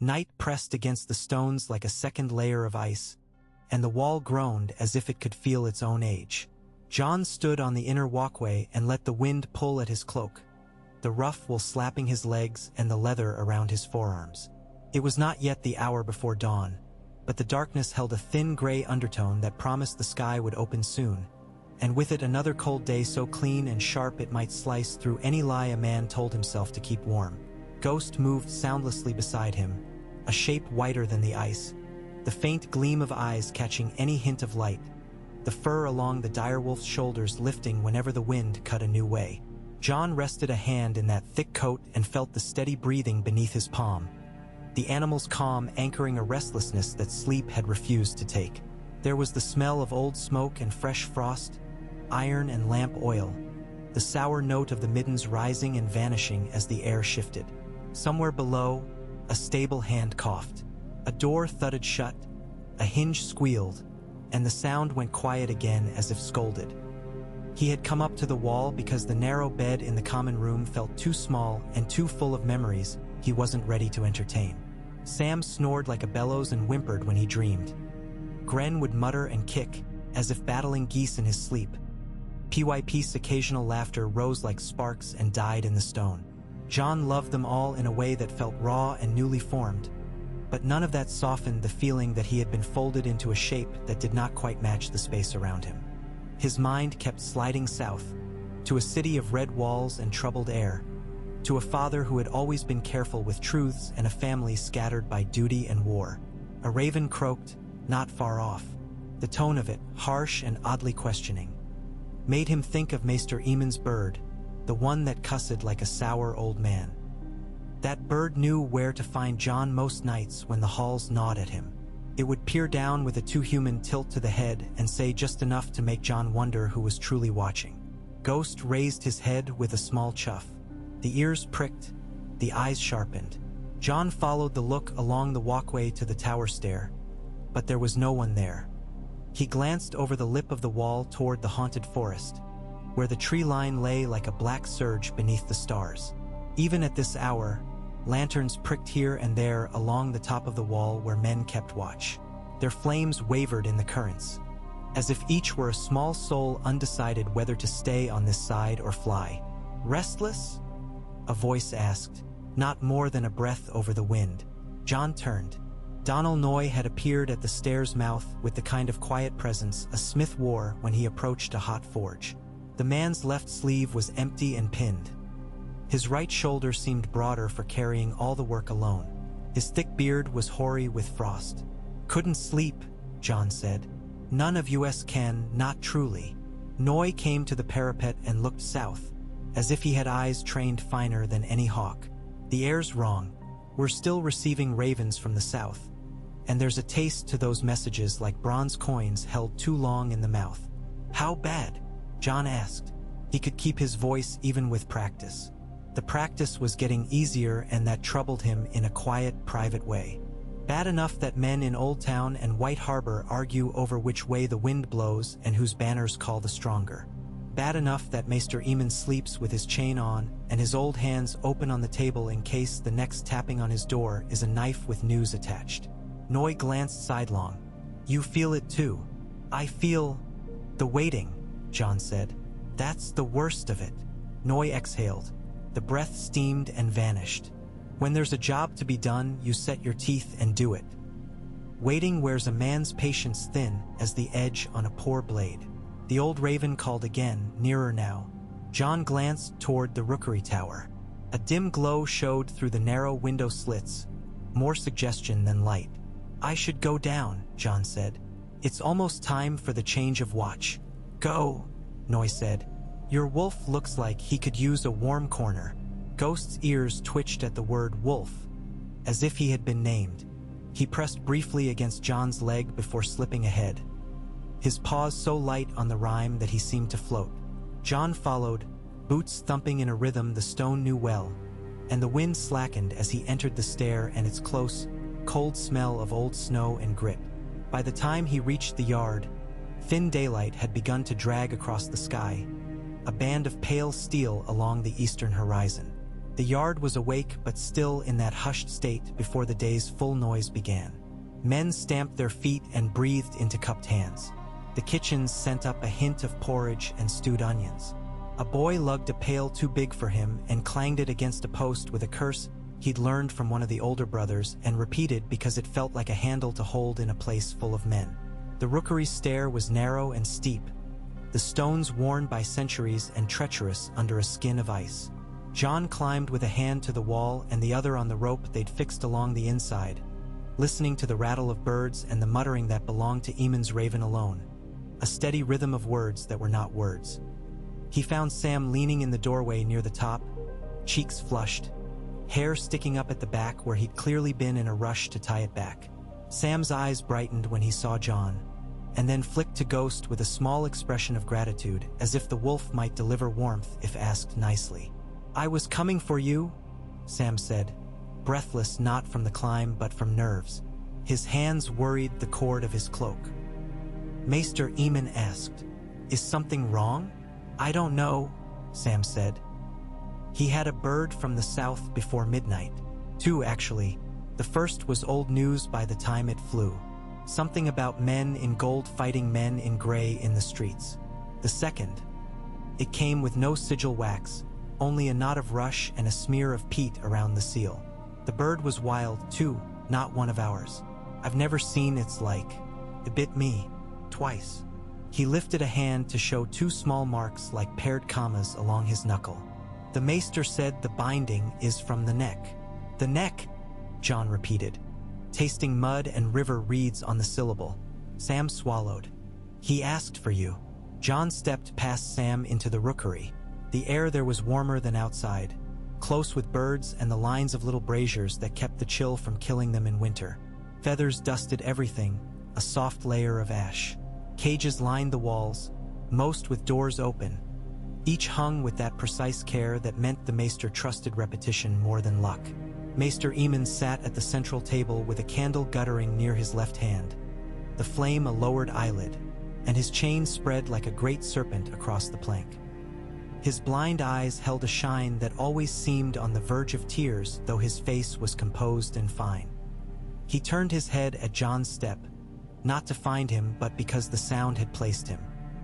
Night pressed against the stones like a second layer of ice, and the wall groaned as if it could feel its own age. Jon stood on the inner walkway and let the wind pull at his cloak, the rough wool slapping his legs and the leather around his forearms. It was not yet the hour before dawn, but the darkness held a thin gray undertone that promised the sky would open soon, and with it another cold day so clean and sharp it might slice through any lie a man told himself to keep warm. Ghost moved soundlessly beside him, a shape whiter than the ice, the faint gleam of eyes catching any hint of light, the fur along the direwolf's shoulders lifting whenever the wind cut a new way. Jon rested a hand in that thick coat and felt the steady breathing beneath his palm, the animal's calm anchoring a restlessness that sleep had refused to take. There was the smell of old smoke and fresh frost, iron and lamp oil, the sour note of the middens rising and vanishing as the air shifted. Somewhere below, a stable hand coughed. A door thudded shut, a hinge squealed, and the sound went quiet again as if scolded. He had come up to the wall because the narrow bed in the common room felt too small and too full of memories he wasn't ready to entertain. Sam snored like a bellows and whimpered when he dreamed. Gren would mutter and kick, as if battling geese in his sleep. PYP's occasional laughter rose like sparks and died in the stone. Jon loved them all in a way that felt raw and newly formed, but none of that softened the feeling that he had been folded into a shape that did not quite match the space around him. His mind kept sliding south, to a city of red walls and troubled air, to a father who had always been careful with truths and a family scattered by duty and war. A raven croaked, not far off. The tone of it, harsh and oddly questioning, made him think of Maester Aemon's bird, the one that cussed like a sour old man. That bird knew where to find Jon most nights when the halls gnawed at him. It would peer down with a too-human tilt to the head and say just enough to make Jon wonder who was truly watching. Ghost raised his head with a small chuff. The ears pricked, the eyes sharpened. Jon followed the look along the walkway to the tower stair, but there was no one there. He glanced over the lip of the wall toward the haunted forest, where the tree line lay like a black surge beneath the stars. Even at this hour, lanterns pricked here and there along the top of the wall where men kept watch. Their flames wavered in the currents, as if each were a small soul undecided whether to stay on this side or fly. "Restless?" a voice asked, not more than a breath over the wind. Jon turned. Donal Noy had appeared at the stair's mouth with the kind of quiet presence a smith wore when he approached a hot forge. The man's left sleeve was empty and pinned. His right shoulder seemed broader for carrying all the work alone. His thick beard was hoary with frost. "Couldn't sleep," Jon said. "None of us can, not truly." Noy came to the parapet and looked south, as if he had eyes trained finer than any hawk. "The air's wrong. We're still receiving ravens from the south, and there's a taste to those messages like bronze coins held too long in the mouth." "How bad?" Jon asked. He could keep his voice even with practice. The practice was getting easier, and that troubled him in a quiet, private way. "Bad enough that men in Old Town and White Harbor argue over which way the wind blows and whose banners call the stronger. Bad enough that Maester Aemon sleeps with his chain on and his old hands open on the table in case the next tapping on his door is a knife with news attached." Noy glanced sidelong. "You feel it too." "I feel the waiting," Jon said. "That's the worst of it." Noy exhaled. The breath steamed and vanished. "When there's a job to be done, you set your teeth and do it. Waiting wears a man's patience thin as the edge on a poor blade." The old raven called again, nearer now. Jon glanced toward the rookery tower. A dim glow showed through the narrow window slits, more suggestion than light. "I should go down," Jon said. "It's almost time for the change of watch." "Go," Noy said. "Your wolf looks like he could use a warm corner." Ghost's ears twitched at the word wolf, as if he had been named. He pressed briefly against Jon's leg before slipping ahead, his paws so light on the rime that he seemed to float. Jon followed, boots thumping in a rhythm the stone knew well, and the wind slackened as he entered the stair and its close, cold smell of old snow and grit. By the time he reached the yard, thin daylight had begun to drag across the sky, a band of pale steel along the eastern horizon. The yard was awake but still in that hushed state before the day's full noise began. Men stamped their feet and breathed into cupped hands. The kitchens sent up a hint of porridge and stewed onions. A boy lugged a pail too big for him and clanged it against a post with a curse he'd learned from one of the older brothers and repeated because it felt like a handle to hold in a place full of men. The rookery's stair was narrow and steep, the stones worn by centuries and treacherous under a skin of ice. Jon climbed with a hand to the wall and the other on the rope they'd fixed along the inside, listening to the rattle of birds and the muttering that belonged to Aemon's raven alone, a steady rhythm of words that were not words. He found Sam leaning in the doorway near the top, cheeks flushed, hair sticking up at the back where he'd clearly been in a rush to tie it back. Sam's eyes brightened when he saw Jon, and then flicked to Ghost with a small expression of gratitude, as if the wolf might deliver warmth if asked nicely. "I was coming for you," Sam said, breathless not from the climb but from nerves. His hands worried the cord of his cloak. Maester Aemon asked, "Is something wrong?" "I don't know," Sam said. He had a bird from the south before midnight. Two, actually. The first was old news by the time it flew. Something about men in gold fighting men in gray in the streets. The second, it came with no sigil wax, only a knot of rush and a smear of peat around the seal. The bird was wild, too, not one of ours. I've never seen its like. It bit me, twice. He lifted a hand to show two small marks like paired commas along his knuckle. The maester said the binding is from the neck. The neck, Jon repeated, tasting mud and river reeds on the syllable. Sam swallowed. He asked for you. Jon stepped past Sam into the rookery. The air there was warmer than outside, close with birds and the lines of little braziers that kept the chill from killing them in winter. Feathers dusted everything, a soft layer of ash. Cages lined the walls, most with doors open, each hung with that precise care that meant the maester trusted repetition more than luck. Maester Aemon sat at the central table with a candle guttering near his left hand, the flame a lowered eyelid, and his chain spread like a great serpent across the plank. His blind eyes held a shine that always seemed on the verge of tears, though his face was composed and fine. He turned his head at Jon's step, not to find him, but because the sound had placed him.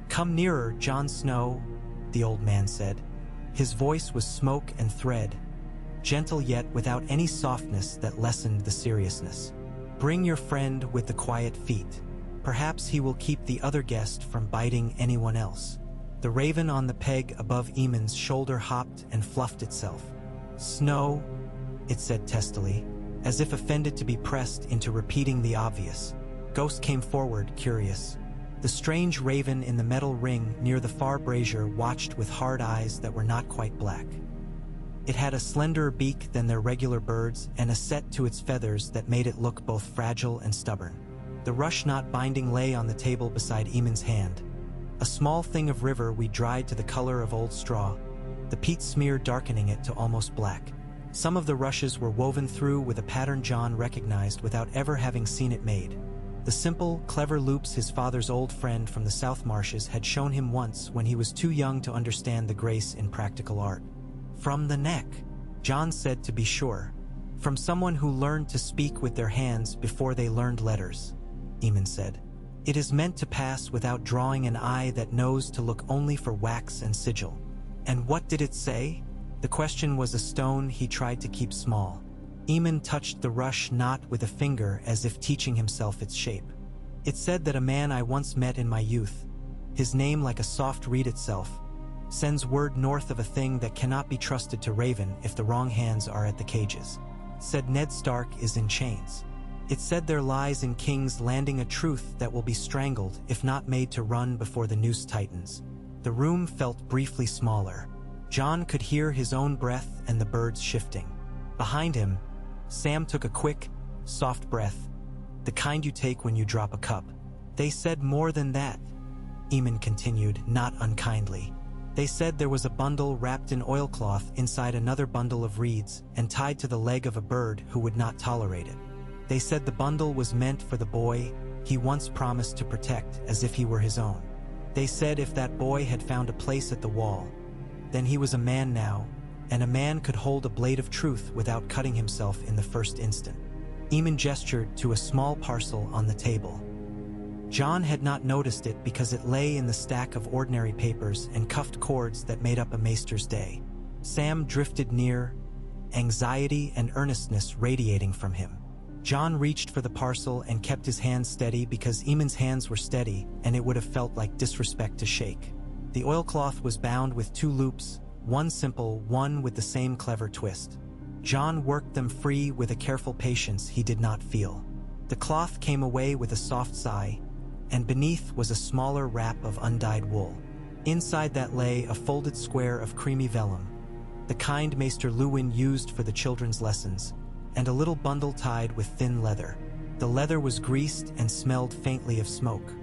"Come nearer, Jon Snow," the old man said. His voice was smoke and thread, gentle yet without any softness that lessened the seriousness. "Bring your friend with the quiet feet. Perhaps he will keep the other guest from biting anyone else." The raven on the peg above Aemon's shoulder hopped and fluffed itself. "Snow," it said testily, as if offended to be pressed into repeating the obvious. Ghost came forward, curious. The strange raven in the metal ring near the far brazier watched with hard eyes that were not quite black. It had a slenderer beak than their regular birds and a set to its feathers that made it look both fragile and stubborn. The rush knot binding lay on the table beside Aemon's hand. A small thing of river we dried to the color of old straw, the peat smear darkening it to almost black. Some of the rushes were woven through with a pattern Jon recognized without ever having seen it made. The simple, clever loops his father's old friend from the South Marshes had shown him once when he was too young to understand the grace in practical art. "From the neck," Jon said to be sure. "From someone who learned to speak with their hands before they learned letters," Aemon said. "It is meant to pass without drawing an eye that knows to look only for wax and sigil." "And what did it say?" The question was a stone he tried to keep small. Aemon touched the rush knot with a finger as if teaching himself its shape. "It said that a man I once met in my youth, his name like a soft reed itself, sends word north of a thing that cannot be trusted to raven if the wrong hands are at the cages. Said Ned Stark is in chains. It said there lies in King's Landing a truth that will be strangled if not made to run before the noose tightens." The room felt briefly smaller. Jon could hear his own breath and the birds shifting. Behind him, Sam took a quick, soft breath, the kind you take when you drop a cup. "They said more than that," Aemon continued, not unkindly. "They said there was a bundle wrapped in oilcloth inside another bundle of reeds and tied to the leg of a bird who would not tolerate it. They said the bundle was meant for the boy he once promised to protect as if he were his own. They said if that boy had found a place at the wall, then he was a man now, and a man could hold a blade of truth without cutting himself in the first instant. Aemon gestured to a small parcel on the table. Jon had not noticed it because it lay in the stack of ordinary papers and cuffed cords that made up a maester's day. Sam drifted near, anxiety and earnestness radiating from him. Jon reached for the parcel and kept his hands steady because Aemon's hands were steady, and it would have felt like disrespect to shake. The oilcloth was bound with 2 loops, one simple, one with the same clever twist. Jon worked them free with a careful patience he did not feel. The cloth came away with a soft sigh, and beneath was a smaller wrap of undyed wool. Inside that lay a folded square of creamy vellum, the kind Maester Luwin used for the children's lessons, and a little bundle tied with thin leather. The leather was greased and smelled faintly of smoke.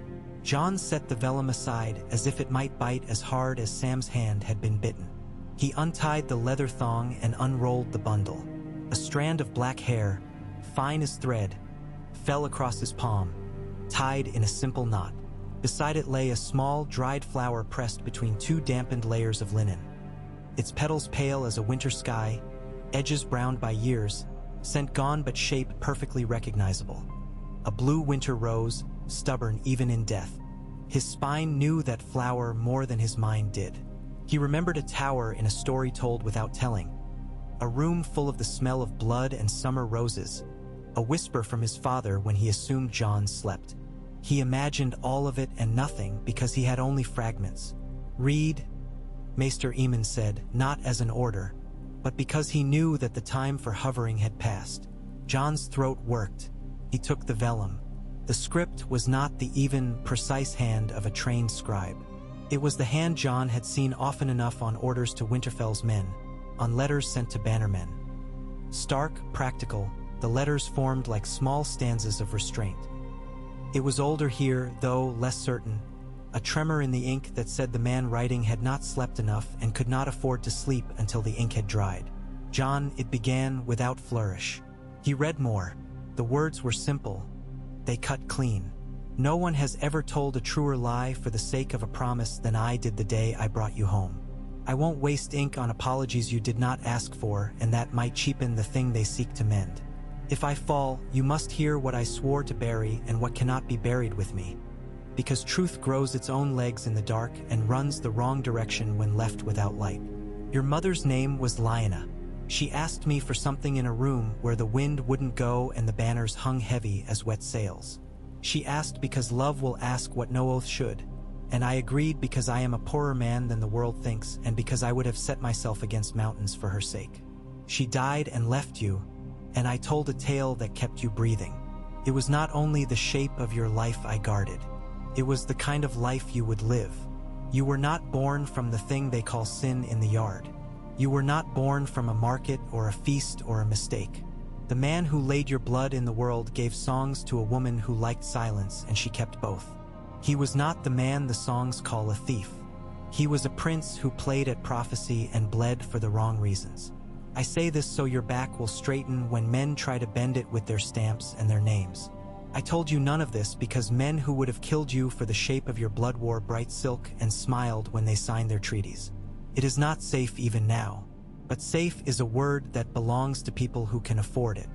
Jon set the vellum aside as if it might bite as hard as Sam's hand had been bitten. He untied the leather thong and unrolled the bundle. A strand of black hair, fine as thread, fell across his palm, tied in a simple knot. Beside it lay a small, dried flower pressed between 2 dampened layers of linen. Its petals pale as a winter sky, edges browned by years, scent gone but shape perfectly recognizable. A blue winter rose, stubborn even in death. His spine knew that flower more than his mind did. He remembered a tower in a story told without telling, a room full of the smell of blood and summer roses, a whisper from his father when he assumed Jon slept. He imagined all of it and nothing because he had only fragments. "Read," Maester Aemon said, not as an order, but because he knew that the time for hovering had passed. Jon's throat worked. He took the vellum. The script was not the even, precise hand of a trained scribe. It was the hand Jon had seen often enough on orders to Winterfell's men, on letters sent to bannermen. Stark, practical, the letters formed like small stanzas of restraint. It was older here, though less certain, a tremor in the ink that said the man writing had not slept enough and could not afford to sleep until the ink had dried. Jon, it began without flourish. He read more. The words were simple. They cut clean. "No one has ever told a truer lie for the sake of a promise than I did the day I brought you home. I won't waste ink on apologies you did not ask for and that might cheapen the thing they seek to mend. If I fall, you must hear what I swore to bury and what cannot be buried with me. Because truth grows its own legs in the dark and runs the wrong direction when left without light. Your mother's name was Lyanna. She asked me for something in a room where the wind wouldn't go and the banners hung heavy as wet sails. She asked because love will ask what no oath should, and I agreed because I am a poorer man than the world thinks and because I would have set myself against mountains for her sake. She died and left you, and I told a tale that kept you breathing. It was not only the shape of your life I guarded. It was the kind of life you would live. You were not born from the thing they call sin in the yard. You were not born from a market or a feast or a mistake. The man who laid your blood in the world gave songs to a woman who liked silence, and she kept both. He was not the man the songs call a thief. He was a prince who played at prophecy and bled for the wrong reasons. I say this so your back will straighten when men try to bend it with their stamps and their names. I told you none of this because men who would have killed you for the shape of your blood wore bright silk and smiled when they signed their treaties. It is not safe even now, but safe is a word that belongs to people who can afford it.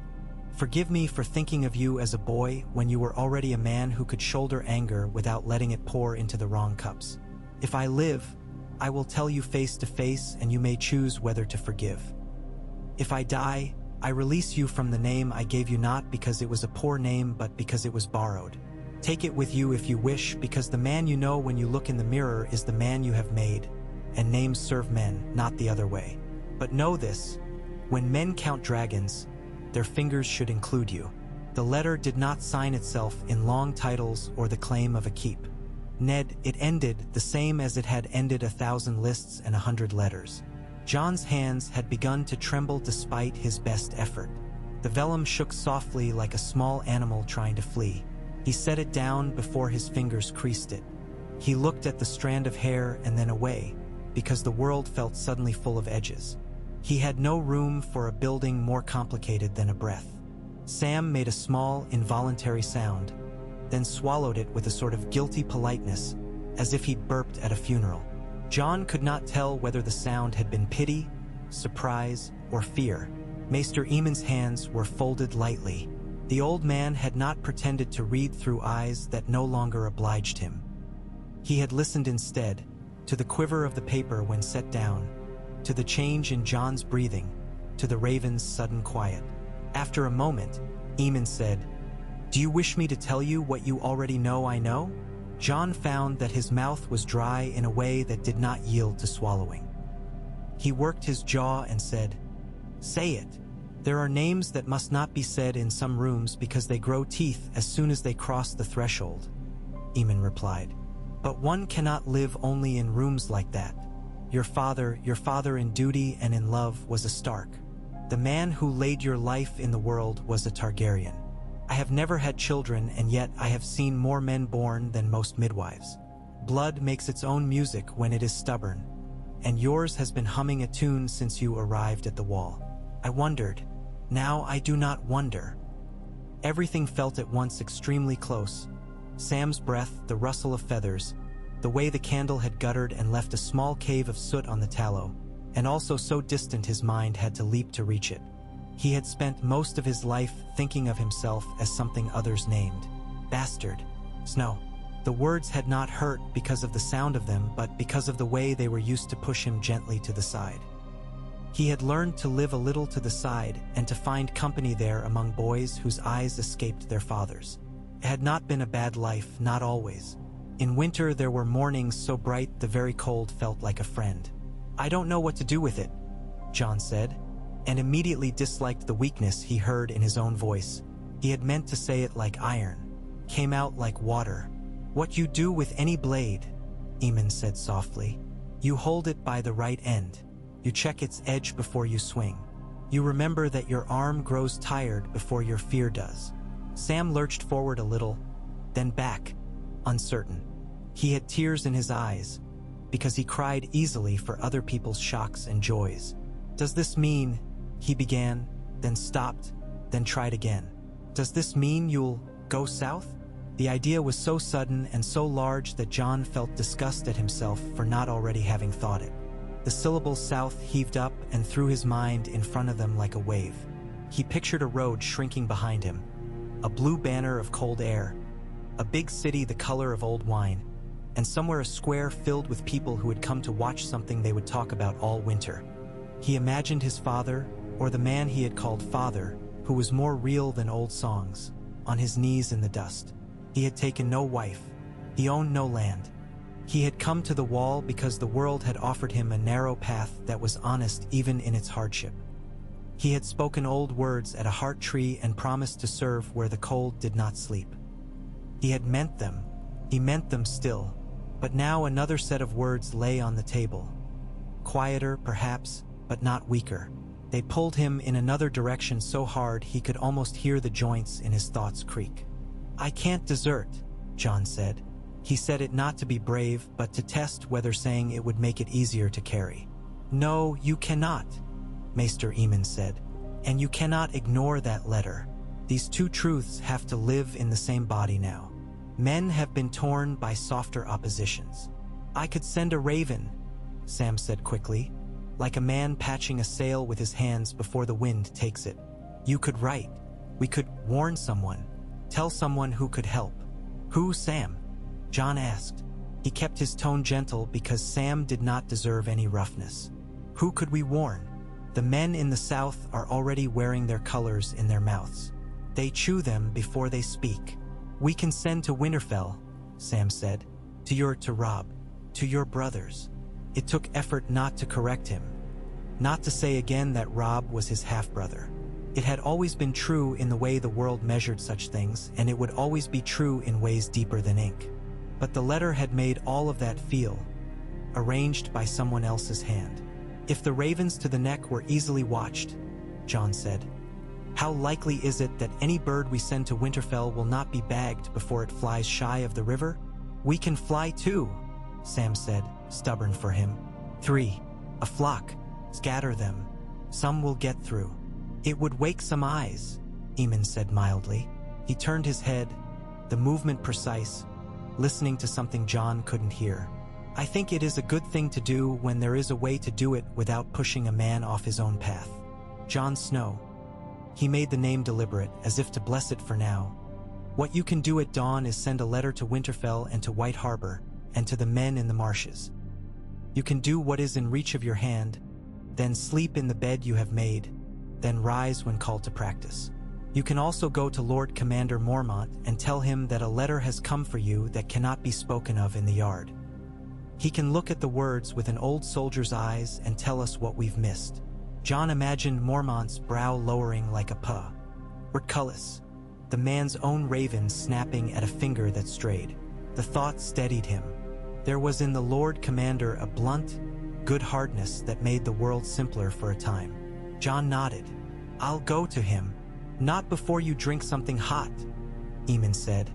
Forgive me for thinking of you as a boy when you were already a man who could shoulder anger without letting it pour into the wrong cups. If I live, I will tell you face to face and you may choose whether to forgive. If I die, I release you from the name I gave you not because it was a poor name but because it was borrowed. Take it with you if you wish because the man you know when you look in the mirror is the man you have made, and names serve men, not the other way. But know this, when men count dragons, their fingers should include you. The letter did not sign itself in long titles or the claim of a keep. Ned, it ended the same as it had ended 1,000 lists and 100 letters. Jon's hands had begun to tremble despite his best effort. The vellum shook softly like a small animal trying to flee. He set it down before his fingers creased it. He looked at the strand of hair and then away, because the world felt suddenly full of edges. He had no room for a building more complicated than a breath. Sam made a small, involuntary sound, then swallowed it with a sort of guilty politeness, as if he'd burped at a funeral. Jon could not tell whether the sound had been pity, surprise, or fear. Maester Aemon's hands were folded lightly. The old man had not pretended to read through eyes that no longer obliged him. He had listened instead, to the quiver of the paper when set down, to the change in Jon's breathing, to the raven's sudden quiet. After a moment, Aemon said, "Do you wish me to tell you what you already know I know?" Jon found that his mouth was dry in a way that did not yield to swallowing. He worked his jaw and said, "Say it. There are names that must not be said in some rooms because they grow teeth as soon as they cross the threshold," Aemon replied. "But one cannot live only in rooms like that. Your father in duty and in love was a Stark. The man who laid your life in the world was a Targaryen. I have never had children, and yet I have seen more men born than most midwives. Blood makes its own music when it is stubborn, and yours has been humming a tune since you arrived at the wall. I wondered. Now I do not wonder." Everything felt at once extremely close. Sam's breath, the rustle of feathers, the way the candle had guttered and left a small cave of soot on the tallow, and also so distant his mind had to leap to reach it. He had spent most of his life thinking of himself as something others named. Bastard. Snow. The words had not hurt because of the sound of them, but because of the way they were used to push him gently to the side. He had learned to live a little to the side and to find company there among boys whose eyes escaped their fathers. It had not been a bad life, not always. In winter there were mornings so bright the very cold felt like a friend. "I don't know what to do with it," Jon said, and immediately disliked the weakness he heard in his own voice. He had meant to say it like iron, came out like water. "What you do with any blade," Aemon said softly. "You hold it by the right end. You check its edge before you swing. You remember that your arm grows tired before your fear does." Sam lurched forward a little, then back, uncertain. He had tears in his eyes, because he cried easily for other people's shocks and joys. "Does this mean," he began, then stopped, then tried again. "Does this mean you'll go south?" The idea was so sudden and so large that Jon felt disgust at himself for not already having thought it. The syllable south heaved up and threw his mind in front of them like a wave. He pictured a road shrinking behind him, a blue banner of cold air, a big city the color of old wine, and somewhere a square filled with people who had come to watch something they would talk about all winter. He imagined his father, or the man he had called father, who was more real than old songs, on his knees in the dust. He had taken no wife. He owned no land. He had come to the wall because the world had offered him a narrow path that was honest even in its hardship. He had spoken old words at a heart tree and promised to serve where the cold did not sleep. He had meant them. He meant them still. But now another set of words lay on the table. Quieter, perhaps, but not weaker. They pulled him in another direction so hard he could almost hear the joints in his thoughts creak. "I can't desert," Jon said. He said it not to be brave, but to test whether saying it would make it easier to carry. "No, you cannot," Maester Aemon said. "And you cannot ignore that letter. These two truths have to live in the same body now. Men have been torn by softer oppositions." "I could send a raven," Sam said quickly, like a man patching a sail with his hands before the wind takes it. "You could write. We could warn someone. Tell someone who could help." "Who, Sam?" Jon asked. He kept his tone gentle because Sam did not deserve any roughness. "Who could we warn? The men in the south are already wearing their colors in their mouths. They chew them before they speak. We can send to Winterfell," Sam said. To Robb. To your brothers." It took effort not to correct him. Not to say again that Robb was his half-brother. It had always been true in the way the world measured such things, and it would always be true in ways deeper than ink. But the letter had made all of that feel, arranged by someone else's hand. "If the ravens to the neck were easily watched," Jon said, "how likely is it that any bird we send to Winterfell will not be bagged before it flies shy of the river?" "We can fly too," Sam said, stubborn for him. "3. A flock. Scatter them. Some will get through." "It would wake some eyes," Aemon said mildly. He turned his head, the movement precise, listening to something Jon couldn't hear. I think it is a good thing to do when there is a way to do it without pushing a man off his own path. Jon Snow. He made the name deliberate, as if to bless it for now. What you can do at dawn is send a letter to Winterfell and to White Harbor, and to the men in the marshes. You can do what is in reach of your hand, then sleep in the bed you have made, then rise when called to practice. You can also go to Lord Commander Mormont and tell him that a letter has come for you that cannot be spoken of in the yard. He can look at the words with an old soldier's eyes and tell us what we've missed. Jon imagined Mormont's brow lowering like a puh. Portcullis, the man's own raven snapping at a finger that strayed. The thought steadied him. There was in the Lord Commander a blunt, good hardness that made the world simpler for a time. Jon nodded. I'll go to him. Not before you drink something hot, Aemon said,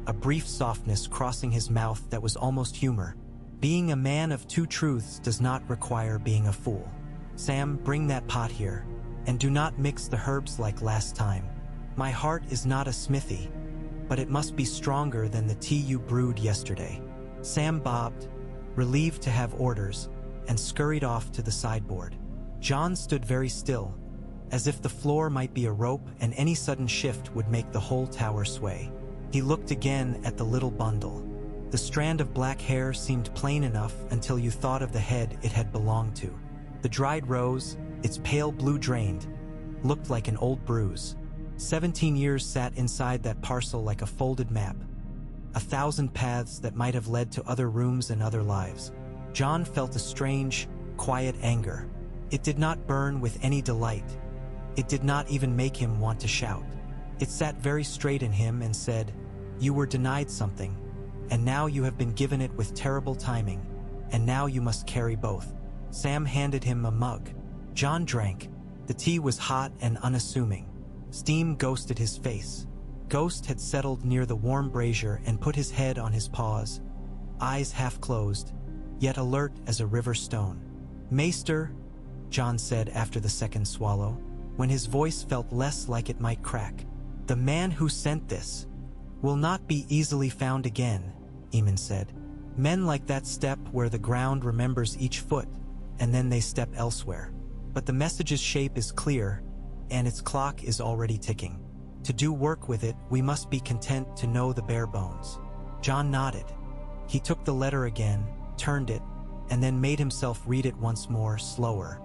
a brief softness crossing his mouth that was almost humor. Being a man of two truths does not require being a fool. Sam, bring that pot here, and do not mix the herbs like last time. My heart is not a smithy, but it must be stronger than the tea you brewed yesterday. Sam bobbed, relieved to have orders, and scurried off to the sideboard. Jon stood very still, as if the floor might be a rope and any sudden shift would make the whole tower sway. He looked again at the little bundle. The strand of black hair seemed plain enough until you thought of the head it had belonged to. The dried rose, its pale blue drained, looked like an old bruise. 17 years sat inside that parcel like a folded map. 1,000 paths that might have led to other rooms and other lives. Jon felt a strange, quiet anger. It did not burn with any delight. It did not even make him want to shout. It sat very straight in him and said, "You were denied something, and now you have been given it with terrible timing, and now you must carry both." Sam handed him a mug. Jon drank. The tea was hot and unassuming. Steam ghosted his face. Ghost had settled near the warm brazier and put his head on his paws, eyes half closed, yet alert as a river stone. "Maester," Jon said after the second swallow, when his voice felt less like it might crack, "the man who sent this will not be easily found again," Aemon said. "Men like that step where the ground remembers each foot, and then they step elsewhere. But the message's shape is clear, and its clock is already ticking. To do work with it, we must be content to know the bare bones." Jon nodded. He took the letter again, turned it, and then made himself read it once more, slower.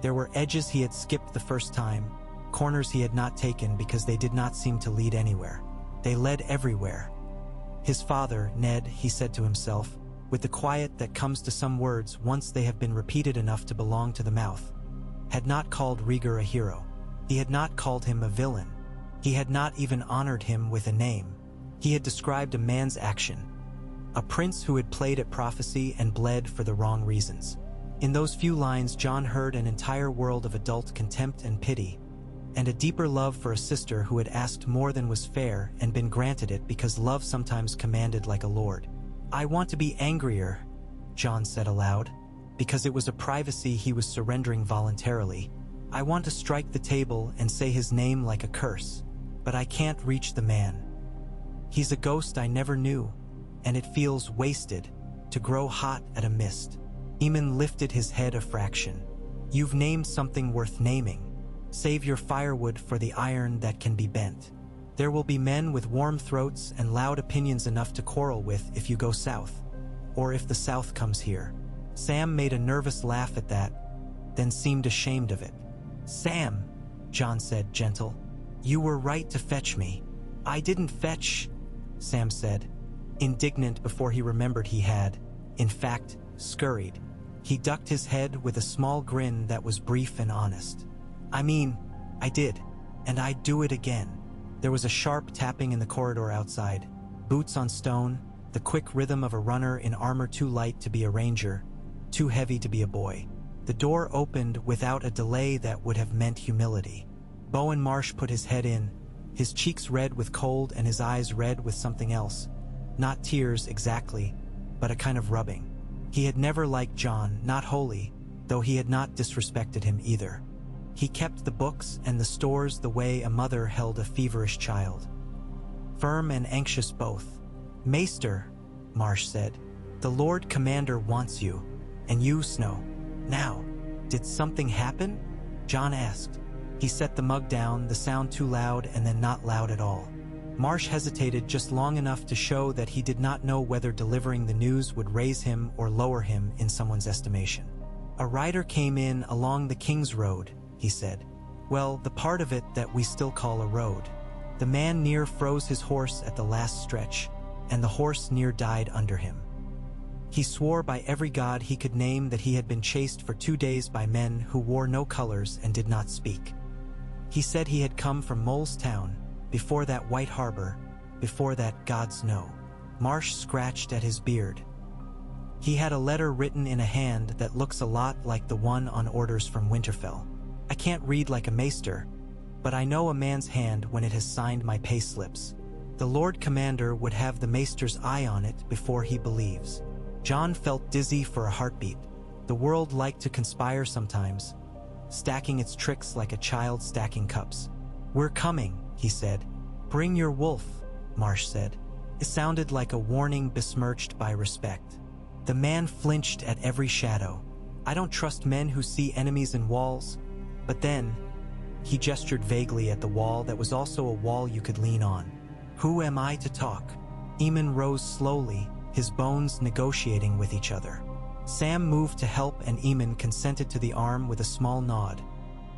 There were edges he had skipped the first time, corners he had not taken because they did not seem to lead anywhere. They led everywhere. His father, Ned, he said to himself, with the quiet that comes to some words once they have been repeated enough to belong to the mouth, had not called Rhaegar a hero. He had not called him a villain. He had not even honored him with a name. He had described a man's action, a prince who had played at prophecy and bled for the wrong reasons. In those few lines, Jon heard an entire world of adult contempt and pity, and a deeper love for a sister who had asked more than was fair and been granted it because love sometimes commanded like a lord. "I want to be angrier," Jon said aloud, because it was a privacy he was surrendering voluntarily. "I want to strike the table and say his name like a curse, but I can't reach the man. He's a ghost I never knew, and it feels wasted to grow hot at a mist." Aemon lifted his head a fraction. "You've named something worth naming. Save your firewood for the iron that can be bent. There will be men with warm throats and loud opinions enough to quarrel with if you go south, or if the South comes here." Sam made a nervous laugh at that, then seemed ashamed of it. "Sam," Jon said, gentle, "you were right to fetch me." "I didn't fetch," Sam said, indignant before he remembered he had, in fact, scurried. He ducked his head with a small grin that was brief and honest. "I mean, I did, and I'd do it again." There was a sharp tapping in the corridor outside, boots on stone, the quick rhythm of a runner in armor too light to be a ranger, too heavy to be a boy. The door opened without a delay that would have meant humility. Bowen Marsh put his head in, his cheeks red with cold and his eyes red with something else. Not tears exactly, but a kind of rubbing. He had never liked Jon, not wholly, though he had not disrespected him either. He kept the books and the stores the way a mother held a feverish child. Firm and anxious both. "Maester," Marsh said, The Lord Commander wants you, and you, Snow. Now, did something happen? Jon asked. He set the mug down, the sound too loud and then not loud at all. Marsh hesitated just long enough to show that he did not know whether delivering the news would raise him or lower him in someone's estimation. A rider came in along the King's Road, he said. Well, the part of it that we still call a road. The man near froze his horse at the last stretch, and the horse near died under him. He swore by every god he could name that he had been chased for 2 days by men who wore no colors and did not speak. He said he had come from Mole's Town, before that White Harbor, before that gods know. Marsh scratched at his beard. He had a letter written in a hand that looks a lot like the one on orders from Winterfell. I can't read like a maester, but I know a man's hand when it has signed my pay slips. The Lord Commander would have the maester's eye on it before he believes. Jon felt dizzy for a heartbeat. The world liked to conspire sometimes, stacking its tricks like a child stacking cups. We're coming, he said. Bring your wolf, Marsh said. It sounded like a warning besmirched by respect. The man flinched at every shadow. I don't trust men who see enemies in walls. But then, he gestured vaguely at the wall that was also a wall you could lean on. Who am I to talk? Aemon rose slowly, his bones negotiating with each other. Sam moved to help and Aemon consented to the arm with a small nod,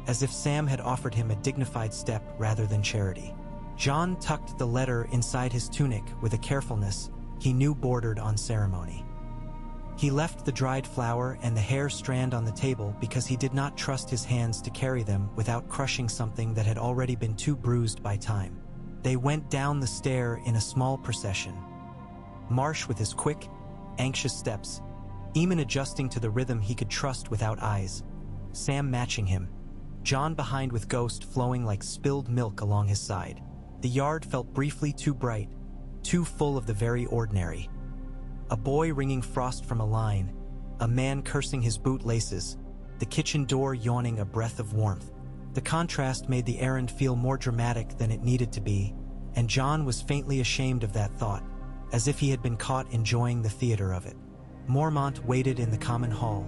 as if Sam had offered him a dignified step rather than charity. Jon tucked the letter inside his tunic with a carefulness he knew bordered on ceremony. He left the dried flower and the hair strand on the table because he did not trust his hands to carry them without crushing something that had already been too bruised by time. They went down the stair in a small procession. Marsh with his quick, anxious steps, Aemon adjusting to the rhythm he could trust without eyes, Sam matching him, Jon behind with Ghost flowing like spilled milk along his side. The yard felt briefly too bright, too full of the very ordinary. A boy wringing frost from a line, a man cursing his boot laces, the kitchen door yawning a breath of warmth. The contrast made the errand feel more dramatic than it needed to be, and Jon was faintly ashamed of that thought, as if he had been caught enjoying the theater of it. Mormont waited in the common hall,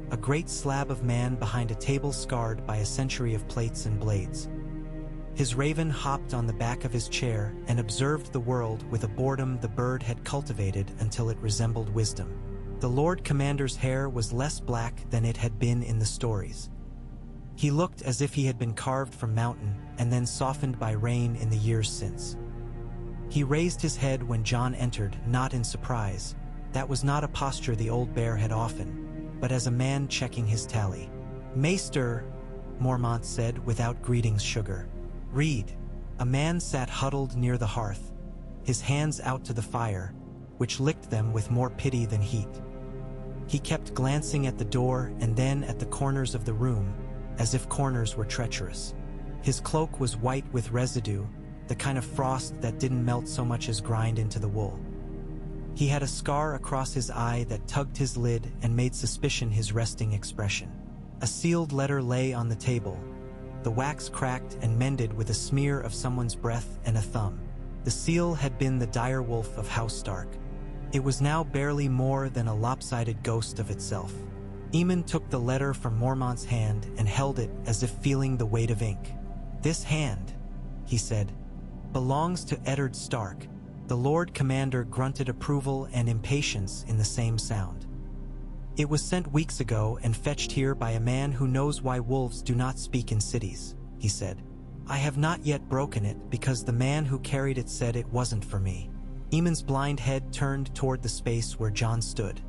a great slab of man behind a table scarred by a century of plates and blades. His raven hopped on the back of his chair and observed the world with a boredom the bird had cultivated until it resembled wisdom. The Lord Commander's hair was less black than it had been in the stories. He looked as if he had been carved from mountain and then softened by rain in the years since. He raised his head when Jon entered, not in surprise. That was not a posture the old bear had often, but as a man checking his tally. Maester, Mormont said without greeting's sugar. Read. A man sat huddled near the hearth, his hands out to the fire, which licked them with more pity than heat. He kept glancing at the door and then at the corners of the room, as if corners were treacherous. His cloak was white with residue, the kind of frost that didn't melt so much as grind into the wool. He had a scar across his eye that tugged his lid and made suspicion his resting expression. A sealed letter lay on the table, the wax cracked and mended with a smear of someone's breath and a thumb. The seal had been the dire wolf of House Stark. It was now barely more than a lopsided ghost of itself. Aemon took the letter from Mormont's hand and held it as if feeling the weight of ink. This hand, he said, belongs to Eddard Stark. The Lord Commander grunted approval and impatience in the same sound. It was sent weeks ago and fetched here by a man who knows why wolves do not speak in cities, he said. I have not yet broken it because the man who carried it said it wasn't for me. Aemon's blind head turned toward the space where Jon stood.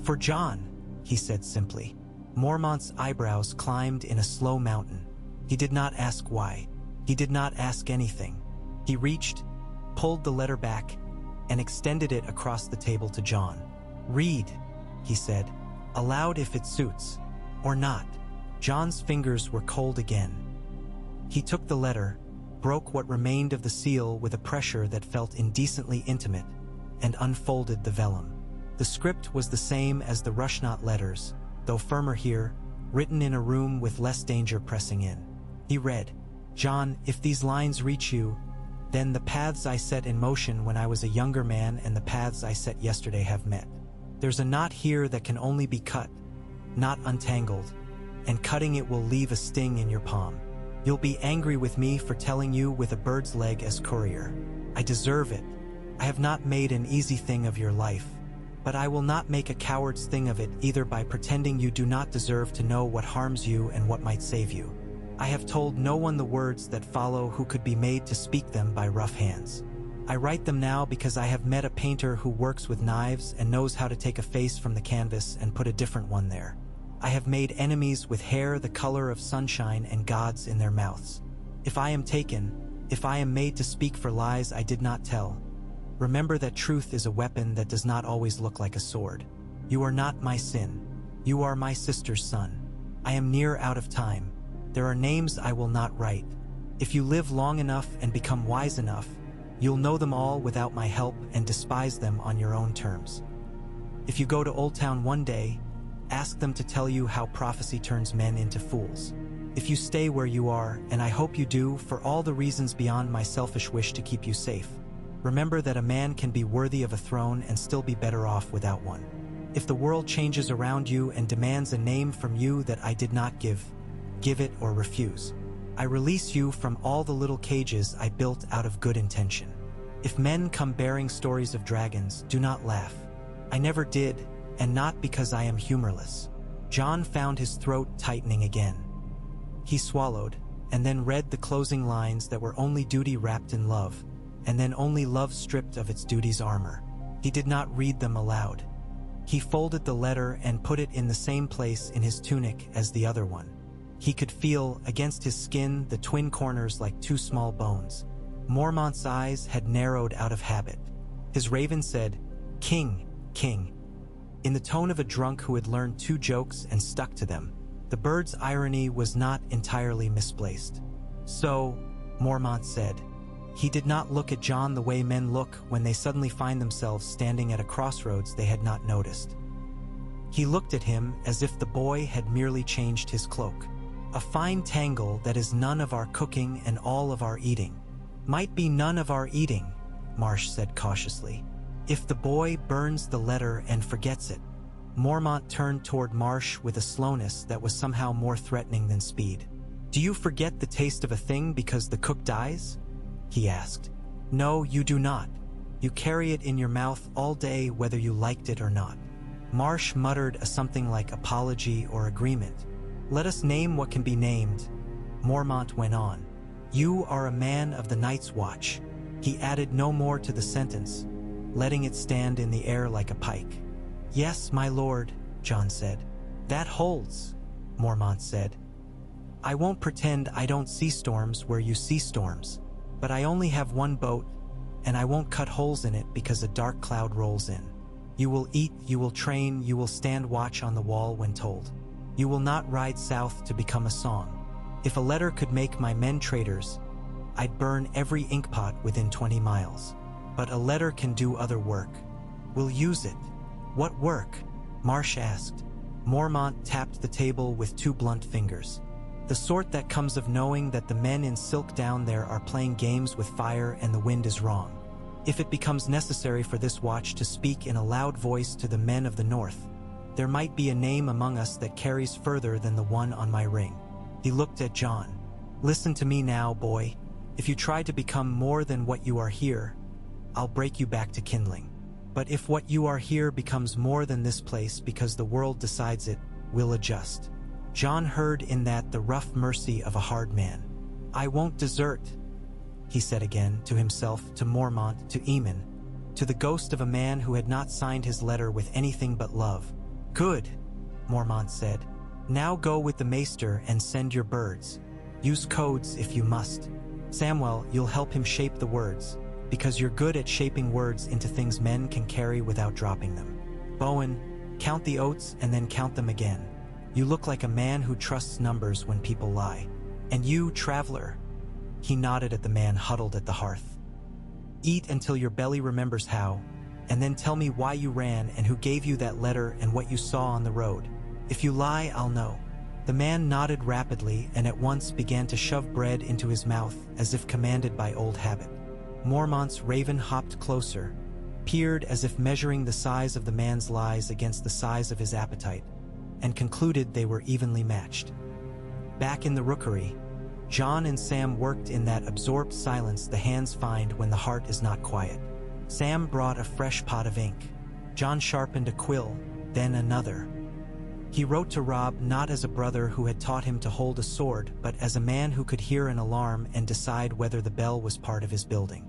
For Jon, he said simply. Mormont's eyebrows climbed in a slow mountain. He did not ask why. He did not ask anything. He reached, pulled the letter back, and extended it across the table to Jon. Read, he said. Aloud if it suits, or not. Jon's fingers were cold again. He took the letter, broke what remained of the seal with a pressure that felt indecently intimate, and unfolded the vellum. The script was the same as the Rushnot letters, though firmer here, written in a room with less danger pressing in. He read, Jon, if these lines reach you, then the paths I set in motion when I was a younger man and the paths I set yesterday have met. There's a knot here that can only be cut, not untangled, and cutting it will leave a sting in your palm. You'll be angry with me for telling you with a bird's leg as courier. I deserve it. I have not made an easy thing of your life, but I will not make a coward's thing of it either by pretending you do not deserve to know what harms you and what might save you. I have told no one the words that follow who could be made to speak them by rough hands. I write them now because I have met a painter who works with knives and knows how to take a face from the canvas and put a different one there. I have made enemies with hair the color of sunshine and gods in their mouths. If I am taken, if I am made to speak for lies I did not tell, remember that truth is a weapon that does not always look like a sword. You are not my sin. You are my sister's son. I am near out of time. There are names I will not write. If you live long enough and become wise enough, you'll know them all without my help and despise them on your own terms. If you go to Old Town one day, ask them to tell you how prophecy turns men into fools. If you stay where you are, and I hope you do for all the reasons beyond my selfish wish to keep you safe, remember that a man can be worthy of a throne and still be better off without one. If the world changes around you and demands a name from you that I did not give it or refuse. I release you from all the little cages I built out of good intention. If men come bearing stories of dragons, do not laugh. I never did, and not because I am humorless. Jon found his throat tightening again. He swallowed, and then read the closing lines that were only duty wrapped in love, and then only love stripped of its duty's armor. He did not read them aloud. He folded the letter and put it in the same place in his tunic as the other one. He could feel, against his skin, the twin corners like two small bones. Mormont's eyes had narrowed out of habit. His raven said, "King, king," in the tone of a drunk who had learned two jokes and stuck to them. The bird's irony was not entirely misplaced. "So," Mormont said. He did not look at Jon the way men look when they suddenly find themselves standing at a crossroads they had not noticed. He looked at him as if the boy had merely changed his cloak. "A fine tangle that is none of our cooking and all of our eating." "Might be none of our eating," Marsh said cautiously. "If the boy burns the letter and forgets it." Mormont turned toward Marsh with a slowness that was somehow more threatening than speed. "Do you forget the taste of a thing because the cook dies?" he asked. "No, you do not. You carry it in your mouth all day whether you liked it or not." Marsh muttered a something like apology or agreement. "Let us name what can be named," Mormont went on. "You are a man of the Night's Watch." He added no more to the sentence, letting it stand in the air like a pike. "Yes, my lord," Jon said. "That holds," Mormont said. "I won't pretend I don't see storms where you see storms, but I only have one boat, and I won't cut holes in it because a dark cloud rolls in. You will eat, you will train, you will stand watch on the wall when told. You will not ride south to become a song. If a letter could make my men traitors, I'd burn every inkpot within 20 miles. But a letter can do other work. We'll use it." "What work?" Marsh asked. Mormont tapped the table with two blunt fingers. "The sort that comes of knowing that the men in silk down there are playing games with fire and the wind is wrong. If it becomes necessary for this watch to speak in a loud voice to the men of the north, there might be a name among us that carries further than the one on my ring." He looked at Jon. "Listen to me now, boy. If you try to become more than what you are here, I'll break you back to kindling. But if what you are here becomes more than this place because the world decides it, we'll adjust." Jon heard in that the rough mercy of a hard man. "I won't desert," he said again, to himself, to Mormont, to Aemon, to the ghost of a man who had not signed his letter with anything but love. "Good," Mormont said. "Now go with the Maester and send your birds. Use codes if you must. Samwell, you'll help him shape the words, because you're good at shaping words into things men can carry without dropping them. Bowen, count the oats and then count them again. You look like a man who trusts numbers when people lie. And you, traveler," he nodded at the man huddled at the hearth. "Eat until your belly remembers how, and then tell me why you ran and who gave you that letter and what you saw on the road. If you lie, I'll know." The man nodded rapidly and at once began to shove bread into his mouth as if commanded by old habit. Mormont's raven hopped closer, peered as if measuring the size of the man's lies against the size of his appetite, and concluded they were evenly matched. Back in the rookery, Jon and Sam worked in that absorbed silence the hands find when the heart is not quiet. Sam brought a fresh pot of ink. Jon sharpened a quill, then another. He wrote to Robb not as a brother who had taught him to hold a sword, but as a man who could hear an alarm and decide whether the bell was part of his building.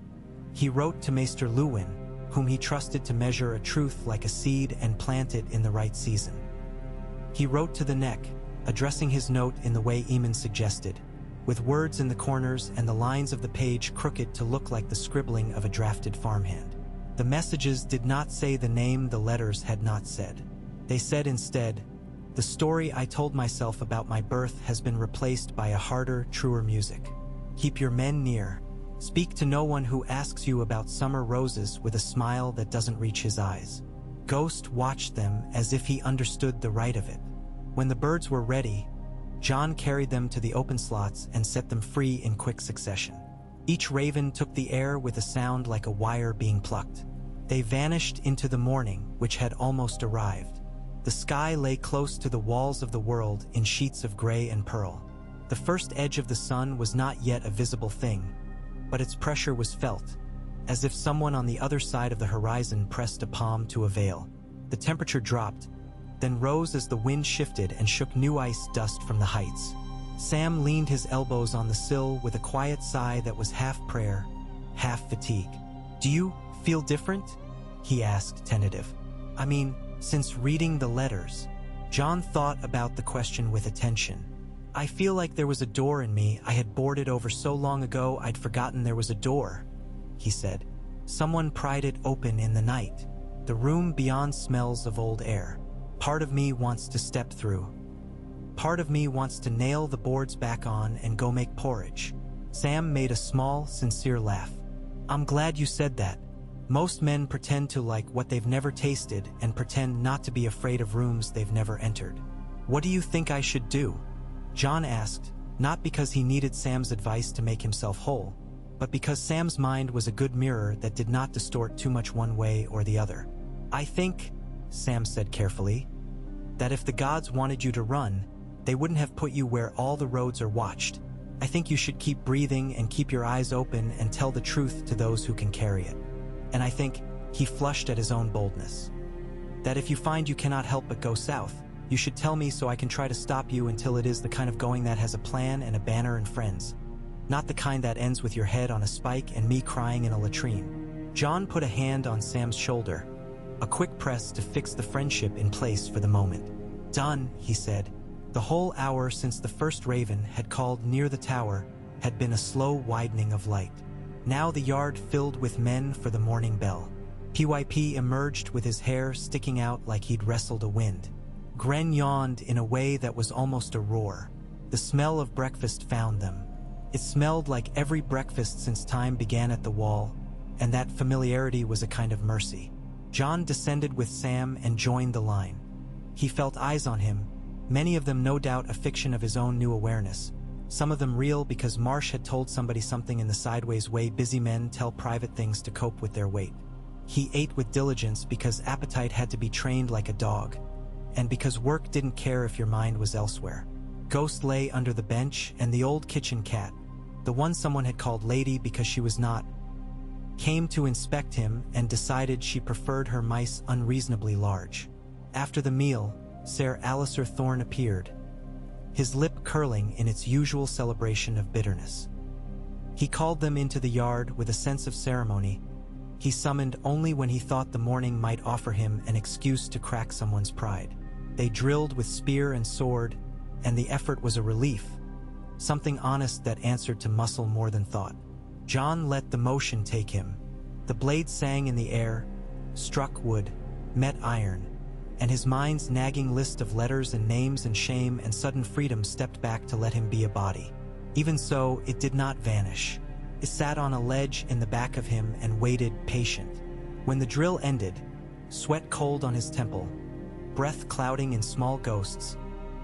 He wrote to Maester Luwin, whom he trusted to measure a truth like a seed and plant it in the right season. He wrote to the neck, addressing his note in the way Aemon suggested, with words in the corners and the lines of the page crooked to look like the scribbling of a drafted farmhand. The messages did not say the name the letters had not said. They said instead, "The story I told myself about my birth has been replaced by a harder, truer music. Keep your men near. Speak to no one who asks you about summer roses with a smile that doesn't reach his eyes." Ghost watched them as if he understood the right of it. When the birds were ready, Jon carried them to the open slots and set them free in quick succession. Each raven took the air with a sound like a wire being plucked. They vanished into the morning, which had almost arrived. The sky lay close to the walls of the world in sheets of gray and pearl. The first edge of the sun was not yet a visible thing, but its pressure was felt, as if someone on the other side of the horizon pressed a palm to a veil. The temperature dropped, then rose as the wind shifted and shook new ice dust from the heights. Sam leaned his elbows on the sill with a quiet sigh that was half prayer, half fatigue. "Do you feel different?" he asked, tentative. "I mean, since reading the letters." Jon thought about the question with attention. "I feel like there was a door in me I had boarded over so long ago I'd forgotten there was a door," he said. "Someone pried it open in the night. The room beyond smells of old air. Part of me wants to step through. Part of me wants to nail the boards back on and go make porridge." Sam made a small, sincere laugh. "I'm glad you said that. Most men pretend to like what they've never tasted and pretend not to be afraid of rooms they've never entered." "What do you think I should do?" Jon asked, not because he needed Sam's advice to make himself whole, but because Sam's mind was a good mirror that did not distort too much one way or the other. "I think," Sam said carefully, "that if the gods wanted you to run, they wouldn't have put you where all the roads are watched. I think you should keep breathing and keep your eyes open and tell the truth to those who can carry it. And I think," he flushed at his own boldness, "that if you find you cannot help but go south, you should tell me so I can try to stop you until it is the kind of going that has a plan and a banner and friends. Not the kind that ends with your head on a spike and me crying in a latrine." Jon put a hand on Sam's shoulder, a quick press to fix the friendship in place for the moment. "Done," he said. The whole hour since the first raven had called near the tower had been a slow widening of light. Now the yard filled with men for the morning bell. PYP emerged with his hair sticking out like he'd wrestled a wind. Gren yawned in a way that was almost a roar. The smell of breakfast found them. It smelled like every breakfast since time began at the wall, and that familiarity was a kind of mercy. Jon descended with Sam and joined the line. He felt eyes on him, many of them no doubt a fiction of his own new awareness, some of them real because Marsh had told somebody something in the sideways way busy men tell private things to cope with their weight. He ate with diligence because appetite had to be trained like a dog, and because work didn't care if your mind was elsewhere. Ghost lay under the bench, and the old kitchen cat, the one someone had called Lady because she was not, came to inspect him and decided she preferred her mice unreasonably large. After the meal, Ser Alistair Thorne appeared, his lip curling in its usual celebration of bitterness. He called them into the yard with a sense of ceremony he summoned only when he thought the morning might offer him an excuse to crack someone's pride. They drilled with spear and sword, and the effort was a relief, something honest that answered to muscle more than thought. Jon let the motion take him. The blade sang in the air, struck wood, met iron, and his mind's nagging list of letters and names and shame and sudden freedom stepped back to let him be a body. Even so, it did not vanish. It sat on a ledge in the back of him and waited, patient. When the drill ended, sweat cold on his temple, breath clouding in small ghosts,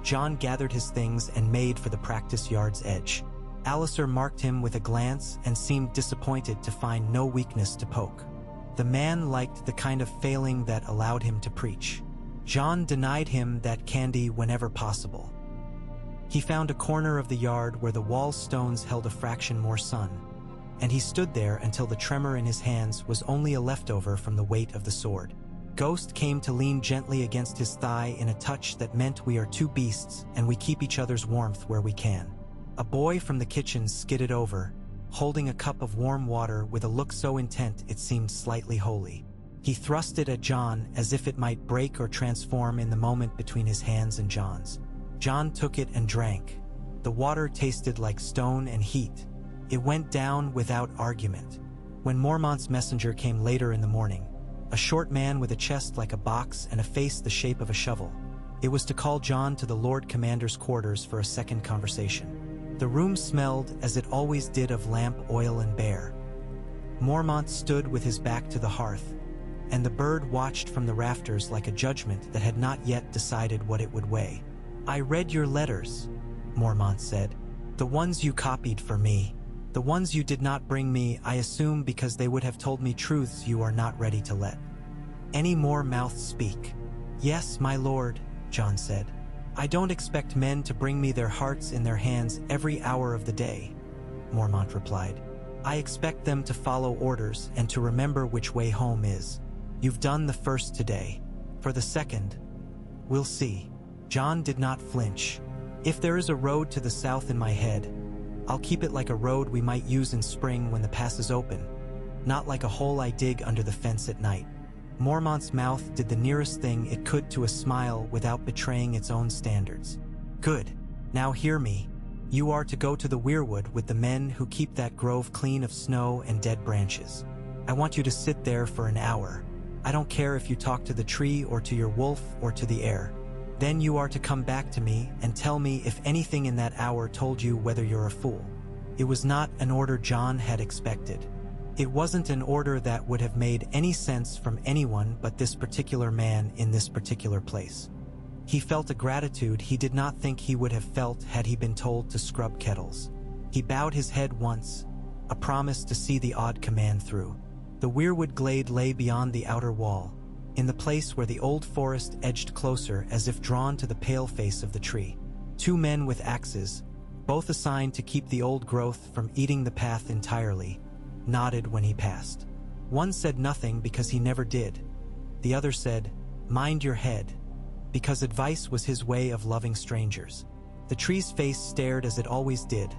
Jon gathered his things and made for the practice yard's edge. Alistair marked him with a glance and seemed disappointed to find no weakness to poke. The man liked the kind of failing that allowed him to preach. Jon denied him that candy whenever possible. He found a corner of the yard where the wall stones held a fraction more sun, and he stood there until the tremor in his hands was only a leftover from the weight of the sword. Ghost came to lean gently against his thigh in a touch that meant we are two beasts and we keep each other's warmth where we can. A boy from the kitchen skidded over, holding a cup of warm water with a look so intent it seemed slightly holy. He thrust it at Jon as if it might break or transform in the moment between his hands and Jon's. Jon took it and drank. The water tasted like stone and heat. It went down without argument. When Mormont's messenger came later in the morning, a short man with a chest like a box and a face the shape of a shovel, it was to call Jon to the Lord Commander's quarters for a second conversation. The room smelled, as it always did, of lamp oil and bear. Mormont stood with his back to the hearth, and the bird watched from the rafters like a judgment that had not yet decided what it would weigh. "I read your letters," Mormont said. "The ones you copied for me. The ones you did not bring me, I assume, because they would have told me truths you are not ready to let any more mouths speak." "Yes, my lord," Jon said. "I don't expect men to bring me their hearts in their hands every hour of the day," Mormont replied. "I expect them to follow orders and to remember which way home is. You've done the first today. For the second, we'll see." Jon did not flinch. "If there is a road to the south in my head, I'll keep it like a road we might use in spring when the pass is open, not like a hole I dig under the fence at night." Mormont's mouth did the nearest thing it could to a smile without betraying its own standards. "Good. Now hear me. You are to go to the weirwood with the men who keep that grove clean of snow and dead branches. I want you to sit there for an hour. I don't care if you talk to the tree or to your wolf or to the air. Then you are to come back to me and tell me if anything in that hour told you whether you're a fool." It was not an order Jon had expected. It wasn't an order that would have made any sense from anyone but this particular man in this particular place. He felt a gratitude he did not think he would have felt had he been told to scrub kettles. He bowed his head once, a promise to see the odd command through. The weirwood glade lay beyond the outer wall, in the place where the old forest edged closer as if drawn to the pale face of the tree. Two men with axes, both assigned to keep the old growth from eating the path entirely, nodded when he passed. One said nothing because he never did. The other said, "Mind your head," because advice was his way of loving strangers. The tree's face stared as it always did,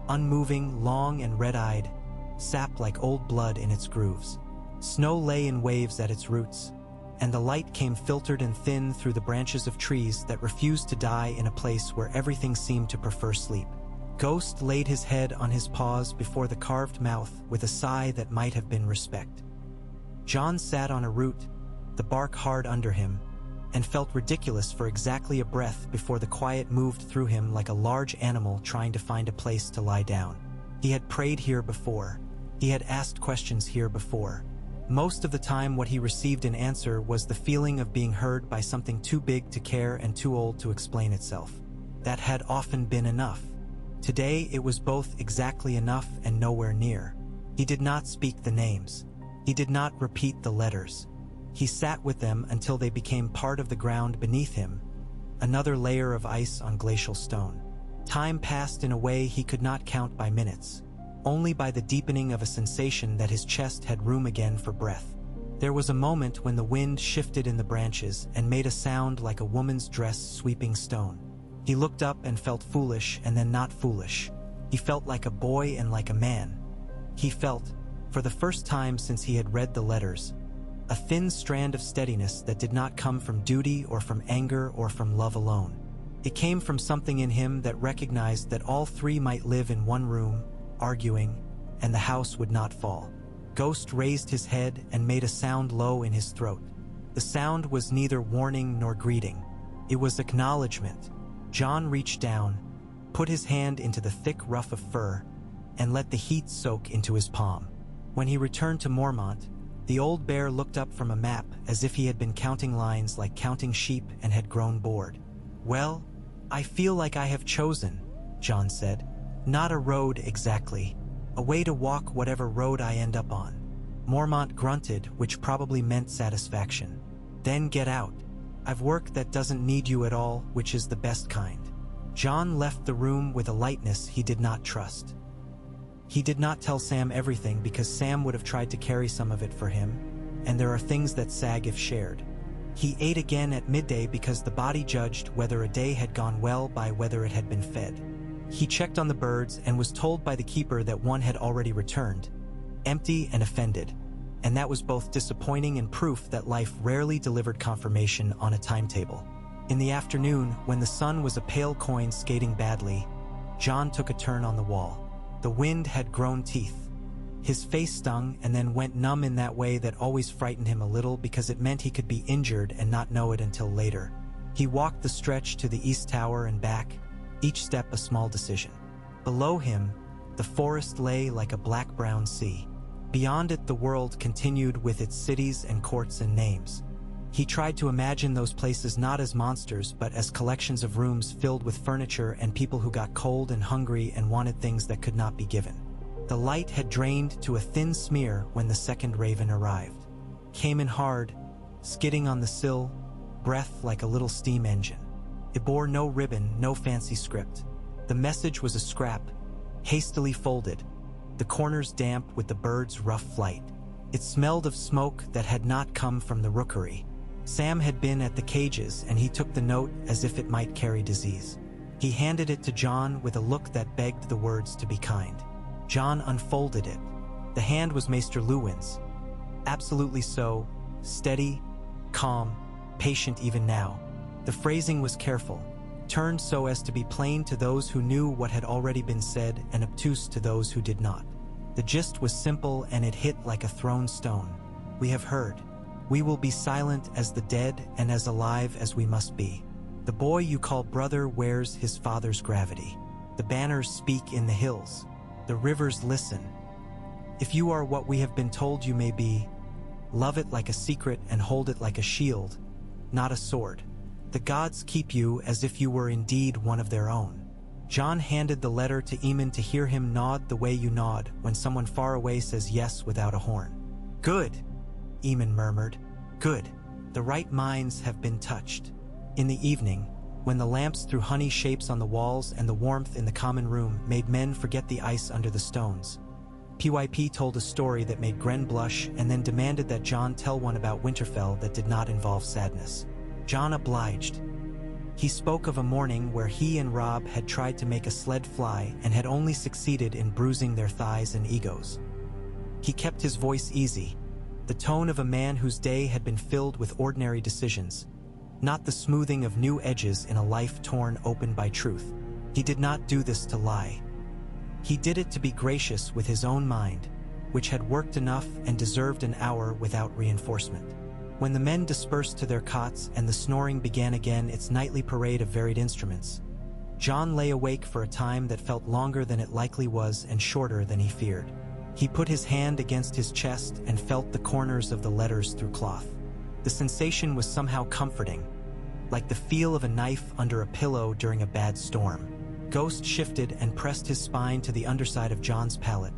unmoving, long and red-eyed, sap like old blood in its grooves. Snow lay in waves at its roots, and the light came filtered and thin through the branches of trees that refused to die in a place where everything seemed to prefer sleep. Ghost laid his head on his paws before the carved mouth with a sigh that might have been respect. Jon sat on a root, the bark hard under him, and felt ridiculous for exactly a breath before the quiet moved through him like a large animal trying to find a place to lie down. He had prayed here before. He had asked questions here before. Most of the time what he received in answer was the feeling of being heard by something too big to care and too old to explain itself. That had often been enough. Today it was both exactly enough and nowhere near. He did not speak the names. He did not repeat the letters. He sat with them until they became part of the ground beneath him, another layer of ice on glacial stone. Time passed in a way he could not count by minutes, only by the deepening of a sensation that his chest had room again for breath. There was a moment when the wind shifted in the branches and made a sound like a woman's dress sweeping stone. He looked up and felt foolish and then not foolish. He felt like a boy and like a man. He felt, for the first time since he had read the letters, a thin strand of steadiness that did not come from duty or from anger or from love alone. It came from something in him that recognized that all three might live in one room, arguing, and the house would not fall. Ghost raised his head and made a sound low in his throat. The sound was neither warning nor greeting. It was acknowledgement. Jon reached down, put his hand into the thick ruff of fur, and let the heat soak into his palm. When he returned to Mormont, the old bear looked up from a map as if he had been counting lines like counting sheep and had grown bored. "Well, I feel like I have chosen," Jon said. "Not a road exactly. A way to walk whatever road I end up on. Mormont grunted, which probably meant satisfaction. Then get out. I've work that doesn't need you at all, which is the best kind. Jon left the room with a lightness he did not trust. He did not tell Sam everything because Sam would have tried to carry some of it for him, and there are things that sag if shared. He ate again at midday because the body judged whether a day had gone well by whether it had been fed. He checked on the birds and was told by the keeper that one had already returned, empty and offended, and that was both disappointing and proof that life rarely delivered confirmation on a timetable. In the afternoon, when the sun was a pale coin skating badly, Jon took a turn on the wall. The wind had grown teeth. His face stung and then went numb in that way that always frightened him a little because it meant he could be injured and not know it until later. He walked the stretch to the east tower and back, each step a small decision. Below him, the forest lay like a black-brown sea. Beyond it, the world continued with its cities and courts and names. He tried to imagine those places not as monsters but as collections of rooms filled with furniture and people who got cold and hungry and wanted things that could not be given. The light had drained to a thin smear when the second raven arrived. Came in hard, skidding on the sill, breath like a little steam engine. It bore no ribbon, no fancy script. The message was a scrap, hastily folded, the corners damp with the bird's rough flight. It smelled of smoke that had not come from the rookery. Sam had been at the cages and he took the note as if it might carry disease. He handed it to Jon with a look that begged the words to be kind. Jon unfolded it. The hand was Maester Luwin's. Absolutely so, steady, calm, patient even now. The phrasing was careful, turned so as to be plain to those who knew what had already been said and obtuse to those who did not. The gist was simple and it hit like a thrown stone. We have heard. We will be silent as the dead and as alive as we must be. The boy you call brother wears his father's gravity. The banners speak in the hills. The rivers listen. If you are what we have been told you may be, love it like a secret and hold it like a shield, not a sword. The gods keep you as if you were indeed one of their own. Jon handed the letter to Aemon to hear him nod the way you nod when someone far away says yes without a horn. Good, Aemon murmured. Good. The right minds have been touched. In the evening, when the lamps threw honey shapes on the walls and the warmth in the common room made men forget the ice under the stones, PYP told a story that made Gren blush and then demanded that Jon tell one about Winterfell that did not involve sadness. Jon obliged. He spoke of a morning where he and Robb had tried to make a sled fly and had only succeeded in bruising their thighs and egos. He kept his voice easy, the tone of a man whose day had been filled with ordinary decisions, not the smoothing of new edges in a life torn open by truth. He did not do this to lie. He did it to be gracious with his own mind, which had worked enough and deserved an hour without reinforcement. When the men dispersed to their cots and the snoring began again its nightly parade of varied instruments, Jon lay awake for a time that felt longer than it likely was and shorter than he feared. He put his hand against his chest and felt the corners of the letters through cloth. The sensation was somehow comforting, like the feel of a knife under a pillow during a bad storm. Ghost shifted and pressed his spine to the underside of Jon's palate,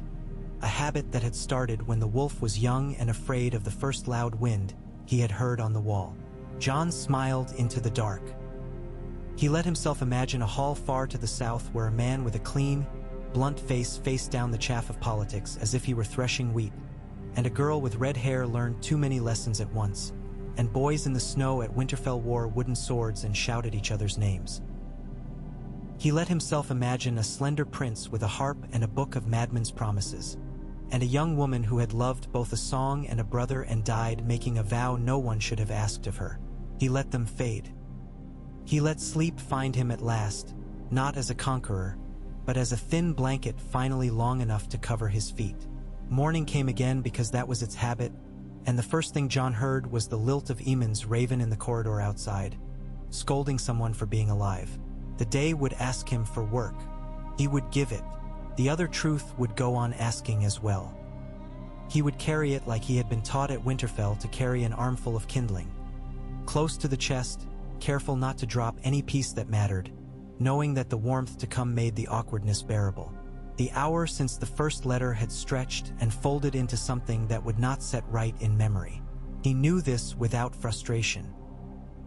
a habit that had started when the wolf was young and afraid of the first loud wind he had heard on the wall. Jon smiled into the dark. He let himself imagine a hall far to the south where a man with a clean, blunt face faced down the chaff of politics as if he were threshing wheat, and a girl with red hair learned too many lessons at once, and boys in the snow at Winterfell wore wooden swords and shouted each other's names. He let himself imagine a slender prince with a harp and a book of madmen's promises, and a young woman who had loved both a song and a brother and died making a vow no one should have asked of her. He let them fade. He let sleep find him at last, not as a conqueror, but as a thin blanket finally long enough to cover his feet. Morning came again because that was its habit, and the first thing Jon heard was the lilt of Aemon's raven in the corridor outside, scolding someone for being alive. The day would ask him for work. He would give it. The other truth would go on asking as well. He would carry it like he had been taught at Winterfell to carry an armful of kindling, close to the chest, careful not to drop any piece that mattered, knowing that the warmth to come made the awkwardness bearable. The hour since the first letter had stretched and folded into something that would not set right in memory. He knew this without frustration.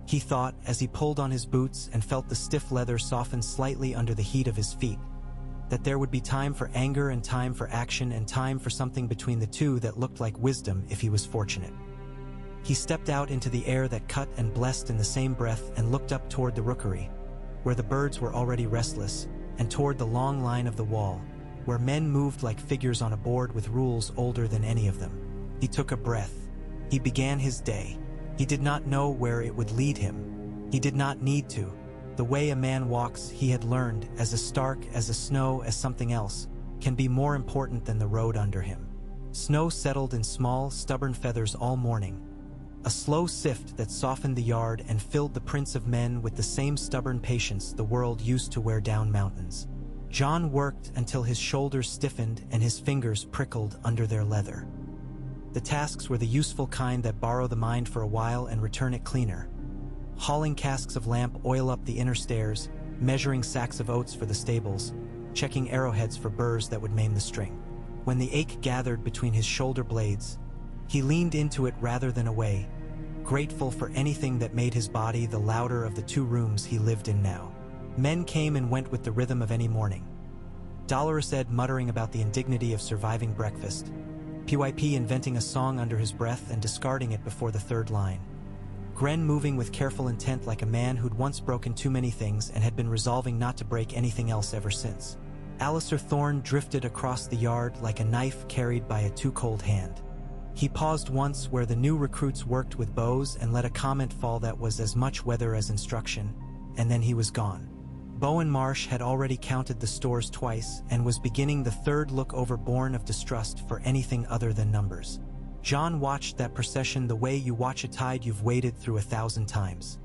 He thought, as he pulled on his boots and felt the stiff leather soften slightly under the heat of his feet, that there would be time for anger and time for action and time for something between the two that looked like wisdom if he was fortunate. He stepped out into the air that cut and blessed in the same breath and looked up toward the rookery, where the birds were already restless, and toward the long line of the wall, where men moved like figures on a board with rules older than any of them. He took a breath. He began his day. He did not know where it would lead him. He did not need to. The way a man walks, he had learned, as a Stark, as a Snow, as something else, can be more important than the road under him. Snow settled in small, stubborn feathers all morning, a slow sift that softened the yard and filled the prince of men with the same stubborn patience the world used to wear down mountains. Jon worked until his shoulders stiffened and his fingers prickled under their leather. The tasks were the useful kind that borrow the mind for a while and return it cleaner. Hauling casks of lamp oil up the inner stairs, measuring sacks of oats for the stables, checking arrowheads for burrs that would maim the string. When the ache gathered between his shoulder blades, he leaned into it rather than away, grateful for anything that made his body the louder of the two rooms he lived in now. Men came and went with the rhythm of any morning. Dolorous Ed muttering about the indignity of surviving breakfast, PYP inventing a song under his breath and discarding it before the third line. Gren moving with careful intent like a man who'd once broken too many things and had been resolving not to break anything else ever since. Alistair Thorne drifted across the yard like a knife carried by a too-cold hand. He paused once where the new recruits worked with bows and let a comment fall that was as much weather as instruction, and then he was gone. Bowen Marsh had already counted the stores twice and was beginning the third look over born of distrust for anything other than numbers. Jon watched that procession the way you watch a tide you've waded through 1,000 times.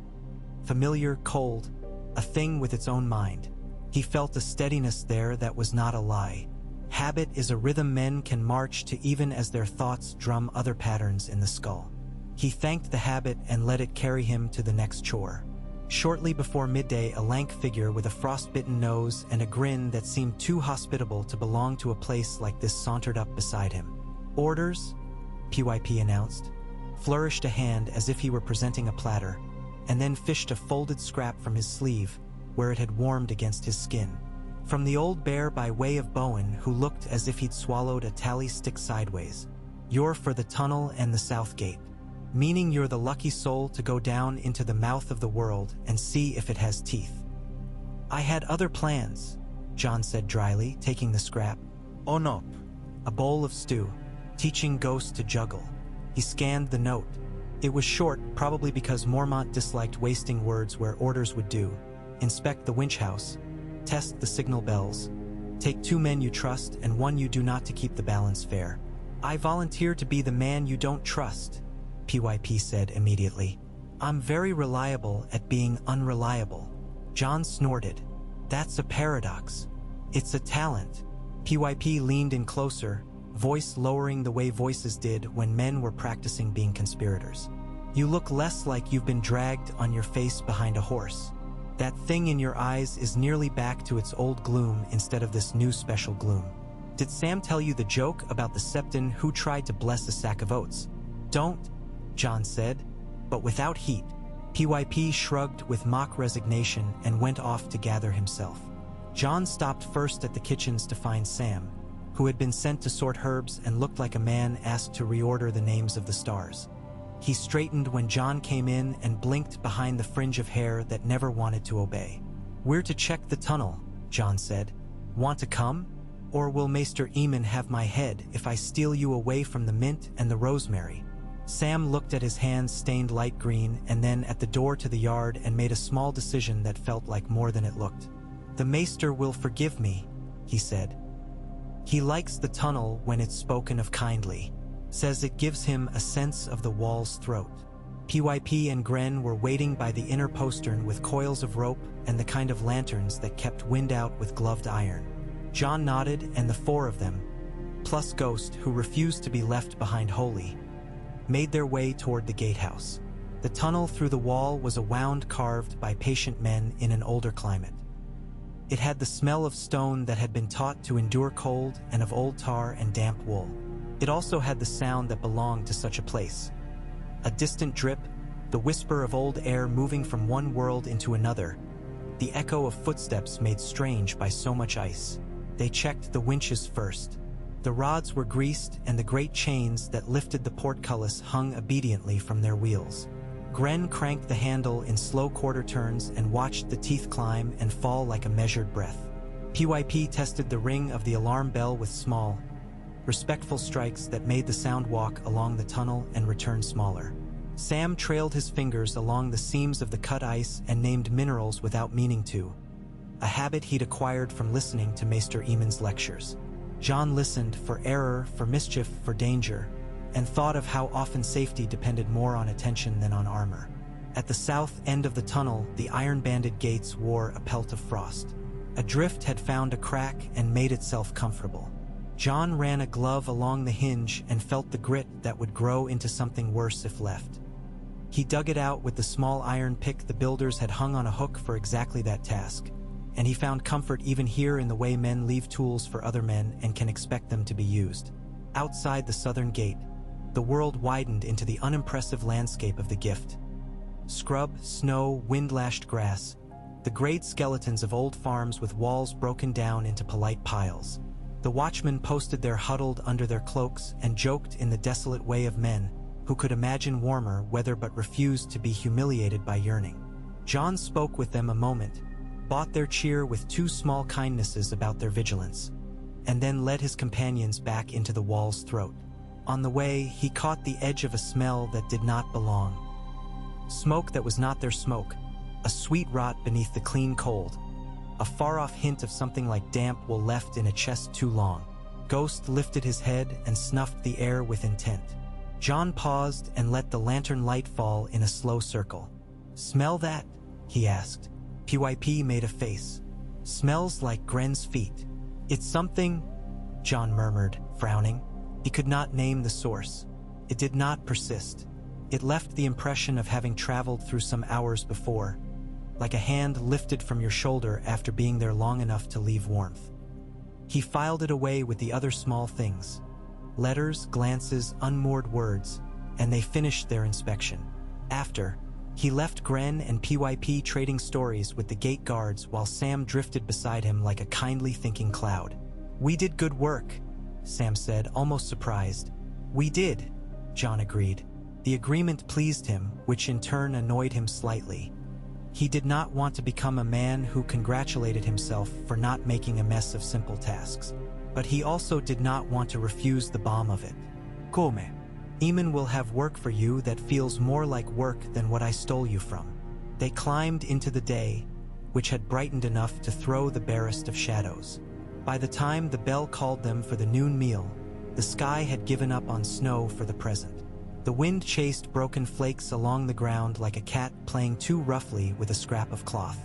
Familiar, cold, a thing with its own mind. He felt a steadiness there that was not a lie. Habit is a rhythm men can march to even as their thoughts drum other patterns in the skull. He thanked the habit and let it carry him to the next chore. Shortly before midday, a lank figure with a frostbitten nose and a grin that seemed too hospitable to belong to a place like this sauntered up beside him. "Orders?" PYP announced, flourished a hand as if he were presenting a platter, and then fished a folded scrap from his sleeve, where it had warmed against his skin. From the old bear by way of Bowen, who looked as if he'd swallowed a tally stick sideways. "You're for the tunnel and the south gate. Meaning you're the lucky soul to go down into the mouth of the world and see if it has teeth." "I had other plans," Jon said dryly, taking the scrap. "Onop." A bowl of stew, teaching ghosts to juggle. He scanned the note. It was short, probably because Mormont disliked wasting words where orders would do. Inspect the winch house. Test the signal bells. Take 2 men you trust and 1 you do not to keep the balance fair. "I volunteer to be the man you don't trust," PYP said immediately. "I'm very reliable at being unreliable." Jon snorted. "That's a paradox. It's a talent." PYP leaned in closer, voice lowering the way voices did when men were practicing being conspirators. "You look less like you've been dragged on your face behind a horse. That thing in your eyes is nearly back to its old gloom instead of this new special gloom. Did Sam tell you the joke about the Septon who tried to bless a sack of oats?" "Don't," Jon said, but without heat. PYP shrugged with mock resignation and went off to gather himself. Jon stopped first at the kitchens to find Sam, who had been sent to sort herbs and looked like a man asked to reorder the names of the stars. He straightened when Jon came in and blinked behind the fringe of hair that never wanted to obey. "We're to check the tunnel," Jon said. "Want to come? Or will Maester Aemon have my head if I steal you away from the mint and the rosemary?" Sam looked at his hands stained light green and then at the door to the yard and made a small decision that felt like more than it looked. "The Maester will forgive me," he said. "He likes the tunnel when it's spoken of kindly. Says it gives him a sense of the wall's throat." PYP and Gren were waiting by the inner postern with coils of rope and the kind of lanterns that kept wind out with gloved iron. Jon nodded, and the 4 of them, plus Ghost, who refused to be left behind wholly, made their way toward the gatehouse. The tunnel through the wall was a wound carved by patient men in an older climate. It had the smell of stone that had been taught to endure cold and of old tar and damp wool. It also had the sound that belonged to such a place. A distant drip, the whisper of old air moving from one world into another, the echo of footsteps made strange by so much ice. They checked the winches first. The rods were greased and the great chains that lifted the portcullis hung obediently from their wheels. Gren cranked the handle in slow quarter turns and watched the teeth climb and fall like a measured breath. PYP tested the ring of the alarm bell with small, respectful strikes that made the sound walk along the tunnel and return smaller. Sam trailed his fingers along the seams of the cut ice and named minerals without meaning to, a habit he'd acquired from listening to Maester Aemon's lectures. Jon listened for error, for mischief, for danger, and thought of how often safety depended more on attention than on armor. At the south end of the tunnel, the iron-banded gates wore a pelt of frost. A drift had found a crack and made itself comfortable. Jon ran a glove along the hinge and felt the grit that would grow into something worse if left. He dug it out with the small iron pick the builders had hung on a hook for exactly that task, and he found comfort even here in the way men leave tools for other men and can expect them to be used. Outside the southern gate, the world widened into the unimpressive landscape of the gift. Scrub, snow, wind-lashed grass, the grayed skeletons of old farms with walls broken down into polite piles. The watchmen posted there huddled under their cloaks and joked in the desolate way of men who could imagine warmer weather but refused to be humiliated by yearning. Jon spoke with them a moment, bought their cheer with two small kindnesses about their vigilance, and then led his companions back into the wall's throat. On the way, he caught the edge of a smell that did not belong. Smoke that was not their smoke, a sweet rot beneath the clean cold, a far-off hint of something like damp wool left in a chest too long. Ghost lifted his head and snuffed the air with intent. Jon paused and let the lantern light fall in a slow circle. "Smell that?" he asked. PYP made a face. "Smells like Gren's feet." "It's something," Jon murmured, frowning. He could not name the source. It did not persist. It left the impression of having traveled through some hours before, like a hand lifted from your shoulder after being there long enough to leave warmth. He filed it away with the other small things. Letters, glances, unmoored words, and they finished their inspection. After, he left Gren and PYP trading stories with the gate guards while Sam drifted beside him like a kindly thinking cloud. "We did good work," Sam said, almost surprised. "We did," Jon agreed. The agreement pleased him, which in turn annoyed him slightly. He did not want to become a man who congratulated himself for not making a mess of simple tasks. But he also did not want to refuse the balm of it. "Come. Aemon will have work for you that feels more like work than what I stole you from." They climbed into the day, which had brightened enough to throw the barest of shadows. By the time the bell called them for the noon meal, the sky had given up on snow for the present. The wind chased broken flakes along the ground like a cat playing too roughly with a scrap of cloth.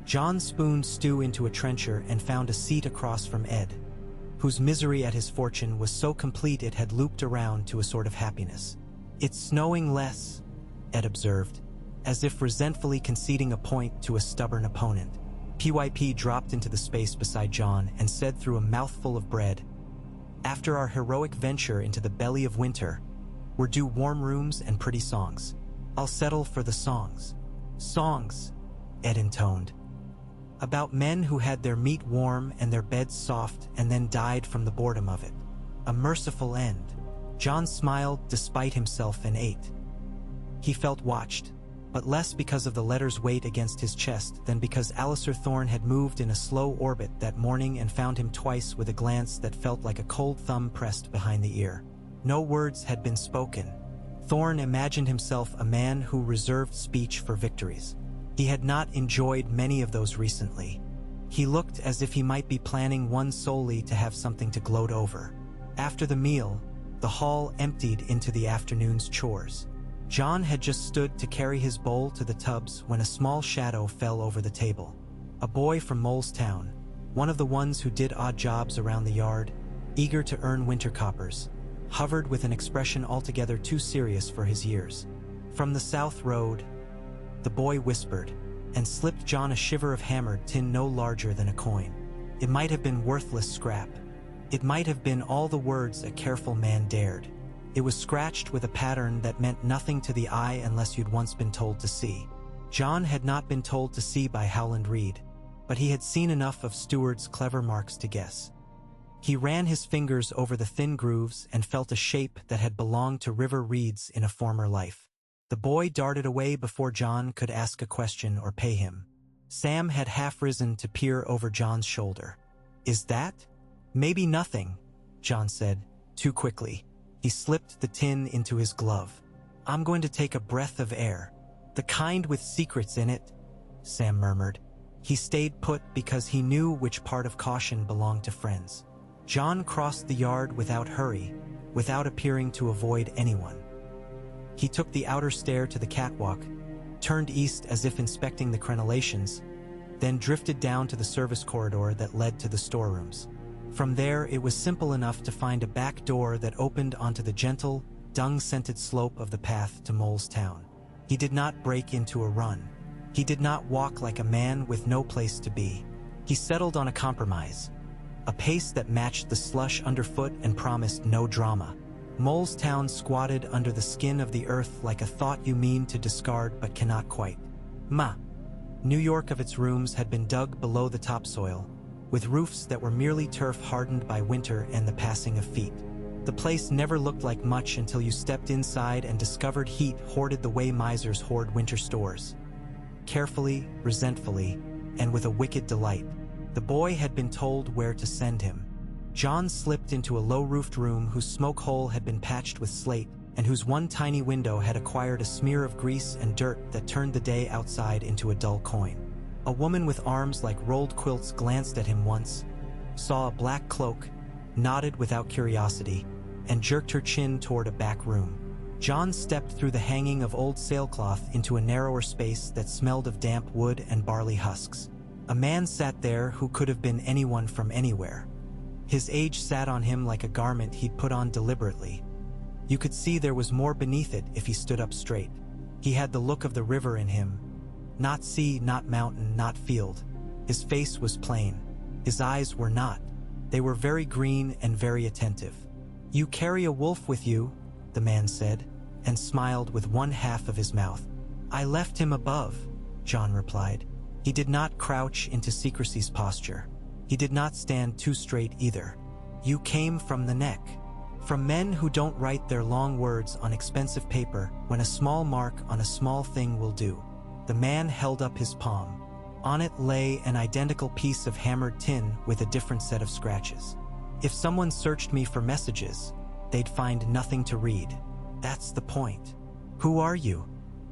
Jon spooned stew into a trencher and found a seat across from Ed, whose misery at his fortune was so complete it had looped around to a sort of happiness. "It's snowing less," Ed observed, as if resentfully conceding a point to a stubborn opponent. PYP dropped into the space beside Jon and said through a mouthful of bread, "After our heroic venture into the belly of winter, we're due warm rooms and pretty songs. I'll settle for the songs." "Songs," Ed intoned. "About men who had their meat warm and their beds soft and then died from the boredom of it. A merciful end." Jon smiled despite himself and ate. He felt watched, but less because of the letter's weight against his chest than because Alliser Thorne had moved in a slow orbit that morning and found him twice with a glance that felt like a cold thumb pressed behind the ear. No words had been spoken. Thorne imagined himself a man who reserved speech for victories. He had not enjoyed many of those recently. He looked as if he might be planning one solely to have something to gloat over. After the meal, the hall emptied into the afternoon's chores. Jon had just stood to carry his bowl to the tubs when a small shadow fell over the table. A boy from Molestown, one of the ones who did odd jobs around the yard, eager to earn winter coppers, hovered with an expression altogether too serious for his years. "From the South Road," the boy whispered, and slipped Jon a shiver of hammered tin no larger than a coin. It might have been worthless scrap. It might have been all the words a careful man dared. It was scratched with a pattern that meant nothing to the eye unless you'd once been told to see. Jon had not been told to see by Howland Reed, but he had seen enough of Steward's clever marks to guess. He ran his fingers over the thin grooves and felt a shape that had belonged to River Reeds in a former life. The boy darted away before Jon could ask a question or pay him. Sam had half risen to peer over Jon's shoulder. "Is that?" "Maybe nothing," Jon said, too quickly. He slipped the tin into his glove. "I'm going to take a breath of air. The kind with secrets in it," Sam murmured. He stayed put because he knew which part of caution belonged to friends. Jon crossed the yard without hurry, without appearing to avoid anyone. He took the outer stair to the catwalk, turned east as if inspecting the crenellations, then drifted down to the service corridor that led to the storerooms. From there, it was simple enough to find a back door that opened onto the gentle, dung-scented slope of the path to Mole's Town. He did not break into a run. He did not walk like a man with no place to be. He settled on a compromise, a pace that matched the slush underfoot and promised no drama. Mole's Town squatted under the skin of the earth like a thought you mean to discard but cannot quite. New York of its rooms had been dug below the topsoil, with roofs that were merely turf hardened by winter and the passing of feet. The place never looked like much until you stepped inside and discovered heat hoarded the way misers hoard winter stores. Carefully, resentfully, and with a wicked delight, the boy had been told where to send him. Jon slipped into a low-roofed room whose smoke hole had been patched with slate and whose one tiny window had acquired a smear of grease and dirt that turned the day outside into a dull coin. A woman with arms like rolled quilts glanced at him once, saw a black cloak, nodded without curiosity, and jerked her chin toward a back room. Jon stepped through the hanging of old sailcloth into a narrower space that smelled of damp wood and barley husks. A man sat there who could have been anyone from anywhere. His age sat on him like a garment he'd put on deliberately. You could see there was more beneath it if he stood up straight. He had the look of the river in him. Not sea, not mountain, not field. His face was plain. His eyes were not. They were very green and very attentive. "You carry a wolf with you," the man said, and smiled with one half of his mouth. "I left him above," Jon replied. He did not crouch into secrecy's posture. He did not stand too straight either. "You came from the neck. From men who don't write their long words on expensive paper when a small mark on a small thing will do." The man held up his palm. On it lay an identical piece of hammered tin with a different set of scratches. "If someone searched me for messages, they'd find nothing to read. That's the point." "Who are you?"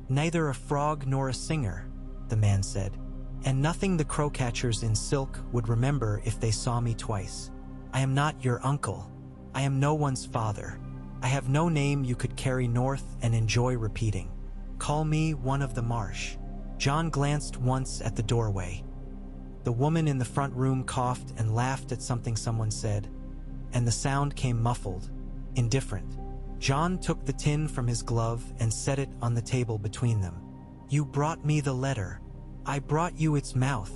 "Neither a frog nor a singer," the man said. "And nothing the crowcatchers in silk would remember if they saw me twice. I am not your uncle. I am no one's father. I have no name you could carry north and enjoy repeating. Call me one of the marsh." Jon glanced once at the doorway. The woman in the front room coughed and laughed at something someone said, and the sound came muffled, indifferent. Jon took the tin from his glove and set it on the table between them. "You brought me the letter. I brought you its mouth,"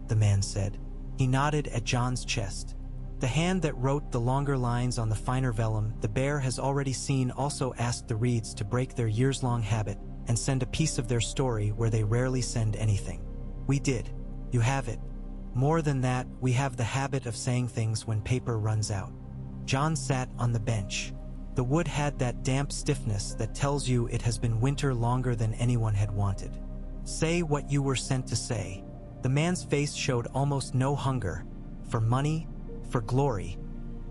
the man said. He nodded at Jon's chest. "The hand that wrote the longer lines on the finer vellum the bear has already seen also asked the Reeds to break their years-long habit and send a piece of their story where they rarely send anything. We did. You have it. More than that, we have the habit of saying things when paper runs out." Jon sat on the bench. The wood had that damp stiffness that tells you it has been winter longer than anyone had wanted. "Say what you were sent to say." The man's face showed almost no hunger, for money, for glory,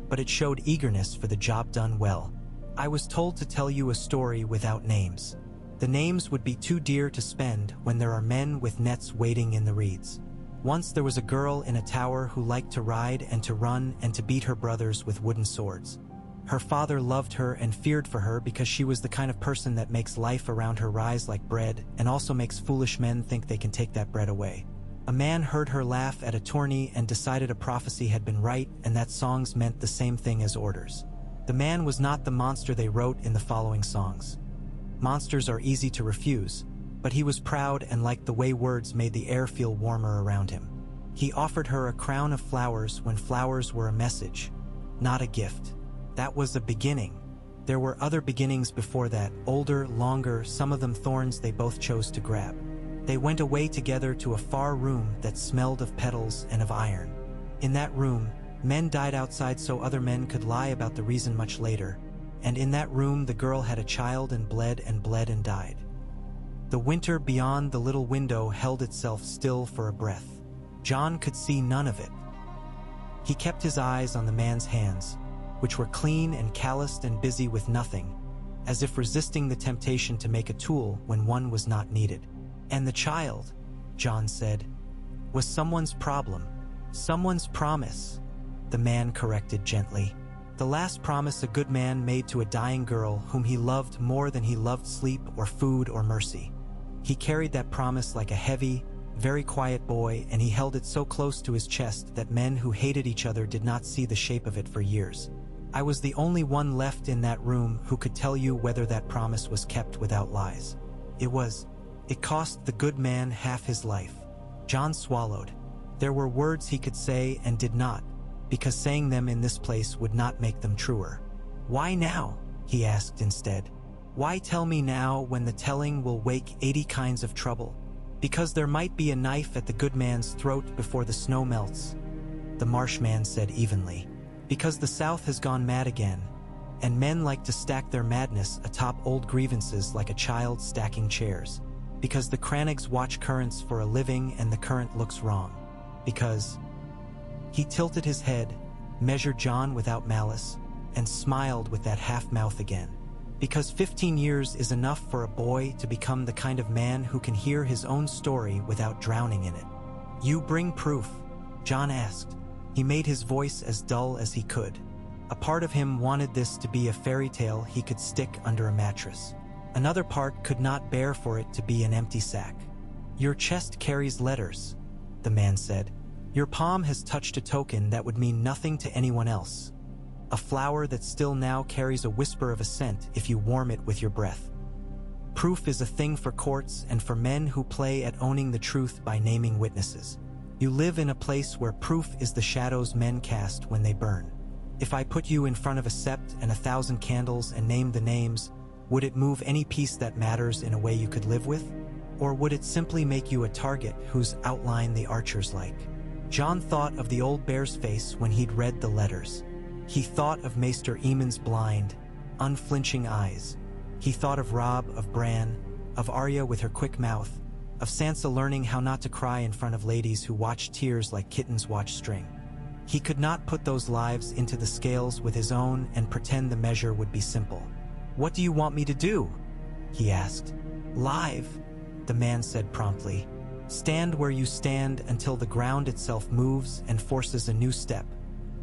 but it showed eagerness for the job done well. "I was told to tell you a story without names. The names would be too dear to spend when there are men with nets waiting in the reeds. Once there was a girl in a tower who liked to ride and to run and to beat her brothers with wooden swords. Her father loved her and feared for her because she was the kind of person that makes life around her rise like bread and also makes foolish men think they can take that bread away. A man heard her laugh at a tourney and decided a prophecy had been right and that songs meant the same thing as orders. The man was not the monster they wrote in the following songs. Monsters are easy to refuse, but he was proud and liked the way words made the air feel warmer around him. He offered her a crown of flowers when flowers were a message, not a gift. That was a beginning. There were other beginnings before that, older, longer, some of them thorns they both chose to grab. They went away together to a far room that smelled of petals and of iron. In that room, men died outside so other men could lie about the reason much later, and in that room the girl had a child and bled and died. The winter beyond the little window held itself still for a breath. Jon could see none of it. He kept his eyes on the man's hands, which were clean and calloused and busy with nothing, as if resisting the temptation to make a tool when one was not needed. And the child, Jon said, was someone's problem, someone's promise, the man corrected gently. The last promise a good man made to a dying girl whom he loved more than he loved sleep or food or mercy. He carried that promise like a heavy, very quiet boy, and he held it so close to his chest that men who hated each other did not see the shape of it for years. I was the only one left in that room who could tell you whether that promise was kept without lies. It cost the good man half his life. Jon swallowed. There were words he could say and did not, because saying them in this place would not make them truer. Why now? He asked instead. Why tell me now when the telling will wake 80 kinds of trouble? Because there might be a knife at the good man's throat before the snow melts, the marsh man said evenly. Because the South has gone mad again, and men like to stack their madness atop old grievances like a child stacking chairs. Because the Crannigs watch currents for a living and the current looks wrong. Because... He tilted his head, measured Jon without malice, and smiled with that half-mouth again. Because 15 years is enough for a boy to become the kind of man who can hear his own story without drowning in it. You bring proof? Jon asked. He made his voice as dull as he could. A part of him wanted this to be a fairy tale he could stick under a mattress. Another part could not bear for it to be an empty sack. Your chest carries letters, the man said. Your palm has touched a token that would mean nothing to anyone else. A flower that still now carries a whisper of a scent if you warm it with your breath. Proof is a thing for courts and for men who play at owning the truth by naming witnesses. You live in a place where proof is the shadows men cast when they burn. If I put you in front of a sept and 1,000 candles and named the names, would it move any piece that matters in a way you could live with? Or would it simply make you a target whose outline the archers like? Jon thought of the old bear's face when he'd read the letters. He thought of Maester Aemon's blind, unflinching eyes. He thought of Robb, of Bran, of Arya with her quick mouth, of Sansa learning how not to cry in front of ladies who watch tears like kittens watch string. He could not put those lives into the scales with his own and pretend the measure would be simple. What do you want me to do? He asked. Live, the man said promptly. Stand where you stand until the ground itself moves and forces a new step.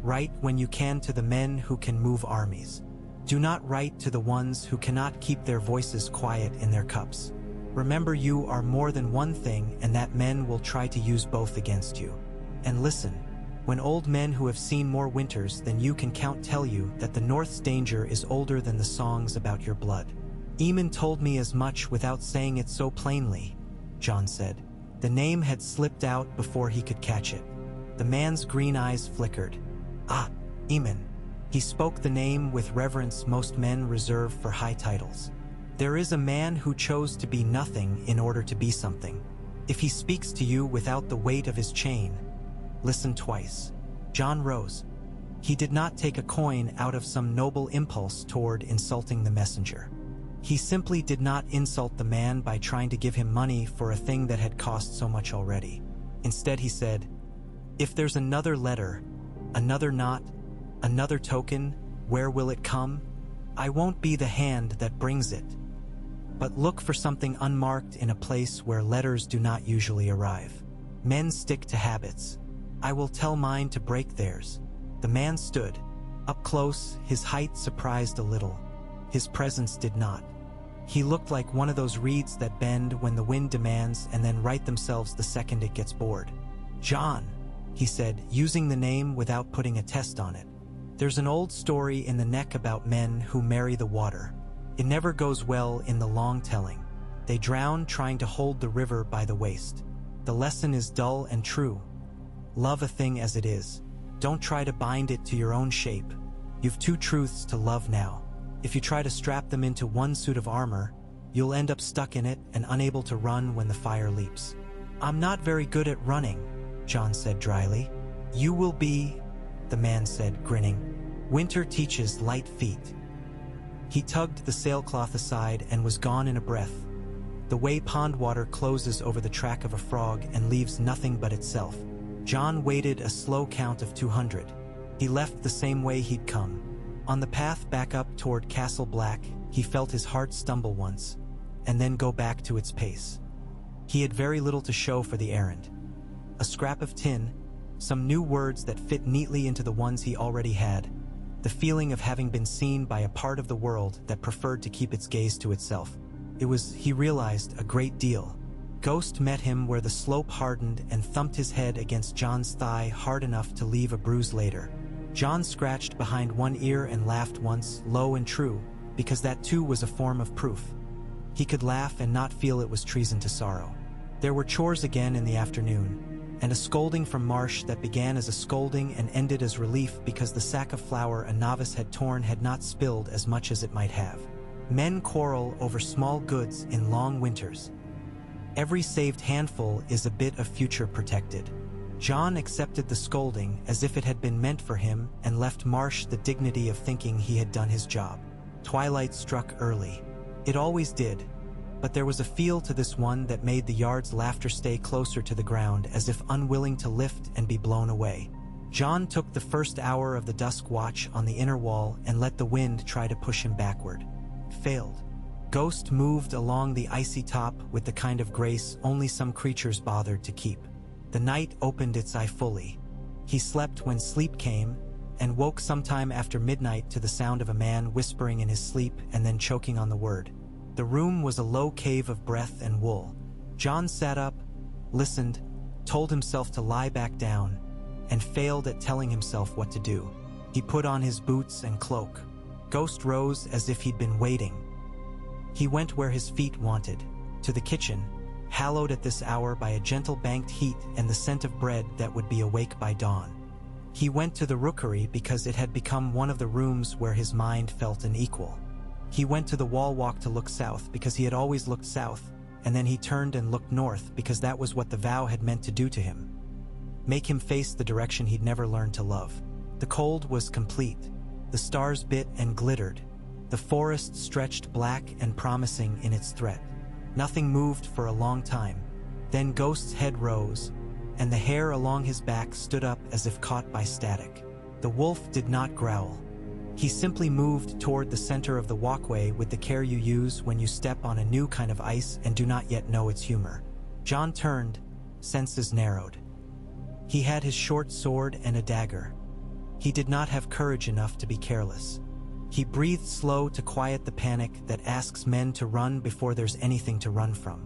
Write when you can to the men who can move armies. Do not write to the ones who cannot keep their voices quiet in their cups. Remember, you are more than one thing, and that men will try to use both against you. And listen, when old men who have seen more winters than you can count tell you that the North's danger is older than the songs about your blood. Aemon told me as much without saying it so plainly, Jon said. The name had slipped out before he could catch it. The man's green eyes flickered. Ah, Aemon. He spoke the name with reverence most men reserve for high titles. There is a man who chose to be nothing in order to be something. If he speaks to you without the weight of his chain, listen twice. Jon rose. He did not take a coin out of some noble impulse toward insulting the messenger. He simply did not insult the man by trying to give him money for a thing that had cost so much already. Instead, he said, if there's another letter, another knot, another token, where will it come? I won't be the hand that brings it. But look for something unmarked in a place where letters do not usually arrive. Men stick to habits. I will tell mine to break theirs. The man stood. Up close, his height surprised a little. His presence did not. He looked like one of those reeds that bend when the wind demands and then right themselves the second it gets bored. Jon, he said, using the name without putting a test on it. There's an old story in the neck about men who marry the water. It never goes well in the long telling. They drown trying to hold the river by the waist. The lesson is dull and true. Love a thing as it is. Don't try to bind it to your own shape. You've two truths to love now. If you try to strap them into one suit of armor, you'll end up stuck in it and unable to run when the fire leaps. I'm not very good at running, Jon said dryly. You will be, the man said, grinning. Winter teaches light feet. He tugged the sailcloth aside and was gone in a breath. The way pond water closes over the track of a frog and leaves nothing but itself. Jon waited a slow count of 200. He left the same way he'd come. On the path back up toward Castle Black, he felt his heart stumble once, and then go back to its pace. He had very little to show for the errand. A scrap of tin, some new words that fit neatly into the ones he already had, the feeling of having been seen by a part of the world that preferred to keep its gaze to itself. It was, he realized, a great deal. Ghost met him where the slope hardened and thumped his head against Jon's thigh hard enough to leave a bruise later. Jon scratched behind one ear and laughed once, low and true, because that too was a form of proof. He could laugh and not feel it was treason to sorrow. There were chores again in the afternoon, and a scolding from Marsh that began as a scolding and ended as relief because the sack of flour a novice had torn had not spilled as much as it might have. Men quarrel over small goods in long winters. Every saved handful is a bit of future protected. Jon accepted the scolding as if it had been meant for him and left Marsh the dignity of thinking he had done his job. Twilight struck early. It always did, but there was a feel to this one that made the yard's laughter stay closer to the ground as if unwilling to lift and be blown away. Jon took the first hour of the dusk watch on the inner wall and let the wind try to push him backward. Failed. Ghost moved along the icy top with the kind of grace only some creatures bothered to keep. The night opened its eye fully. He slept when sleep came, and woke sometime after midnight to the sound of a man whispering in his sleep and then choking on the word. The room was a low cave of breath and wool. Jon sat up, listened, told himself to lie back down, and failed at telling himself what to do. He put on his boots and cloak. Ghost rose as if he'd been waiting. He went where his feet wanted, to the kitchen, hallowed at this hour by a gentle banked heat and the scent of bread that would be awake by dawn. He went to the rookery because it had become one of the rooms where his mind felt an equal. He went to the wall walk to look south because he had always looked south, and then he turned and looked north because that was what the vow had meant to do to him. Make him face the direction he'd never learned to love. The cold was complete. The stars bit and glittered. The forest stretched black and promising in its threat. Nothing moved for a long time. Then Ghost's head rose, and the hair along his back stood up as if caught by static. The wolf did not growl. He simply moved toward the center of the walkway with the care you use when you step on a new kind of ice and do not yet know its humor. Jon turned, senses narrowed. He had his short sword and a dagger. He did not have courage enough to be careless. He breathed slow to quiet the panic that asks men to run before there's anything to run from.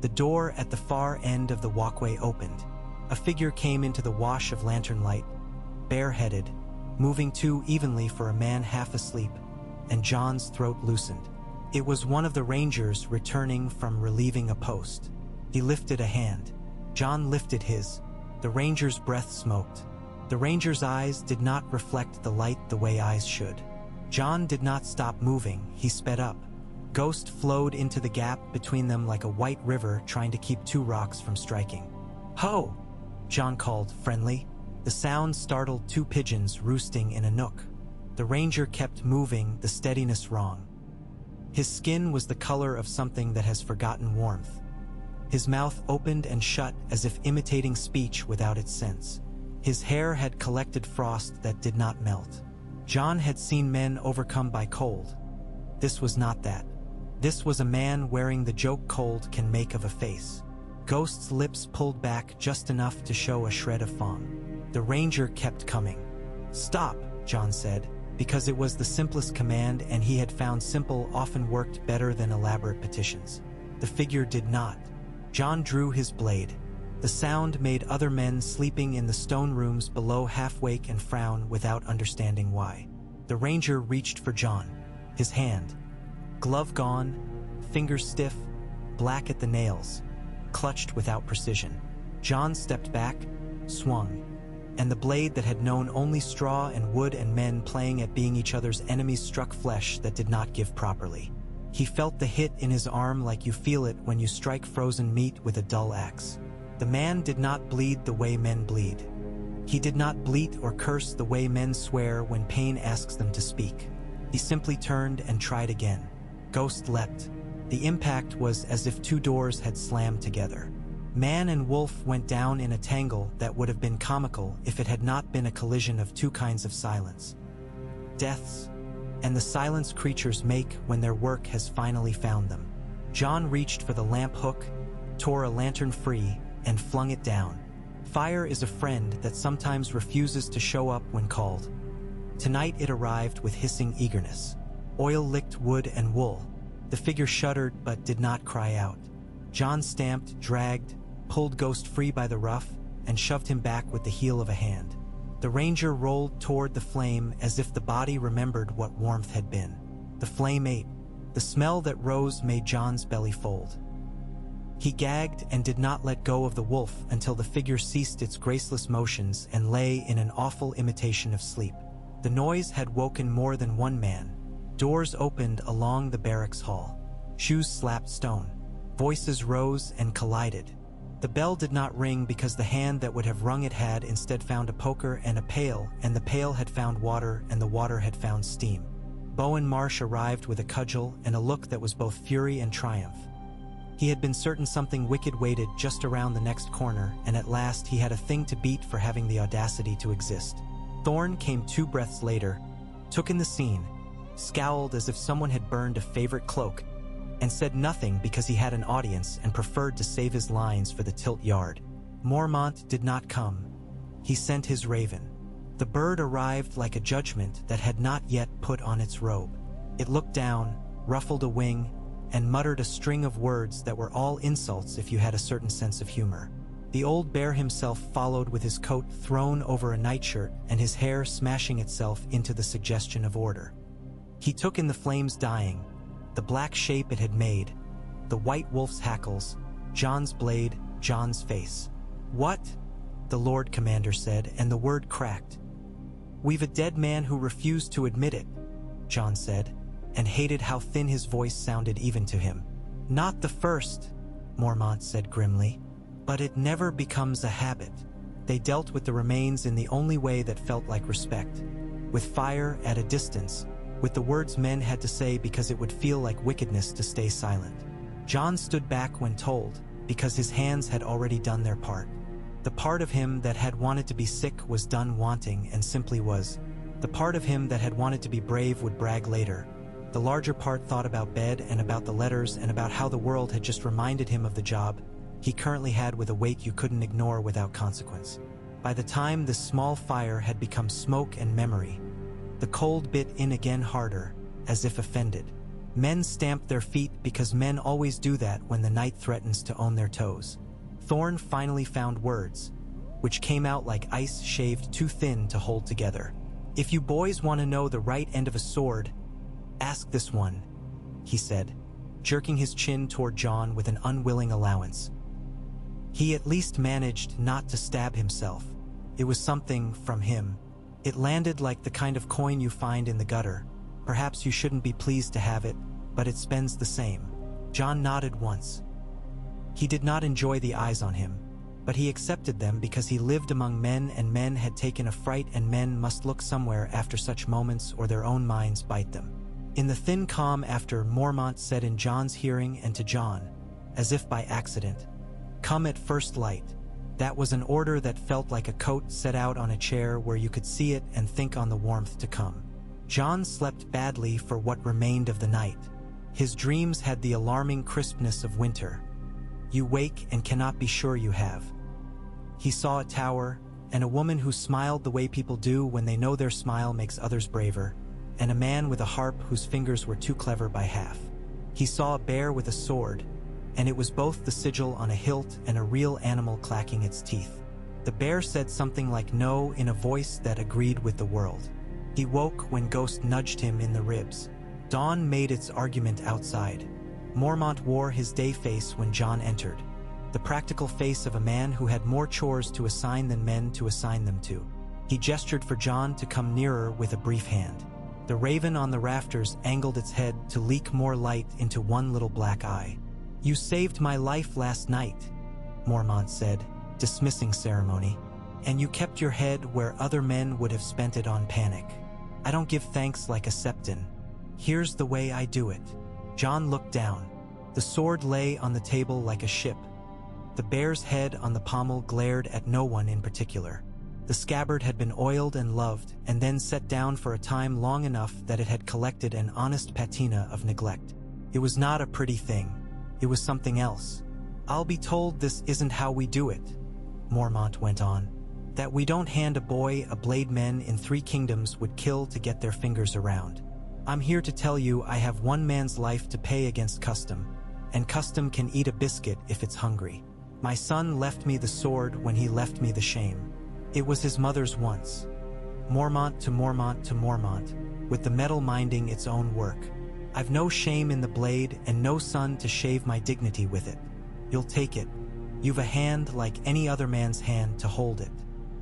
The door at the far end of the walkway opened. A figure came into the wash of lantern light, bareheaded, moving too evenly for a man half asleep, and Jon's throat loosened. It was one of the rangers returning from relieving a post. He lifted a hand. Jon lifted his. The ranger's breath smoked. The ranger's eyes did not reflect the light the way eyes should. Jon did not stop moving, he sped up. Ghost flowed into the gap between them like a white river trying to keep two rocks from striking. "Ho!" Jon called, friendly. The sound startled two pigeons roosting in a nook. The ranger kept moving, the steadiness wrong. His skin was the color of something that has forgotten warmth. His mouth opened and shut as if imitating speech without its sense. His hair had collected frost that did not melt. Jon had seen men overcome by cold. This was not that. This was a man wearing the joke cold can make of a face. Ghost's lips pulled back just enough to show a shred of foam. The ranger kept coming. "Stop," Jon said, because it was the simplest command and he had found simple often worked better than elaborate petitions. The figure did not. Jon drew his blade. The sound made other men sleeping in the stone rooms below half wake and frown without understanding why. The ranger reached for Jon. His hand. Glove gone, fingers stiff, black at the nails, clutched without precision. Jon stepped back, swung, and the blade that had known only straw and wood and men playing at being each other's enemies struck flesh that did not give properly. He felt the hit in his arm like you feel it when you strike frozen meat with a dull axe. The man did not bleed the way men bleed. He did not bleat or curse the way men swear when pain asks them to speak. He simply turned and tried again. Ghost leapt. The impact was as if two doors had slammed together. Man and wolf went down in a tangle that would have been comical if it had not been a collision of two kinds of silence. Deaths, and the silence creatures make when their work has finally found them. Jon reached for the lamp hook, tore a lantern free, and flung it down. Fire is a friend that sometimes refuses to show up when called. Tonight it arrived with hissing eagerness. Oil-licked wood and wool. The figure shuddered but did not cry out. Jon stamped, dragged, pulled Ghost free by the ruff, and shoved him back with the heel of a hand. The ranger rolled toward the flame as if the body remembered what warmth had been. The flame ate. The smell that rose made Jon's belly fold. He gagged and did not let go of the wolf until the figure ceased its graceless motions and lay in an awful imitation of sleep. The noise had woken more than one man. Doors opened along the barracks hall. Shoes slapped stone. Voices rose and collided. The bell did not ring because the hand that would have rung it had instead found a poker and a pail, and the pail had found water, and the water had found steam. Bowen Marsh arrived with a cudgel and a look that was both fury and triumph. He had been certain something wicked waited just around the next corner, and at last he had a thing to beat for having the audacity to exist. Thorne came 2 breaths later, took in the scene, scowled as if someone had burned a favorite cloak, and said nothing because he had an audience and preferred to save his lines for the tilt yard. Mormont did not come. He sent his raven. The bird arrived like a judgment that had not yet put on its robe. It looked down, ruffled a wing, and muttered a string of words that were all insults if you had a certain sense of humor. The old bear himself followed with his coat thrown over a nightshirt and his hair smashing itself into the suggestion of order. He took in the flames dying, the black shape it had made, the white wolf's hackles, Jon's blade, Jon's face. "What?" the Lord Commander said, and the word cracked. "We've a dead man who refused to admit it," Jon said, and hated how thin his voice sounded even to him. "Not the first," Mormont said grimly, "but it never becomes a habit." They dealt with the remains in the only way that felt like respect, with fire at a distance, with the words men had to say because it would feel like wickedness to stay silent. Jon stood back when told, because his hands had already done their part. The part of him that had wanted to be sick was done wanting and simply was. The part of him that had wanted to be brave would brag later. The larger part thought about bed and about the letters and about how the world had just reminded him of the job he currently had with a weight you couldn't ignore without consequence. By the time this small fire had become smoke and memory, the cold bit in again harder, as if offended. Men stamped their feet because men always do that when the night threatens to own their toes. Thorne finally found words, which came out like ice shaved too thin to hold together. "If you boys want to know the right end of a sword, ask this one," he said, jerking his chin toward Jon with an unwilling allowance. He at least managed not to stab himself. It was something from him. It landed like the kind of coin you find in the gutter. Perhaps you shouldn't be pleased to have it, but it spends the same. Jon nodded once. He did not enjoy the eyes on him, but he accepted them because he lived among men and men had taken a fright and men must look somewhere after such moments or their own minds bite them. In the thin calm after, Mormont said in Jon's hearing and to Jon, as if by accident, "Come at first light." That was an order that felt like a coat set out on a chair where you could see it and think on the warmth to come. Jon slept badly for what remained of the night. His dreams had the alarming crispness of winter. You wake and cannot be sure you have. He saw a tower, and a woman who smiled the way people do when they know their smile makes others braver, and a man with a harp whose fingers were too clever by half. He saw a bear with a sword, and it was both the sigil on a hilt and a real animal clacking its teeth. The bear said something like no in a voice that agreed with the world. He woke when Ghost nudged him in the ribs. Dawn made its argument outside. Mormont wore his day face when Jon entered, the practical face of a man who had more chores to assign than men to assign them to. He gestured for Jon to come nearer with a brief hand. The raven on the rafters angled its head to leak more light into one little black eye. "You saved my life last night," Mormont said, dismissing ceremony. "And you kept your head where other men would have spent it on panic. I don't give thanks like a septon. Here's the way I do it." Jon looked down. The sword lay on the table like a ship. The bear's head on the pommel glared at no one in particular. The scabbard had been oiled and loved, and then set down for a time long enough that it had collected an honest patina of neglect. It was not a pretty thing. It was something else. "I'll be told this isn't how we do it," Mormont went on. "That we don't hand a boy a blade men in 3 kingdoms would kill to get their fingers around. I'm here to tell you I have one man's life to pay against custom, and custom can eat a biscuit if it's hungry. My son left me the sword when he left me the shame. It was his mother's once." Mormont to Mormont to Mormont, with the metal minding its own work. "I've no shame in the blade and no son to shave my dignity with it. You'll take it. You've a hand like any other man's hand to hold it.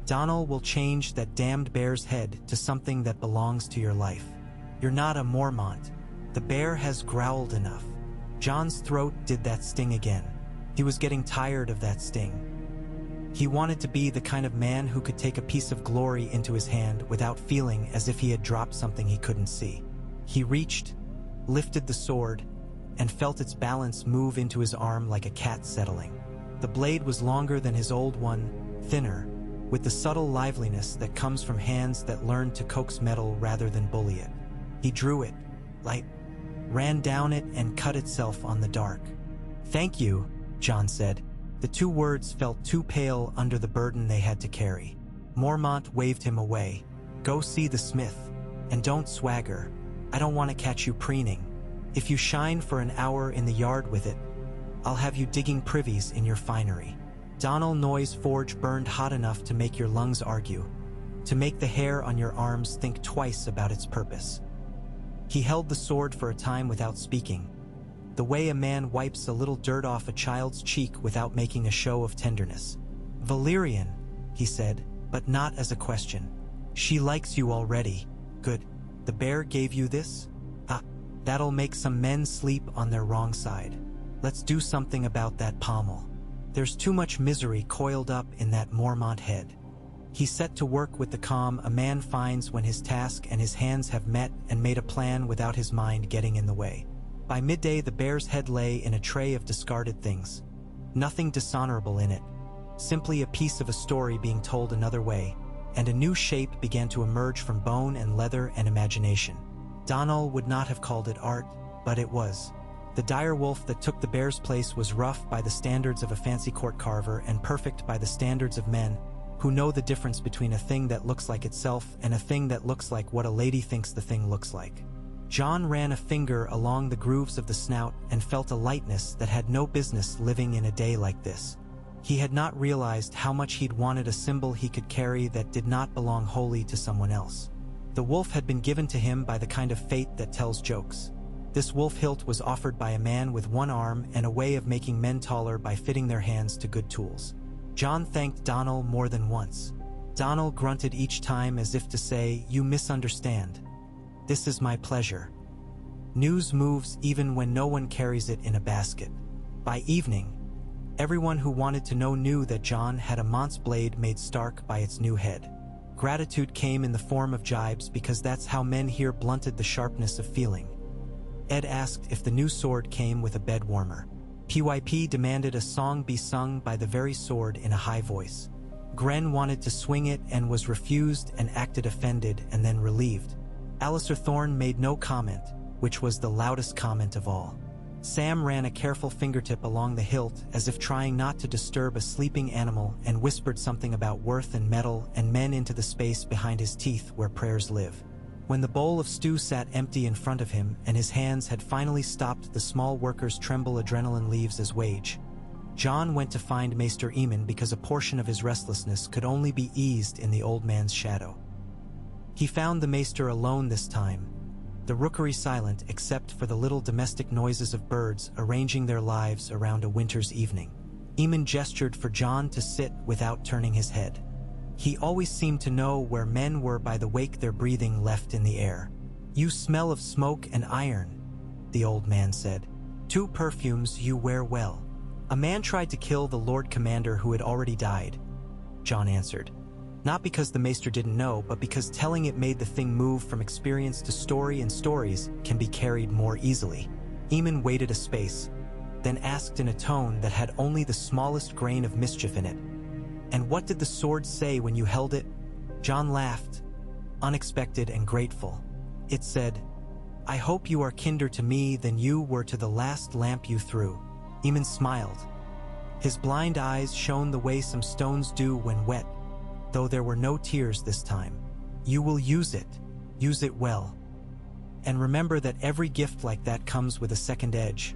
Donal will change that damned bear's head to something that belongs to your life. You're not a Mormont. The bear has growled enough." Jon's throat did that sting again. He was getting tired of that sting. He wanted to be the kind of man who could take a piece of glory into his hand without feeling as if he had dropped something he couldn't see. He reached, lifted the sword, and felt its balance move into his arm like a cat settling. The blade was longer than his old one, thinner, with the subtle liveliness that comes from hands that learned to coax metal rather than bully it. He drew it, light, ran down it and cut itself on the dark. "Thank you," Jon said. The 2 words felt too pale under the burden they had to carry. Mormont waved him away. "Go see the smith. And don't swagger. I don't want to catch you preening. If you shine for an hour in the yard with it, I'll have you digging privies in your finery." Donal Noy's forge burned hot enough to make your lungs argue, to make the hair on your arms think twice about its purpose. He held the sword for a time without speaking, the way a man wipes a little dirt off a child's cheek without making a show of tenderness. "Valyrian," he said, but not as a question. "She likes you already. Good. The bear gave you this? Ah, that'll make some men sleep on their wrong side. Let's do something about that pommel. There's too much misery coiled up in that Mormont head." He set to work with the calm a man finds when his task and his hands have met and made a plan without his mind getting in the way. By midday, the bear's head lay in a tray of discarded things. Nothing dishonorable in it, simply a piece of a story being told another way, and a new shape began to emerge from bone and leather and imagination. Donal would not have called it art, but it was. The dire wolf that took the bear's place was rough by the standards of a fancy court carver and perfect by the standards of men who know the difference between a thing that looks like itself and a thing that looks like what a lady thinks the thing looks like. Jon ran a finger along the grooves of the snout and felt a lightness that had no business living in a day like this. He had not realized how much he'd wanted a symbol he could carry that did not belong wholly to someone else. The wolf had been given to him by the kind of fate that tells jokes. This wolf hilt was offered by a man with one arm and a way of making men taller by fitting their hands to good tools. Jon thanked Donal more than once. Donal grunted each time as if to say, "You misunderstand. This is my pleasure." News moves even when no one carries it in a basket. By evening, everyone who wanted to know knew that Jon had a Mont's blade made stark by its new head. Gratitude came in the form of jibes because that's how men here blunted the sharpness of feeling. Ed asked if the new sword came with a bed warmer. PYP demanded a song be sung by the very sword in a high voice. Gren wanted to swing it and was refused and acted offended and then relieved. Alistair Thorne made no comment, which was the loudest comment of all. Sam ran a careful fingertip along the hilt as if trying not to disturb a sleeping animal and whispered something about worth and metal and men into the space behind his teeth where prayers live. When the bowl of stew sat empty in front of him and his hands had finally stopped the small workers' tremble adrenaline leaves as wage, Jon went to find Maester Aemon because a portion of his restlessness could only be eased in the old man's shadow. He found the Maester alone this time, the rookery silent except for the little domestic noises of birds arranging their lives around a winter's evening. Aemon gestured for Jon to sit without turning his head. He always seemed to know where men were by the wake their breathing left in the air. "You smell of smoke and iron," the old man said. "Two perfumes you wear well." "A man tried to kill the Lord Commander who had already died," Jon answered. Not because the Maester didn't know, but because telling it made the thing move from experience to story, and stories can be carried more easily. Aemon waited a space, then asked in a tone that had only the smallest grain of mischief in it, "And what did the sword say when you held it?" Jon laughed, unexpected and grateful. It said, "I hope you are kinder to me than you were to the last lamp you threw." Aemon smiled. His blind eyes shone the way some stones do when wet, though there were no tears this time. "You will use it well. And remember that every gift like that comes with a second edge.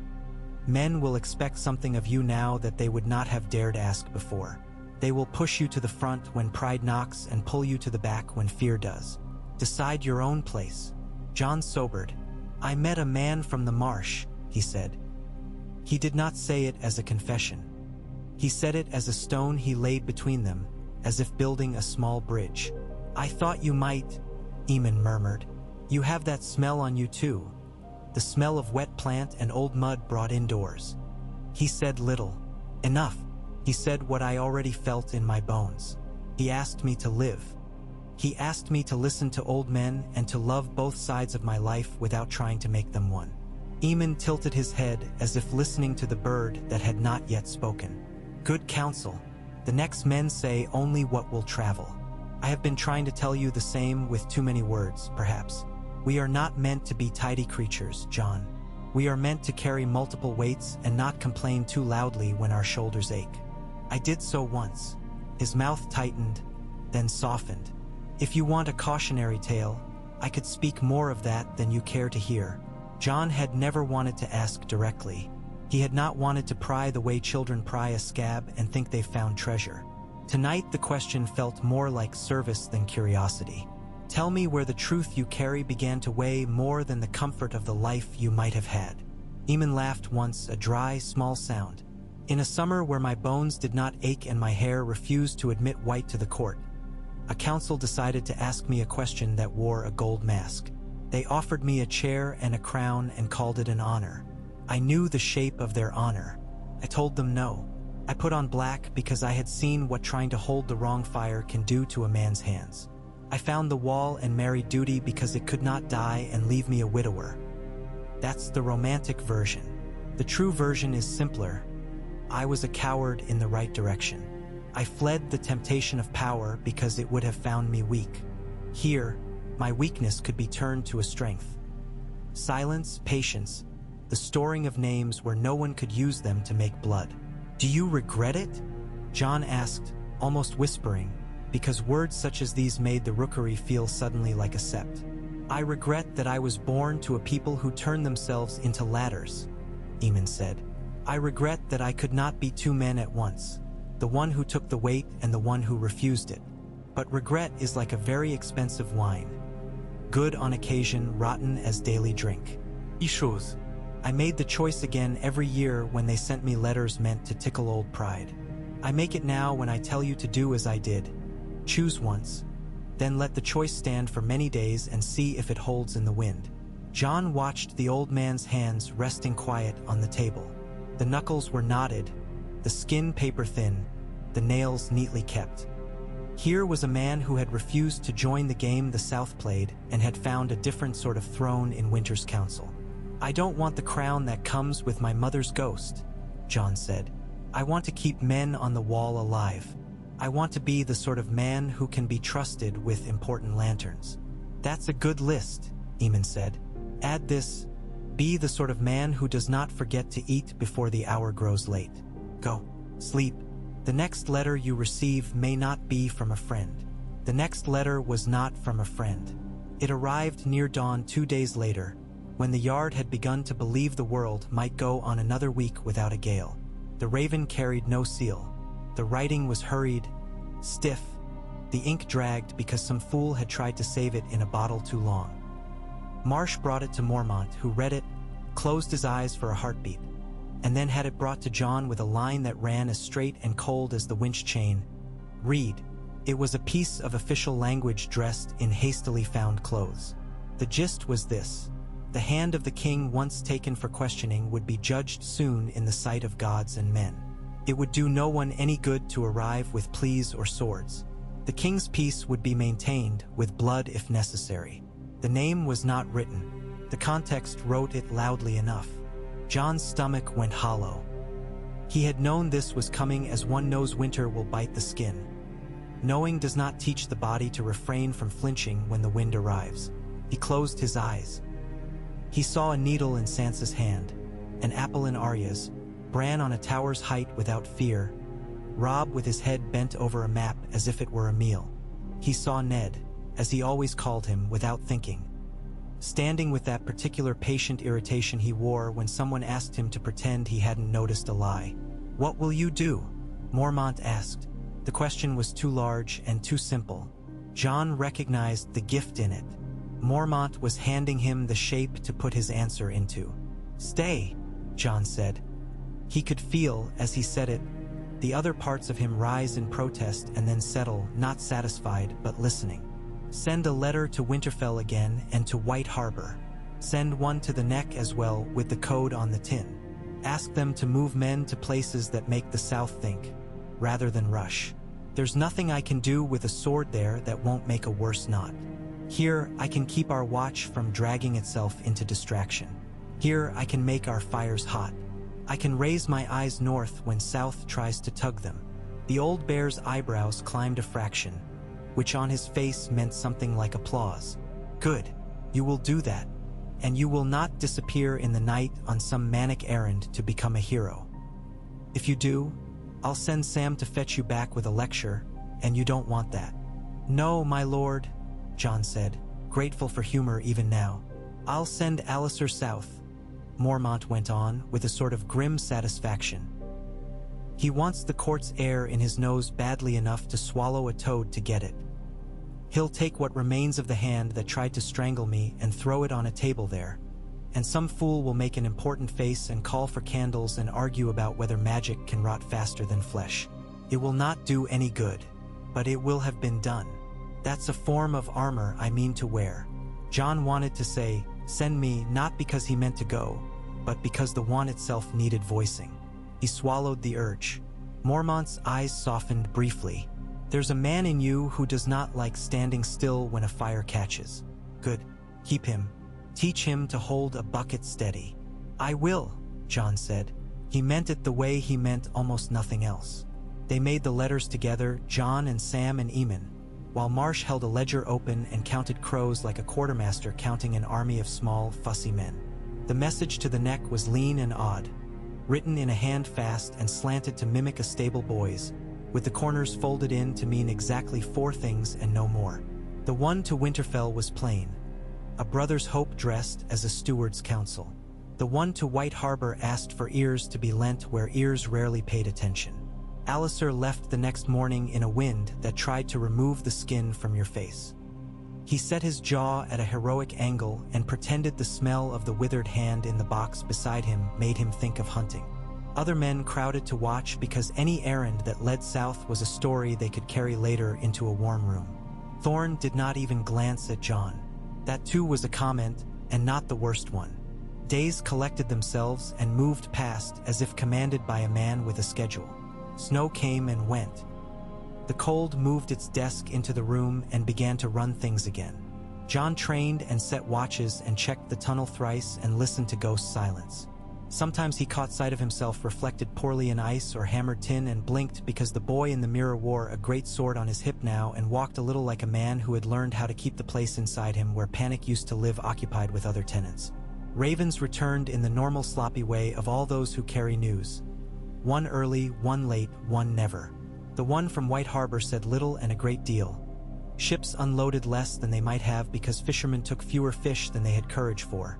Men will expect something of you now that they would not have dared ask before. They will push you to the front when pride knocks and pull you to the back when fear does. Decide your own place." Jon sobered. "I met a man from the marsh," he said. He did not say it as a confession. He said it as a stone he laid between them, as if building a small bridge. "I thought you might," Aemon murmured. "You have that smell on you too. The smell of wet plant and old mud brought indoors." He said little. "Enough." He said what I already felt in my bones. He asked me to live. He asked me to listen to old men and to love both sides of my life without trying to make them one. Aemon tilted his head as if listening to the bird that had not yet spoken. "Good counsel. The next men say only what will travel. I have been trying to tell you the same with too many words, perhaps. We are not meant to be tidy creatures, Jon. We are meant to carry multiple weights and not complain too loudly when our shoulders ache. I did so once." His mouth tightened, then softened. "If you want a cautionary tale, I could speak more of that than you care to hear." Jon had never wanted to ask directly. He had not wanted to pry the way children pry a scab and think they've found treasure. Tonight the question felt more like service than curiosity. "Tell me where the truth you carry began to weigh more than the comfort of the life you might have had." Aemon laughed once, a dry, small sound. "In a summer where my bones did not ache and my hair refused to admit white to the court, a council decided to ask me a question that wore a gold mask. They offered me a chair and a crown and called it an honor. I knew the shape of their honor. I told them no. I put on black because I had seen what trying to hold the wrong fire can do to a man's hands. I found the wall and married duty because it could not die and leave me a widower. That's the romantic version. The true version is simpler. I was a coward in the right direction. I fled the temptation of power because it would have found me weak. Here, my weakness could be turned to a strength. Silence, patience, the storing of names where no one could use them to make blood." "Do you regret it?" Jon asked, almost whispering, because words such as these made the rookery feel suddenly like a sept. "I regret that I was born to a people who turned themselves into ladders," Aemon said. "I regret that I could not be two men at once, the one who took the weight and the one who refused it. But regret is like a very expensive wine. Good on occasion, rotten as daily drink. Issues. I made the choice again every year when they sent me letters meant to tickle old pride. I make it now when I tell you to do as I did. Choose once, then let the choice stand for many days and see if it holds in the wind." Jon watched the old man's hands resting quiet on the table. The knuckles were knotted, the skin paper-thin, the nails neatly kept. Here was a man who had refused to join the game the South played and had found a different sort of throne in Winter's Council. "I don't want the crown that comes with my mother's ghost," Jon said. "I want to keep men on the wall alive. I want to be the sort of man who can be trusted with important lanterns." "That's a good list," Aemon said. "Add this: be the sort of man who does not forget to eat before the hour grows late. Go, sleep. The next letter you receive may not be from a friend." The next letter was not from a friend. It arrived near dawn 2 days later, when the yard had begun to believe the world might go on another week without a gale. The raven carried no seal. The writing was hurried, stiff. The ink dragged because some fool had tried to save it in a bottle too long. Marsh brought it to Mormont, who read it, closed his eyes for a heartbeat, and then had it brought to Jon with a line that ran as straight and cold as the winch chain. Read. It was a piece of official language dressed in hastily found clothes. The gist was this: the hand of the king once taken for questioning would be judged soon in the sight of gods and men. It would do no one any good to arrive with pleas or swords. The king's peace would be maintained, with blood if necessary. The name was not written. The context wrote it loudly enough. Jon's stomach went hollow. He had known this was coming, as one knows winter will bite the skin. Knowing does not teach the body to refrain from flinching when the wind arrives. He closed his eyes. He saw a needle in Sansa's hand, an apple in Arya's, Bran on a tower's height without fear, Robb with his head bent over a map as if it were a meal. He saw Ned, as he always called him, without thinking, standing with that particular patient irritation he wore when someone asked him to pretend he hadn't noticed a lie. "What will you do?" Mormont asked. The question was too large and too simple. Jon recognized the gift in it. Mormont was handing him the shape to put his answer into. "Stay," Jon said. He could feel, as he said it, the other parts of him rise in protest and then settle, not satisfied, but listening. "Send a letter to Winterfell again and to White Harbor. Send one to the Neck as well, with the code on the tin. Ask them to move men to places that make the South think, rather than rush. There's nothing I can do with a sword there that won't make a worse knot. Here I can keep our watch from dragging itself into distraction. Here I can make our fires hot. I can raise my eyes north when South tries to tug them." The old bear's eyebrows climbed a fraction, which on his face meant something like applause. "Good. You will do that. And you will not disappear in the night on some manic errand to become a hero. If you do, I'll send Sam to fetch you back with a lecture, and you don't want that." "No, my lord," Jon said, grateful for humor even now. "I'll send Alliser south," Mormont went on, with a sort of grim satisfaction. "He wants the court's air in his nose badly enough to swallow a toad to get it. He'll take what remains of the hand that tried to strangle me and throw it on a table there, and some fool will make an important face and call for candles and argue about whether magic can rot faster than flesh. It will not do any good, but it will have been done. That's a form of armor I mean to wear." Jon wanted to say, "Send me," not because he meant to go, but because the want itself needed voicing. He swallowed the urge. Mormont's eyes softened briefly. "There's a man in you who does not like standing still when a fire catches. Good. Keep him. Teach him to hold a bucket steady." "I will," Jon said. He meant it the way he meant almost nothing else. They made the letters together, Jon and Sam and Aemon, while Marsh held a ledger open and counted crows like a quartermaster counting an army of small, fussy men. The message to the Neck was lean and odd, written in a hand fast and slanted to mimic a stable boy's, with the corners folded in to mean exactly 4 things and no more. The one to Winterfell was plain: a brother's hope dressed as a steward's counsel. The one to White Harbor asked for ears to be lent where ears rarely paid attention. Alliser left the next morning in a wind that tried to remove the skin from your face. He set his jaw at a heroic angle and pretended the smell of the withered hand in the box beside him made him think of hunting. Other men crowded to watch because any errand that led south was a story they could carry later into a warm room. Thorne did not even glance at Jon. That too was a comment, and not the worst one. Days collected themselves and moved past as if commanded by a man with a schedule. Snow came and went. The cold moved its desk into the room and began to run things again. Jon trained and set watches and checked the tunnel thrice and listened to ghost silence. Sometimes he caught sight of himself reflected poorly in ice or hammered tin and blinked because the boy in the mirror wore a great sword on his hip now and walked a little like a man who had learned how to keep the place inside him where panic used to live occupied with other tenants. Ravens returned in the normal sloppy way of all those who carry news. One early, one late, one never. The one from White Harbor said little and a great deal. Ships unloaded less than they might have because fishermen took fewer fish than they had courage for.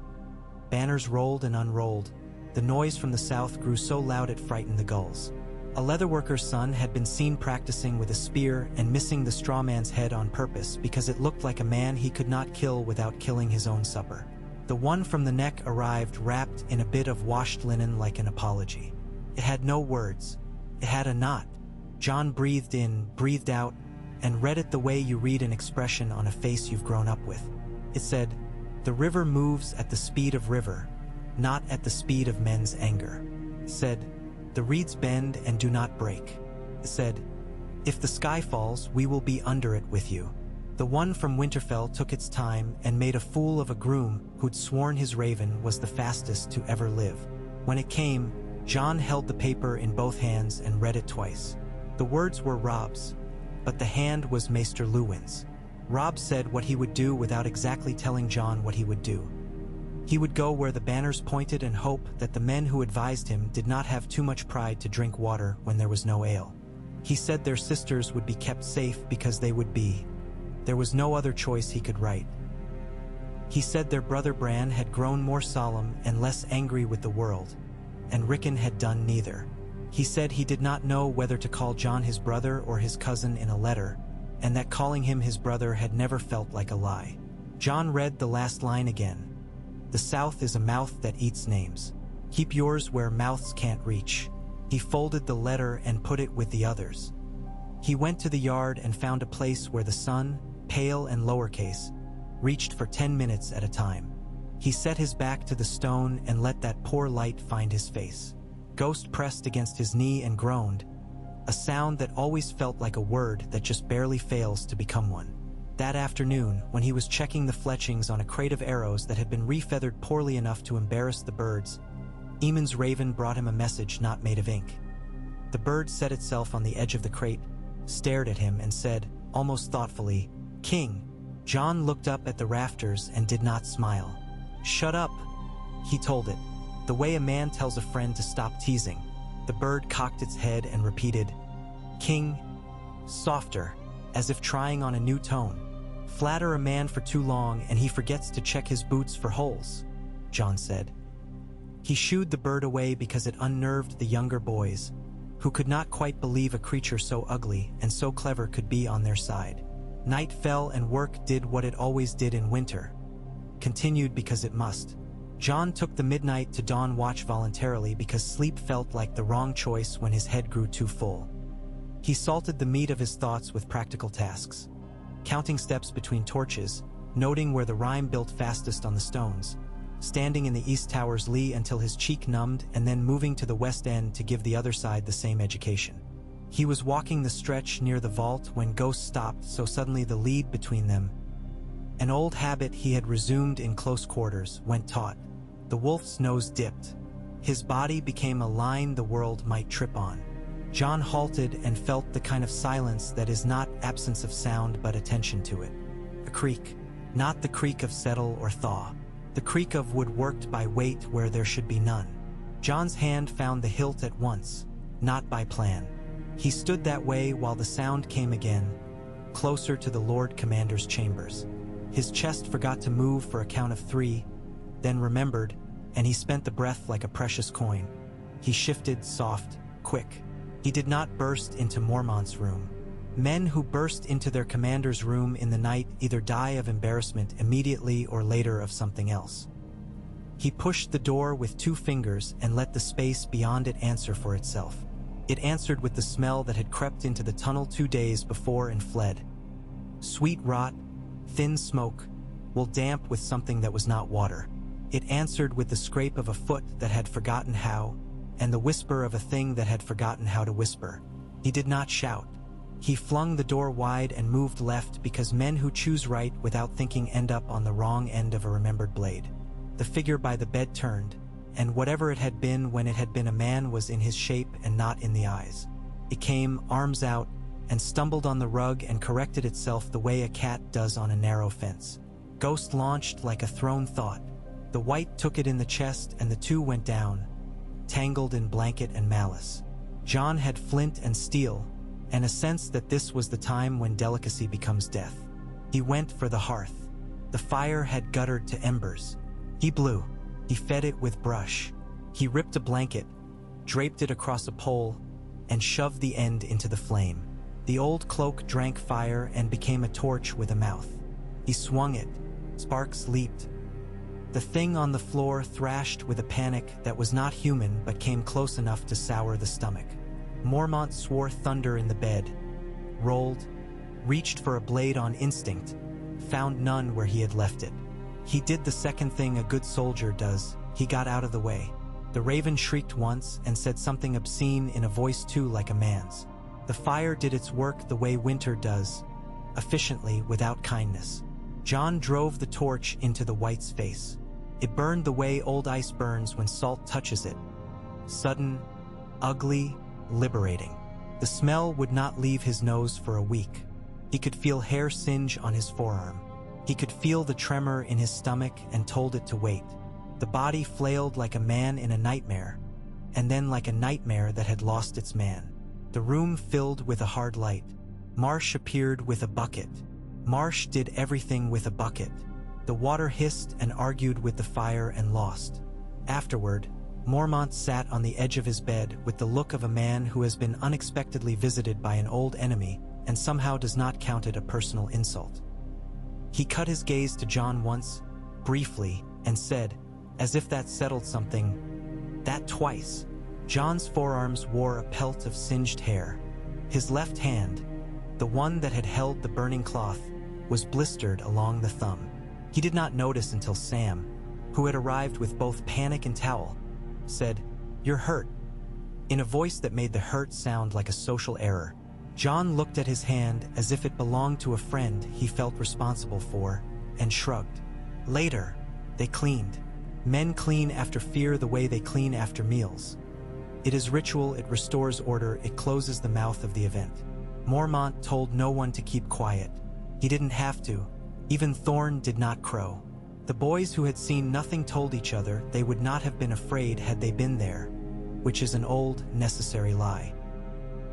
Banners rolled and unrolled. The noise from the south grew so loud it frightened the gulls. A leatherworker's son had been seen practicing with a spear and missing the straw man's head on purpose because it looked like a man he could not kill without killing his own supper. The one from the neck arrived wrapped in a bit of washed linen like an apology. It had no words. It had a knot. Jon breathed in, breathed out, and read it the way you read an expression on a face you've grown up with. It said, "The river moves at the speed of river, not at the speed of men's anger." It said, "The reeds bend and do not break." It said, "If the sky falls, we will be under it with you." The one from Winterfell took its time and made a fool of a groom who'd sworn his raven was the fastest to ever live. When it came, Jon held the paper in both hands and read it twice. The words were Robb's, but the hand was Maester Luwin's. Robb said what he would do without exactly telling Jon what he would do. He would go where the banners pointed and hope that the men who advised him did not have too much pride to drink water when there was no ale. He said their sisters would be kept safe because they would be. There was no other choice he could write. He said their brother Bran had grown more solemn and less angry with the world, and Rickon had done neither. He said he did not know whether to call Jon his brother or his cousin in a letter, and that calling him his brother had never felt like a lie. Jon read the last line again. "The South is a mouth that eats names. Keep yours where mouths can't reach." He folded the letter and put it with the others. He went to the yard and found a place where the sun, pale and lowercase, reached for 10 minutes at a time. He set his back to the stone and let that poor light find his face. Ghost pressed against his knee and groaned, a sound that always felt like a word that just barely fails to become one. That afternoon, when he was checking the fletchings on a crate of arrows that had been refeathered poorly enough to embarrass the birds, Aemon's raven brought him a message not made of ink. The bird set itself on the edge of the crate, stared at him and said, almost thoughtfully, "King." Jon looked up at the rafters and did not smile. "Shut up," he told it, the way a man tells a friend to stop teasing. The bird cocked its head and repeated, "King," softer, as if trying on a new tone. "Flatter a man for too long and he forgets to check his boots for holes," Jon said. He shooed the bird away because it unnerved the younger boys, who could not quite believe a creature so ugly and so clever could be on their side. Night fell and work did what it always did in winter. Continued because it must. Jon took the midnight to dawn watch voluntarily because sleep felt like the wrong choice when his head grew too full. He salted the meat of his thoughts with practical tasks. Counting steps between torches, noting where the rime built fastest on the stones, standing in the East Tower's lee until his cheek numbed and then moving to the West End to give the other side the same education. He was walking the stretch near the vault when Ghost stopped so suddenly the lead between them, an old habit he had resumed in close quarters, went taut. The wolf's nose dipped. His body became a line the world might trip on. Jon halted and felt the kind of silence that is not absence of sound but attention to it. A creak. Not the creak of settle or thaw. The creak of wood worked by weight where there should be none. Jon's hand found the hilt at once, not by plan. He stood that way while the sound came again, closer to the Lord Commander's chambers. His chest forgot to move for a count of 3, then remembered, and he spent the breath like a precious coin. He shifted, soft, quick. He did not burst into Mormont's room. Men who burst into their commander's room in the night either die of embarrassment immediately or later of something else. He pushed the door with 2 fingers and let the space beyond it answer for itself. It answered with the smell that had crept into the tunnel 2 days before and fled. Sweet rot, thin smoke, wool damp with something that was not water. It answered with the scrape of a foot that had forgotten how, and the whisper of a thing that had forgotten how to whisper. He did not shout. He flung the door wide and moved left because men who choose right without thinking end up on the wrong end of a remembered blade. The figure by the bed turned, and whatever it had been when it had been a man was in his shape and not in the eyes. It came, arms out, and stumbled on the rug and corrected itself the way a cat does on a narrow fence. Ghost launched like a thrown thought. The white took it in the chest and the 2 went down, tangled in blanket and malice. Jon had flint and steel, and a sense that this was the time when delicacy becomes death. He went for the hearth. The fire had guttered to embers. He blew. He fed it with brush. He ripped a blanket, draped it across a pole, and shoved the end into the flame. The old cloak drank fire and became a torch with a mouth. He swung it. Sparks leaped. The thing on the floor thrashed with a panic that was not human but came close enough to sour the stomach. Mormont swore thunder in the bed, rolled, reached for a blade on instinct, found none where he had left it. He did the second thing a good soldier does. He got out of the way. The raven shrieked once and said something obscene in a voice too like a man's. The fire did its work the way winter does, efficiently without kindness. Jon drove the torch into the white's face. It burned the way old ice burns when salt touches it. Sudden, ugly, liberating. The smell would not leave his nose for a week. He could feel hair singe on his forearm. He could feel the tremor in his stomach and told it to wait. The body flailed like a man in a nightmare, and then like a nightmare that had lost its man. The room filled with a hard light. Marsh appeared with a bucket. Marsh did everything with a bucket. The water hissed and argued with the fire and lost. Afterward, Mormont sat on the edge of his bed with the look of a man who has been unexpectedly visited by an old enemy and somehow does not count it a personal insult. He cut his gaze to Jon once, briefly, and said, as if that settled something, that twice. Jon's forearms wore a pelt of singed hair. His left hand, the one that had held the burning cloth, was blistered along the thumb. He did not notice until Sam, who had arrived with both panic and towel, said, "You're hurt," in a voice that made the hurt sound like a social error. Jon looked at his hand as if it belonged to a friend he felt responsible for, and shrugged. Later, they cleaned. Men clean after fear the way they clean after meals. It is ritual, it restores order, it closes the mouth of the event. Mormont told no one to keep quiet. He didn't have to. Even Thorne did not crow. The boys who had seen nothing told each other they would not have been afraid had they been there, which is an old, necessary lie.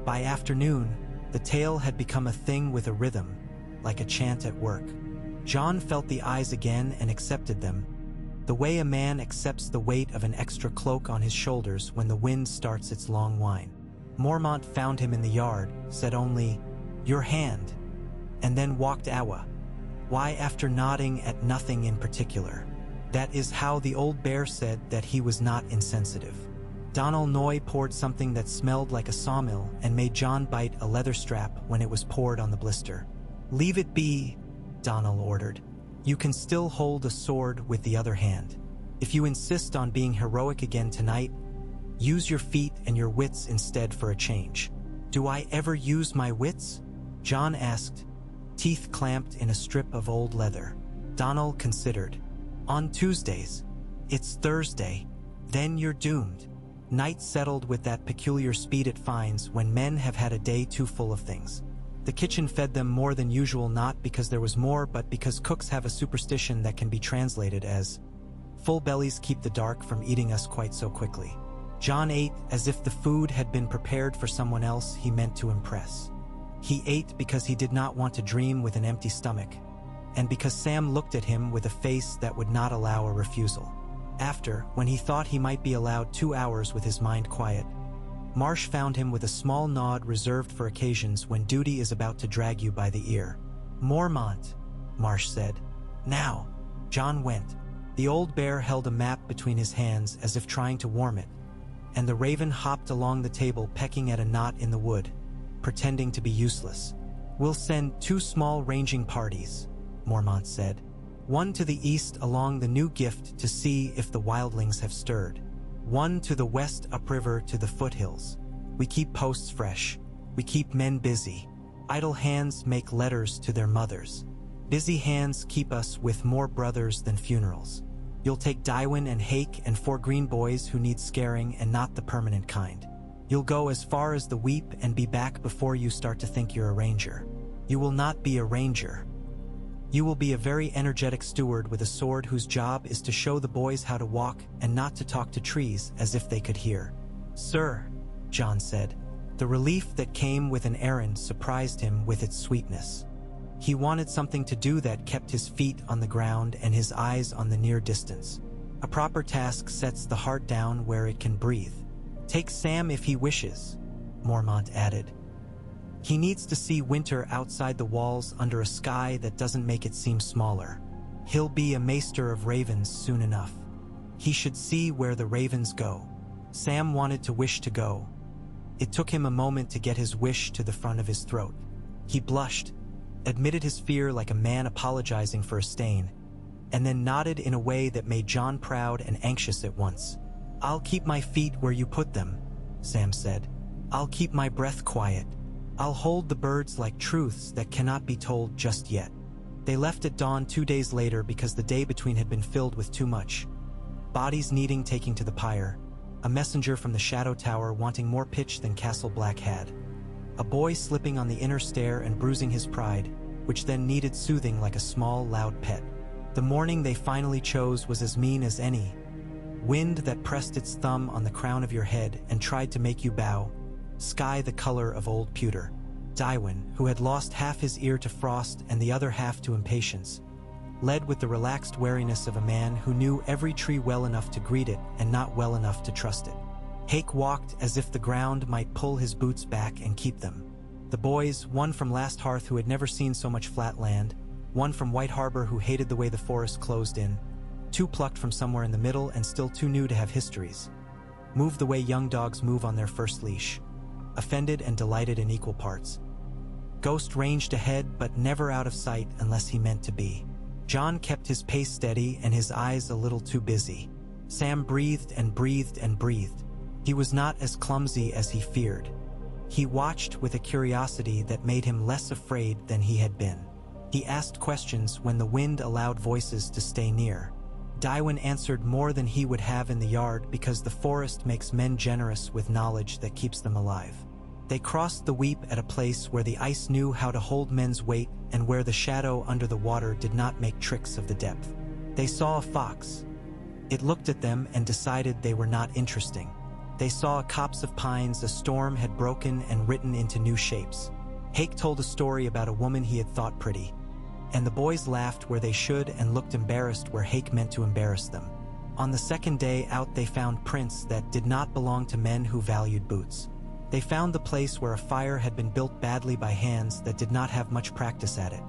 By afternoon, the tale had become a thing with a rhythm, like a chant at work. Jon felt the eyes again and accepted them, the way a man accepts the weight of an extra cloak on his shoulders when the wind starts its long whine. Mormont found him in the yard, said only, "Your hand," and then walked awa. Why, after nodding at nothing in particular. That is how the old bear said that he was not insensitive. Donal Noy poured something that smelled like a sawmill and made Jon bite a leather strap when it was poured on the blister. "Leave it be," Donal ordered. "You can still hold a sword with the other hand. If you insist on being heroic again tonight, use your feet and your wits instead for a change." "Do I ever use my wits?" Jon asked, teeth clamped in a strip of old leather. Donal considered. "On Tuesdays. It's Thursday. Then you're doomed." Night settled with that peculiar speed it finds when men have had a day too full of things. The kitchen fed them more than usual, not because there was more, but because cooks have a superstition that can be translated as, "Full bellies keep the dark from eating us quite so quickly." Jon ate as if the food had been prepared for someone else he meant to impress. He ate because he did not want to dream with an empty stomach, and because Sam looked at him with a face that would not allow a refusal. After, when he thought he might be allowed 2 hours with his mind quiet, Marsh found him with a small nod reserved for occasions when duty is about to drag you by the ear. "Mormont," Marsh said. "Now." Jon went. The old bear held a map between his hands as if trying to warm it, and the raven hopped along the table pecking at a knot in the wood, pretending to be useless. "We'll send 2 small ranging parties," Mormont said. "One to the east along the new gift to see if the wildlings have stirred. One to the west upriver to the foothills. We keep posts fresh. We keep men busy. Idle hands make letters to their mothers. Busy hands keep us with more brothers than funerals. You'll take Dywyn and Hake and 4 green boys who need scaring and not the permanent kind. You'll go as far as the Weep and be back before you start to think you're a ranger. You will not be a ranger. You will be a very energetic steward with a sword whose job is to show the boys how to walk and not to talk to trees as if they could hear." "Sir," Jon said. The relief that came with an errand surprised him with its sweetness. He wanted something to do that kept his feet on the ground and his eyes on the near distance. A proper task sets the heart down where it can breathe. "Take Sam if he wishes." Mormont added. He needs to see winter outside the walls under a sky that doesn't make it seem smaller. He'll be a Maester of Ravens soon enough. He should see where the ravens go. Sam wanted to wish to go. It took him a moment to get his wish to the front of his throat. He blushed, admitted his fear like a man apologizing for a stain, and then nodded in a way that made Jon proud and anxious at once. "I'll keep my feet where you put them," Sam said. "I'll keep my breath quiet. I'll hold the birds like truths that cannot be told just yet." They left at dawn 2 days later because the day between had been filled with too much. Bodies needing taking to the pyre, a messenger from the Shadow Tower wanting more pitch than Castle Black had, a boy slipping on the inner stair and bruising his pride, which then needed soothing like a small, loud pet. The morning they finally chose was as mean as any. Wind that pressed its thumb on the crown of your head and tried to make you bow. Sky the color of old pewter. Tywin, who had lost half his ear to frost and the other half to impatience, led with the relaxed wariness of a man who knew every tree well enough to greet it and not well enough to trust it. Hake walked as if the ground might pull his boots back and keep them. The boys, one from Last Hearth who had never seen so much flat land, one from White Harbor who hated the way the forest closed in, two plucked from somewhere in the middle and still too new to have histories, moved the way young dogs move on their first leash, offended and delighted in equal parts. Ghost ranged ahead but never out of sight unless he meant to be. Jon kept his pace steady and his eyes a little too busy. Sam breathed and breathed and breathed. He was not as clumsy as he feared. He watched with a curiosity that made him less afraid than he had been. He asked questions when the wind allowed voices to stay near. Tywin answered more than he would have in the yard because the forest makes men generous with knowledge that keeps them alive. They crossed the weep at a place where the ice knew how to hold men's weight and where the shadow under the water did not make tricks of the depth. They saw a fox. It looked at them and decided they were not interesting. They saw a copse of pines a storm had broken and written into new shapes. Hake told a story about a woman he had thought pretty, and the boys laughed where they should and looked embarrassed where Hake meant to embarrass them. On the second day out they found prints that did not belong to men who valued boots. They found the place where a fire had been built badly by hands that did not have much practice at it.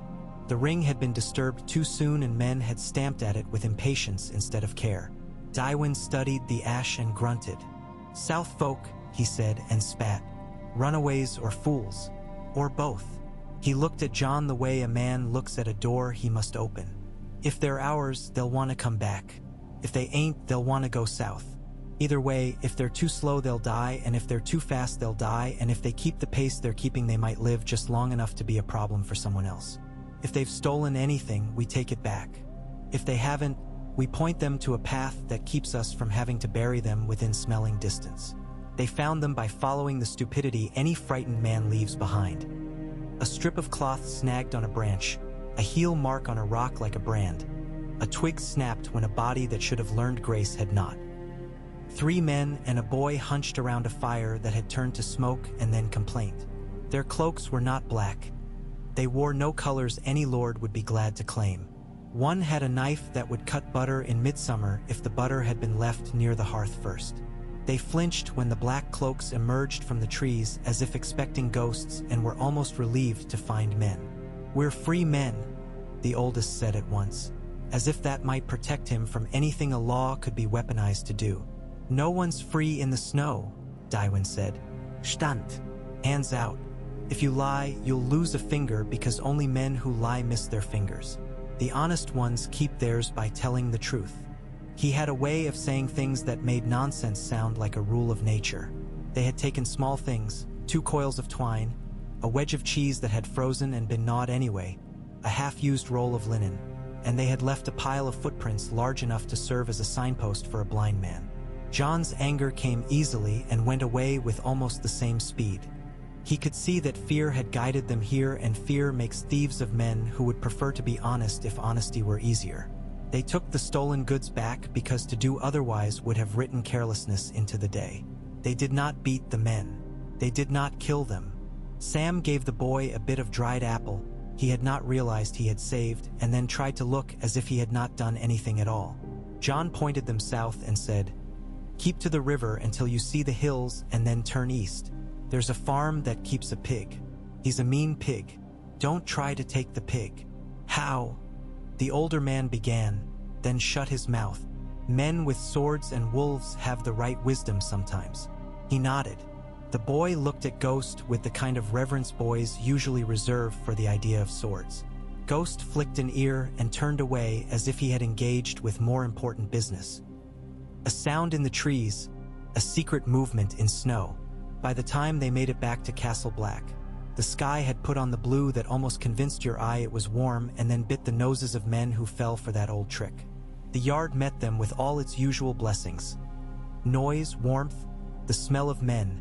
The ring had been disturbed too soon and men had stamped at it with impatience instead of care. Tywin studied the ash and grunted. "South folk," he said and spat. "Runaways or fools. Or both." He looked at Jon the way a man looks at a door he must open. "If they're ours, they'll want to come back. If they ain't, they'll want to go south. Either way, if they're too slow, they'll die, and if they're too fast, they'll die, and if they keep the pace they're keeping, they might live just long enough to be a problem for someone else. If they've stolen anything, we take it back. If they haven't, we point them to a path that keeps us from having to bury them within smelling distance. They found them by following the stupidity any frightened man leaves behind. A strip of cloth snagged on a branch, a heel mark on a rock like a brand. A twig snapped when a body that should have learned grace had not. 3 men and a boy hunched around a fire that had turned to smoke and then complaint. Their cloaks were not black. They wore no colors any lord would be glad to claim. One had a knife that would cut butter in midsummer if the butter had been left near the hearth first. They flinched when the black cloaks emerged from the trees as if expecting ghosts and were almost relieved to find men. "We're free men," the oldest said at once, as if that might protect him from anything a law could be weaponized to do. "No one's free in the snow," Tywin said. "Stand. Hands out. If you lie, you'll lose a finger because only men who lie miss their fingers. The honest ones keep theirs by telling the truth." He had a way of saying things that made nonsense sound like a rule of nature. They had taken small things, 2 coils of twine, a wedge of cheese that had frozen and been gnawed anyway, a half-used roll of linen, and they had left a pile of footprints large enough to serve as a signpost for a blind man. Jon's anger came easily and went away with almost the same speed. He could see that fear had guided them here, and fear makes thieves of men who would prefer to be honest if honesty were easier. They took the stolen goods back because to do otherwise would have written carelessness into the day. They did not beat the men. They did not kill them. Sam gave the boy a bit of dried apple he had not realized he had saved, and then tried to look as if he had not done anything at all. Jon pointed them south and said, "Keep to the river until you see the hills and then turn east. There's a farm that keeps a pig. He's a mean pig. Don't try to take the pig." "How?" the older man began, then shut his mouth. "Men with swords and wolves have the right wisdom sometimes." He nodded. The boy looked at Ghost with the kind of reverence boys usually reserve for the idea of swords. Ghost flicked an ear and turned away as if he had engaged with more important business. A sound in the trees, a secret movement in snow. By the time they made it back to Castle Black, the sky had put on the blue that almost convinced your eye it was warm and then bit the noses of men who fell for that old trick. The yard met them with all its usual blessings. Noise, warmth, the smell of men,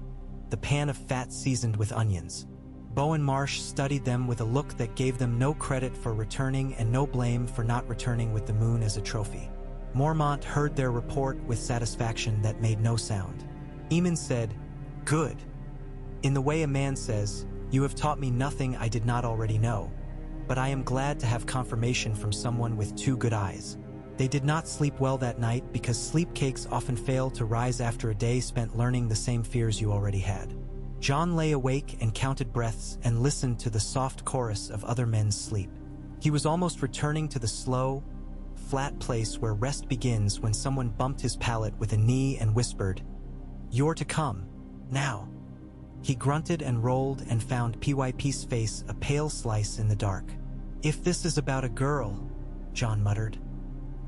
the pan of fat seasoned with onions. Bowen Marsh studied them with a look that gave them no credit for returning and no blame for not returning with the moon as a trophy. Mormont heard their report with satisfaction that made no sound. Aemon said, "Good. In the way a man says, 'You have taught me nothing I did not already know, but I am glad to have confirmation from someone with two good eyes.'" They did not sleep well that night because sleep cakes often fail to rise after a day spent learning the same fears you already had. Jon lay awake and counted breaths and listened to the soft chorus of other men's sleep. He was almost returning to the slow, flat place where rest begins when someone bumped his palate with a knee and whispered, "You're to come, now." He grunted and rolled and found PYP's face a pale slice in the dark. "If this is about a girl," Jon muttered,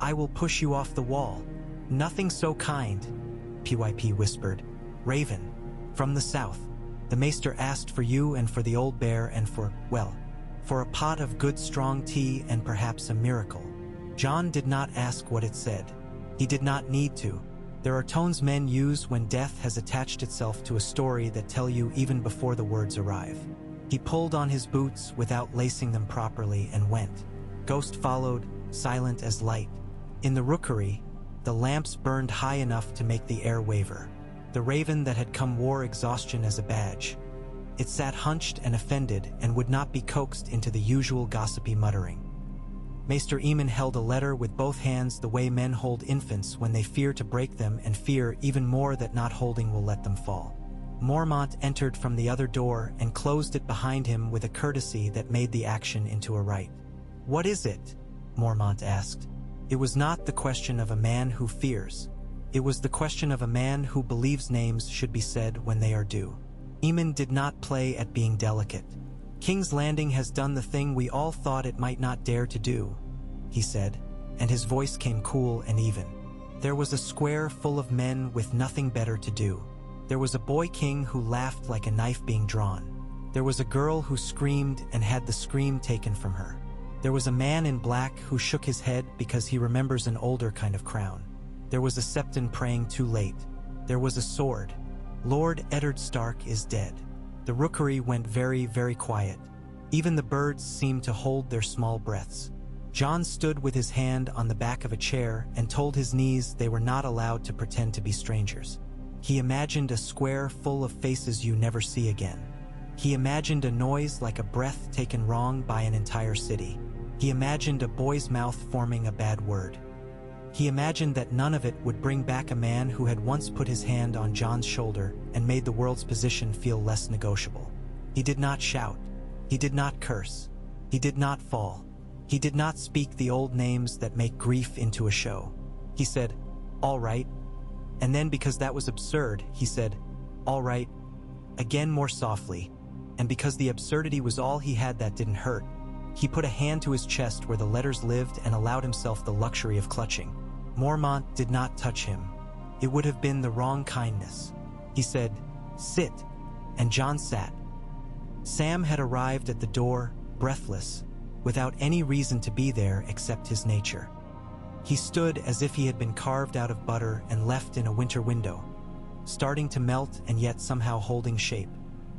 "I will push you off the wall." "Nothing so kind," PYP whispered. "Raven, from the south. The Maester asked for you and for the old bear and for, well, for a pot of good strong tea and perhaps a miracle." Jon did not ask what it said. He did not need to. There are tones men use when death has attached itself to a story that tell you even before the words arrive. He pulled on his boots without lacing them properly and went. Ghost followed, silent as light. In the rookery, the lamps burned high enough to make the air waver. The raven that had come wore exhaustion as a badge. It sat hunched and offended and would not be coaxed into the usual gossipy muttering. Maester Aemon held a letter with both hands the way men hold infants when they fear to break them and fear even more that not holding will let them fall. Mormont entered from the other door and closed it behind him with a courtesy that made the action into a rite. "What is it?" Mormont asked. It was not the question of a man who fears. It was the question of a man who believes names should be said when they are due. Aemon did not play at being delicate. "King's Landing has done the thing we all thought it might not dare to do," he said, and his voice came cool and even. "There was a square full of men with nothing better to do. There was a boy king who laughed like a knife being drawn. There was a girl who screamed and had the scream taken from her. There was a man in black who shook his head because he remembers an older kind of crown. There was a septon praying too late. There was a sword. Lord Eddard Stark is dead." The rookery went very, very quiet. Even the birds seemed to hold their small breaths. Jon stood with his hand on the back of a chair and told his knees they were not allowed to pretend to be strangers. He imagined a square full of faces you never see again. He imagined a noise like a breath taken wrong by an entire city. He imagined a boy's mouth forming a bad word. He imagined that none of it would bring back a man who had once put his hand on Jon's shoulder and made the world's position feel less negotiable. He did not shout. He did not curse. He did not fall. He did not speak the old names that make grief into a show. He said, "All right." And then, because that was absurd, he said, "All right," again more softly. And because the absurdity was all he had that didn't hurt, he put a hand to his chest where the letters lived and allowed himself the luxury of clutching. Mormont did not touch him. It would have been the wrong kindness. He said, "Sit," and Jon sat. Sam had arrived at the door, breathless, without any reason to be there except his nature. He stood as if he had been carved out of butter and left in a winter window, starting to melt and yet somehow holding shape.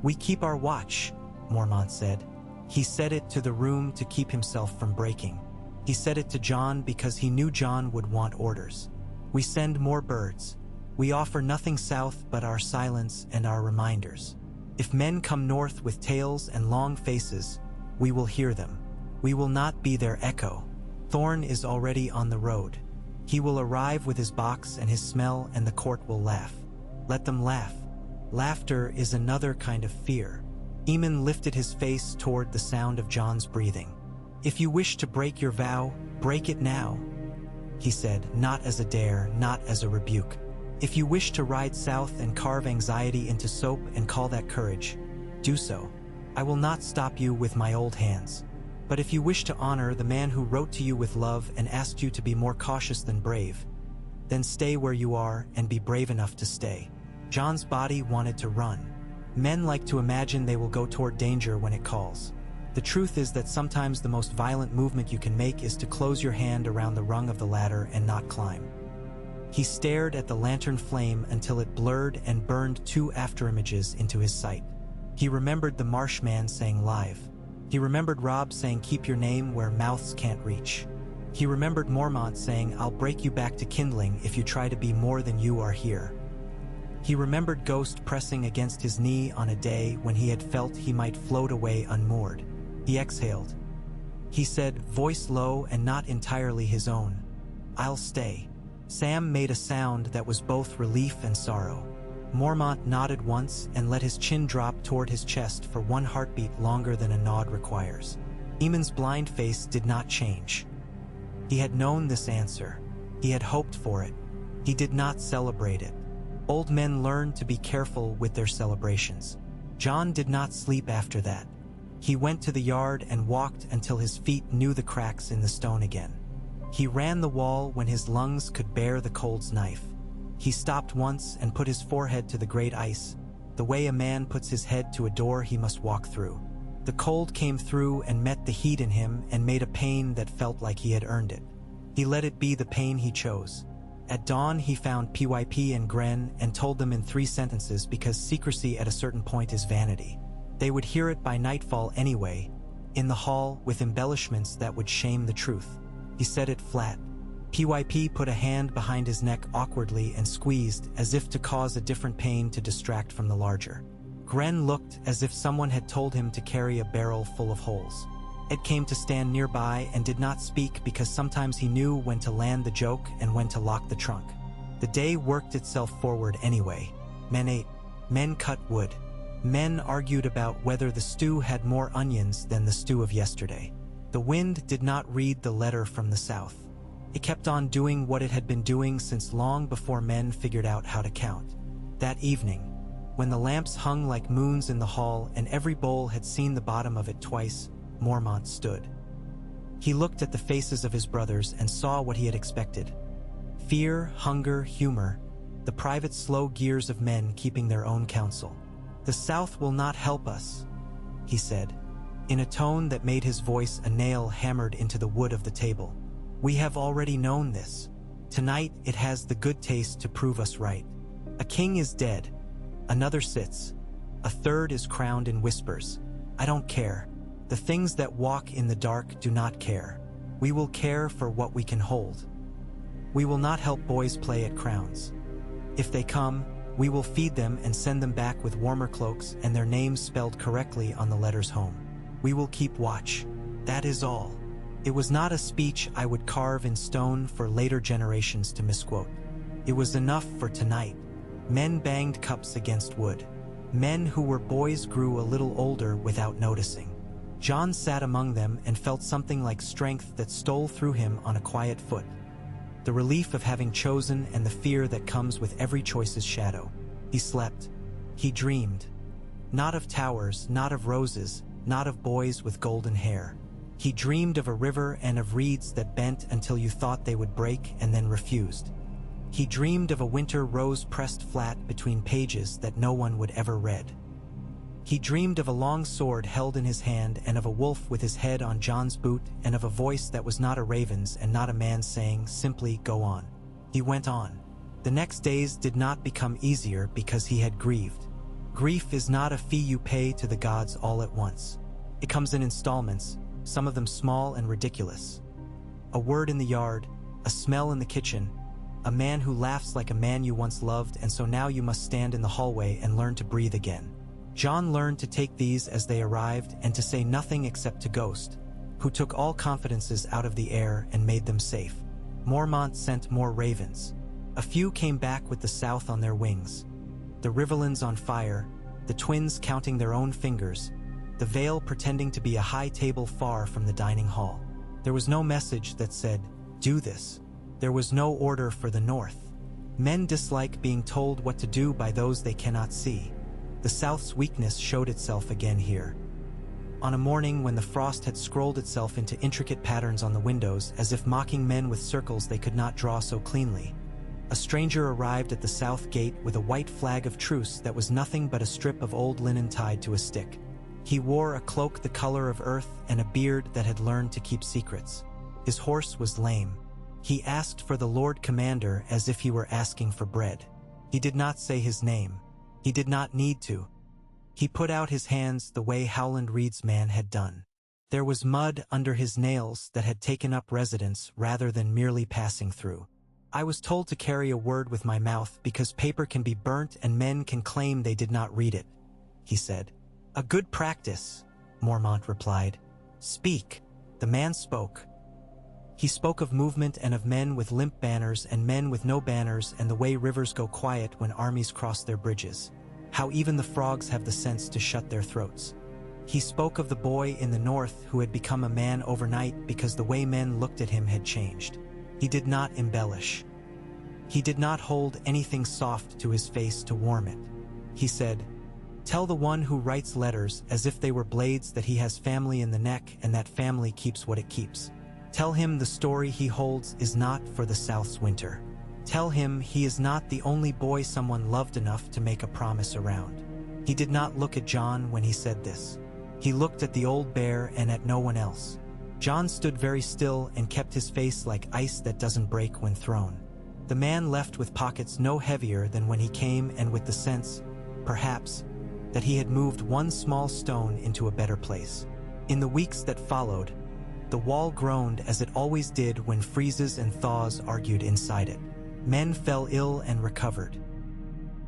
"We keep our watch," Mormont said. He said it to the room to keep himself from breaking. He said it to Jon because he knew Jon would want orders. "We send more birds. We offer nothing south but our silence and our reminders. If men come north with tails and long faces, we will hear them. We will not be their echo. Thorn is already on the road. He will arrive with his box and his smell and the court will laugh. Let them laugh. Laughter is another kind of fear. Aemon lifted his face toward the sound of Jon's breathing. "If you wish to break your vow, break it now," he said, not as a dare, not as a rebuke. "If you wish to ride south and carve anxiety into soap and call that courage, do so. I will not stop you with my old hands. But if you wish to honor the man who wrote to you with love and asked you to be more cautious than brave, then stay where you are and be brave enough to stay." Jon's body wanted to run. Men like to imagine they will go toward danger when it calls. The truth is that sometimes the most violent movement you can make is to close your hand around the rung of the ladder and not climb. He stared at the lantern flame until it blurred and burned 2 afterimages into his sight. He remembered the Marshman saying live. He remembered Robb saying keep your name where mouths can't reach. He remembered Mormont saying I'll break you back to kindling if you try to be more than you are here. He remembered Ghost pressing against his knee on a day when he had felt he might float away unmoored. He exhaled. He said, voice low and not entirely his own, "I'll stay." Sam made a sound that was both relief and sorrow. Mormont nodded once and let his chin drop toward his chest for 1 heartbeat longer than a nod requires. Aemon's blind face did not change. He had known this answer. He had hoped for it. He did not celebrate it. Old men learned to be careful with their celebrations. Jon did not sleep after that. He went to the yard and walked until his feet knew the cracks in the stone again. He ran the wall when his lungs could bear the cold's knife. He stopped once and put his forehead to the great ice, the way a man puts his head to a door he must walk through. The cold came through and met the heat in him and made a pain that felt like he had earned it. He let it be the pain he chose. At dawn he found PYP and Gren and told them in 3 sentences because secrecy at a certain point is vanity. They would hear it by nightfall anyway, in the hall with embellishments that would shame the truth. He said it flat. PYP put a hand behind his neck awkwardly and squeezed as if to cause a different pain to distract from the larger. Gren looked as if someone had told him to carry a barrel full of holes. Ed came to stand nearby and did not speak because sometimes he knew when to land the joke and when to lock the trunk. The day worked itself forward anyway. Men ate. Men cut wood. Men argued about whether the stew had more onions than the stew of yesterday. The wind did not read the letter from the south. It kept on doing what it had been doing since long before men figured out how to count. That evening, when the lamps hung like moons in the hall and every bowl had seen the bottom of it twice, Mormont stood. He looked at the faces of his brothers and saw what he had expected. Fear, hunger, humor, the private slow gears of men keeping their own counsel. "The South will not help us," he said, in a tone that made his voice a nail hammered into the wood of the table. "We have already known this. Tonight it has the good taste to prove us right. A king is dead. Another sits. A third is crowned in whispers. I don't care. The things that walk in the dark do not care. We will care for what we can hold. We will not help boys play at crowns. If they come, we will feed them and send them back with warmer cloaks and their names spelled correctly on the letters home. We will keep watch. That is all." It was not a speech I would carve in stone for later generations to misquote. It was enough for tonight. Men banged cups against wood. Men who were boys grew a little older without noticing. Jon sat among them and felt something like strength that stole through him on a quiet foot. The relief of having chosen and the fear that comes with every choice's shadow. He slept. He dreamed. Not of towers, not of roses, not of boys with golden hair. He dreamed of a river and of reeds that bent until you thought they would break and then refused. He dreamed of a winter rose pressed flat between pages that no one would ever read. He dreamed of a long sword held in his hand and of a wolf with his head on Jon's boot and of a voice that was not a raven's and not a man's saying, simply go on. He went on. The next days did not become easier because he had grieved. Grief is not a fee you pay to the gods all at once. It comes in installments, some of them small and ridiculous. A word in the yard, a smell in the kitchen, a man who laughs like a man you once loved and so now you must stand in the hallway and learn to breathe again. Jon learned to take these as they arrived and to say nothing except to Ghost, who took all confidences out of the air and made them safe. Mormont sent more ravens. A few came back with the south on their wings. the rivulins on fire, the twins counting their own fingers, the veil pretending to be a high table far from the dining hall. There was no message that said, "Do this." There was no order for the North. Men dislike being told what to do by those they cannot see. The South's weakness showed itself again here. On a morning when the frost had scrolled itself into intricate patterns on the windows as if mocking men with circles they could not draw so cleanly, a stranger arrived at the south gate with a white flag of truce that was nothing but a strip of old linen tied to a stick. He wore a cloak the color of earth and a beard that had learned to keep secrets. His horse was lame. He asked for the Lord Commander as if he were asking for bread. He did not say his name. He did not need to. He put out his hands the way Howland Reed's man had done. There was mud under his nails that had taken up residence rather than merely passing through. "I was told to carry a word with my mouth because paper can be burnt and men can claim they did not read it," he said. "A good practice," Mormont replied. "Speak." The man spoke. He spoke of movement and of men with limp banners and men with no banners and the way rivers go quiet when armies cross their bridges. How even the frogs have the sense to shut their throats. He spoke of the boy in the north who had become a man overnight because the way men looked at him had changed. He did not embellish. He did not hold anything soft to his face to warm it. He said, "Tell the one who writes letters as if they were blades that he has family in the neck and that family keeps what it keeps. Tell him the story he holds is not for the South's winter. Tell him he is not the only boy someone loved enough to make a promise around." He did not look at Jon when he said this. He looked at the old bear and at no one else. Jon stood very still and kept his face like ice that doesn't break when thrown. The man left with pockets no heavier than when he came and with the sense, perhaps, that he had moved one small stone into a better place. In the weeks that followed, the wall groaned as it always did when freezes and thaws argued inside it. Men fell ill and recovered.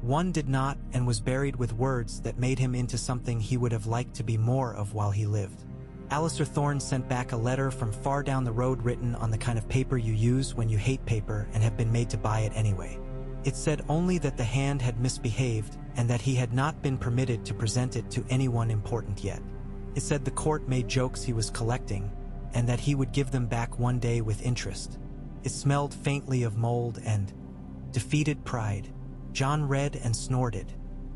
One did not and was buried with words that made him into something he would have liked to be more of while he lived. Alistair Thorne sent back a letter from far down the road written on the kind of paper you use when you hate paper and have been made to buy it anyway. It said only that the hand had misbehaved and that he had not been permitted to present it to anyone important yet. It said the court made jokes he was collecting and that he would give them back one day with interest. It smelled faintly of mold and defeated pride. Jon read and snorted.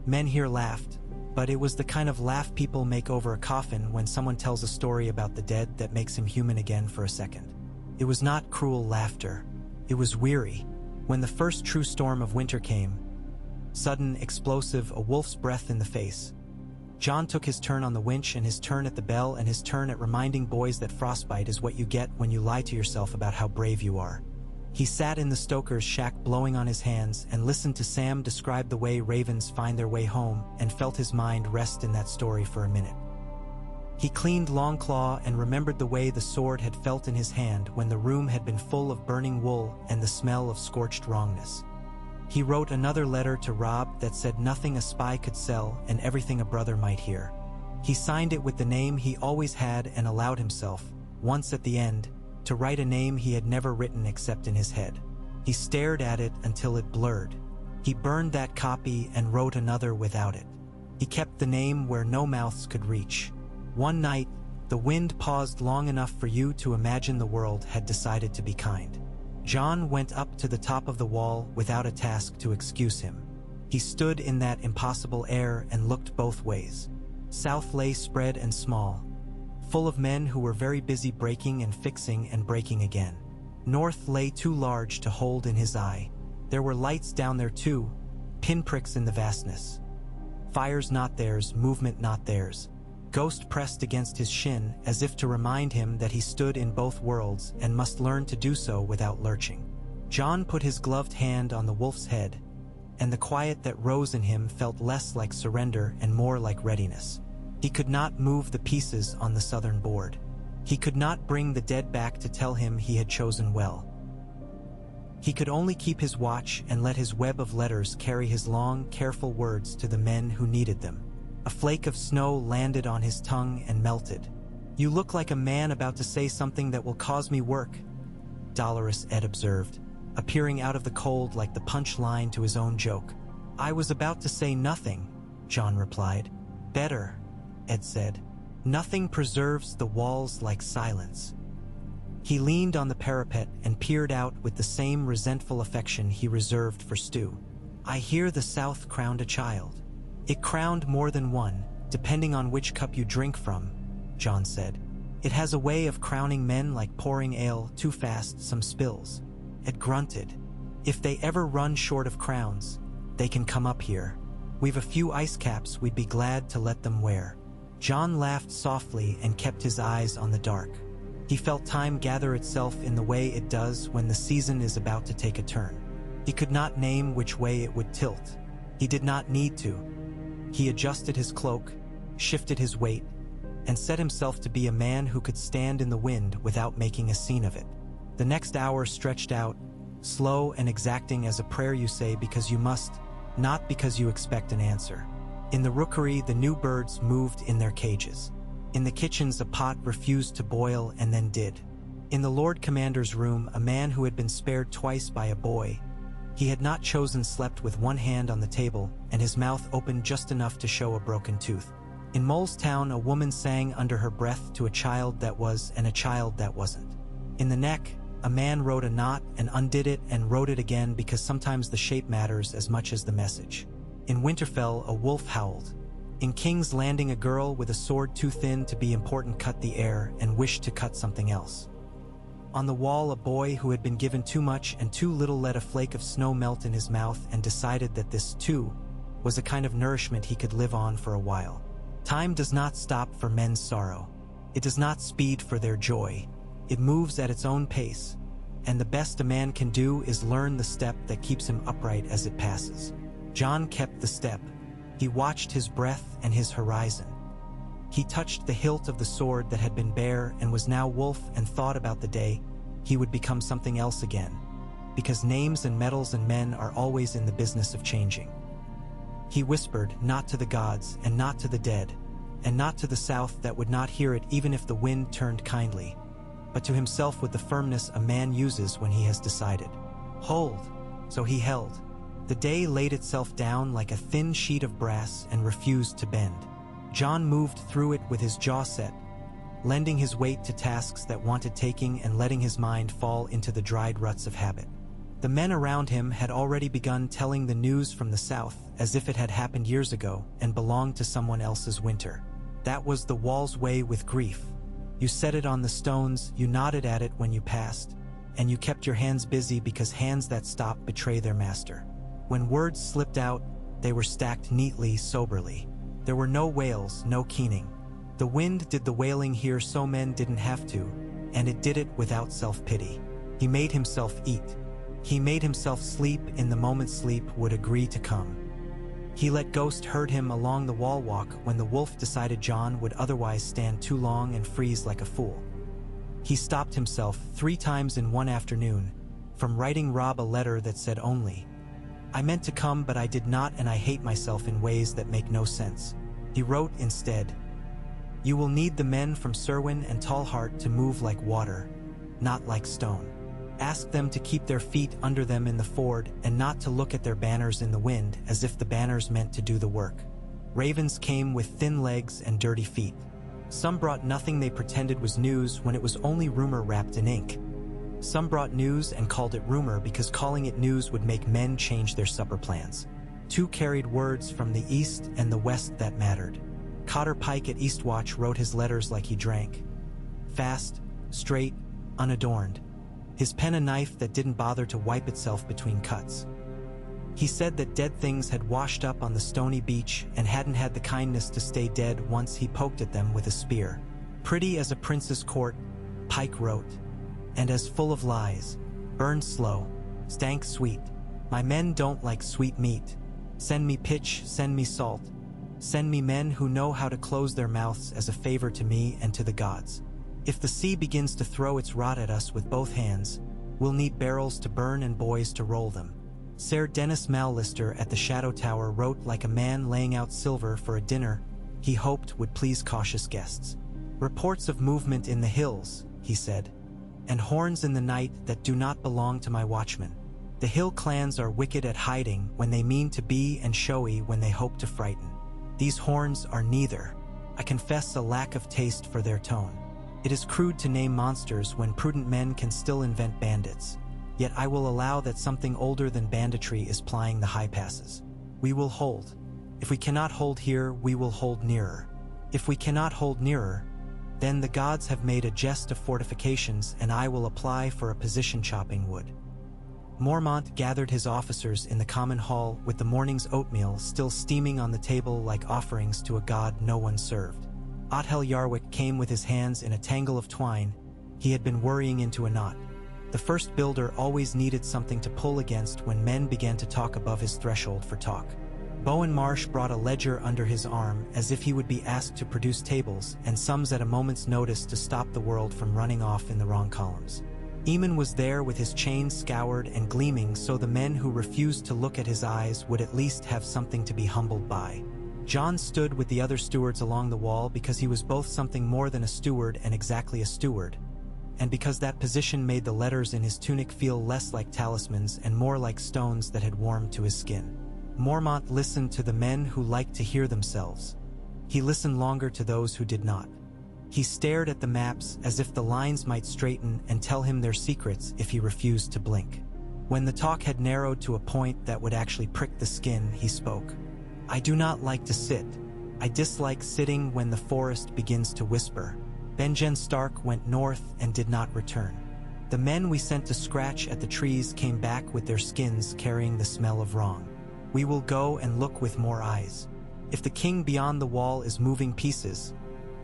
Men here laughed, but it was the kind of laugh people make over a coffin when someone tells a story about the dead that makes him human again for a second. It was not cruel laughter. It was weary. When the first true storm of winter came, sudden, explosive, a wolf's breath in the face, Jon took his turn on the winch and his turn at the bell and his turn at reminding boys that frostbite is what you get when you lie to yourself about how brave you are. He sat in the stoker's shack blowing on his hands and listened to Sam describe the way ravens find their way home and felt his mind rest in that story for a minute. He cleaned Longclaw and remembered the way the sword had felt in his hand when the room had been full of burning wool and the smell of scorched wrongness. He wrote another letter to Robb that said nothing a spy could sell and everything a brother might hear. He signed it with the name he always had and allowed himself, once at the end, to write a name he had never written except in his head. He stared at it until it blurred. He burned that copy and wrote another without it. He kept the name where no mouths could reach. One night, the wind paused long enough for you to imagine the world had decided to be kind. Jon went up to the top of the wall without a task to excuse him. He stood in that impossible air and looked both ways. South lay spread and small, full of men who were very busy breaking and fixing and breaking again. North lay too large to hold in his eye. There were lights down there too, pinpricks in the vastness. Fires not theirs, movement not theirs. Ghost pressed against his shin as if to remind him that he stood in both worlds and must learn to do so without lurching. Jon put his gloved hand on the wolf's head, and the quiet that rose in him felt less like surrender and more like readiness. He could not move the pieces on the southern board. He could not bring the dead back to tell him he had chosen well. He could only keep his watch and let his web of letters carry his long, careful words to the men who needed them. A flake of snow landed on his tongue and melted. "You look like a man about to say something that will cause me work," Dolorous Ed observed, appearing out of the cold like the punch line to his own joke. I was about to say nothing, Jon replied. Better, Ed said. Nothing preserves the walls like silence. He leaned on the parapet and peered out with the same resentful affection he reserved for Stu. I hear the South crowned a child. It crowned more than one, depending on which cup you drink from, Jon said. It has a way of crowning men like pouring ale too fast, some spills. Ed grunted. If they ever run short of crowns, they can come up here. We've a few ice caps we'd be glad to let them wear. Jon laughed softly and kept his eyes on the dark. He felt time gather itself in the way it does when the season is about to take a turn. He could not name which way it would tilt. He did not need to. He adjusted his cloak, shifted his weight, and set himself to be a man who could stand in the wind without making a scene of it. The next hour stretched out, slow and exacting as a prayer you say because you must, not because you expect an answer. In the rookery, the new birds moved in their cages. In the kitchens, a pot refused to boil and then did. In the Lord Commander's room, a man who had been spared twice by a boy, he had not chosen, slept with one hand on the table and his mouth open just enough to show a broken tooth. In Mole's Town, a woman sang under her breath to a child that was and a child that wasn't. In the Neck, a man wrote a knot and undid it and wrote it again because sometimes the shape matters as much as the message. In Winterfell, a wolf howled. In King's Landing, a girl with a sword too thin to be important cut the air and wished to cut something else. On the wall, a boy who had been given too much and too little let a flake of snow melt in his mouth and decided that this, too, was a kind of nourishment he could live on for a while. Time does not stop for men's sorrow. It does not speed for their joy. It moves at its own pace, and the best a man can do is learn the step that keeps him upright as it passes. Jon kept the step. He watched his breath and his horizon. He touched the hilt of the sword that had been bare and was now wolf and thought about the day he would become something else again, because names and metals and men are always in the business of changing. He whispered, not to the gods and not to the dead, and not to the South that would not hear it even if the wind turned kindly, but to himself with the firmness a man uses when he has decided. Hold! So he held. The day laid itself down like a thin sheet of brass and refused to bend. Jon moved through it with his jaw set, lending his weight to tasks that wanted taking and letting his mind fall into the dried ruts of habit. The men around him had already begun telling the news from the South as if it had happened years ago and belonged to someone else's winter. That was the wall's way with grief. You set it on the stones, you nodded at it when you passed, and you kept your hands busy because hands that stop betray their master. When words slipped out, they were stacked neatly, soberly. There were no wails, no keening. The wind did the wailing here so men didn't have to, and it did it without self-pity. He made himself eat. He made himself sleep in the moment sleep would agree to come. He let Ghost herd him along the wall walk when the wolf decided Jon would otherwise stand too long and freeze like a fool. He stopped himself 3 times in one afternoon from writing Robb a letter that said only, I meant to come but I did not and I hate myself in ways that make no sense. He wrote instead, You will need the men from Serwyn and Tallheart to move like water, not like stone. Ask them to keep their feet under them in the ford and not to look at their banners in the wind as if the banners meant to do the work. Ravens came with thin legs and dirty feet. Some brought nothing they pretended was news when it was only rumor wrapped in ink. Some brought news and called it rumor because calling it news would make men change their supper plans. 2 carried words from the east and the west that mattered. Cotter Pike at Eastwatch wrote his letters like he drank. Fast, straight, unadorned. His pen a knife that didn't bother to wipe itself between cuts. He said that dead things had washed up on the stony beach and hadn't had the kindness to stay dead once he poked at them with a spear. Pretty as a prince's court, Pike wrote, and as full of lies, burned slow, stank sweet. My men don't like sweet meat. Send me pitch, send me salt. Send me men who know how to close their mouths as a favor to me and to the gods. If the sea begins to throw its rot at us with both hands, we'll need barrels to burn and boys to roll them. Sir Dennis Mallister at the Shadow Tower wrote like a man laying out silver for a dinner he hoped would please cautious guests. Reports of movement in the hills, he said, and horns in the night that do not belong to my watchmen. The hill clans are wicked at hiding when they mean to be and showy when they hope to frighten. These horns are neither. I confess a lack of taste for their tone. It is crude to name monsters when prudent men can still invent bandits. Yet I will allow that something older than banditry is plying the high passes. We will hold. If we cannot hold here, we will hold nearer. If we cannot hold nearer, then the gods have made a jest of fortifications, and I will apply for a position chopping wood. Mormont gathered his officers in the common hall with the morning's oatmeal still steaming on the table like offerings to a god no one served. Othel Yarwick came with his hands in a tangle of twine he had been worrying into a knot. The first builder always needed something to pull against when men began to talk above his threshold for talk. Bowen Marsh brought a ledger under his arm as if he would be asked to produce tables and sums at a moment's notice to stop the world from running off in the wrong columns. Aemon was there with his chain scoured and gleaming so the men who refused to look at his eyes would at least have something to be humbled by. Jon stood with the other stewards along the wall because he was both something more than a steward and exactly a steward, and because that position made the letters in his tunic feel less like talismans and more like stones that had warmed to his skin. Mormont listened to the men who liked to hear themselves. He listened longer to those who did not. He stared at the maps as if the lines might straighten and tell him their secrets if he refused to blink. When the talk had narrowed to a point that would actually prick the skin, he spoke. I do not like to sit. I dislike sitting when the forest begins to whisper. Benjen Stark went north and did not return. The men we sent to scratch at the trees came back with their skins carrying the smell of wrong. We will go and look with more eyes. If the king beyond the wall is moving pieces,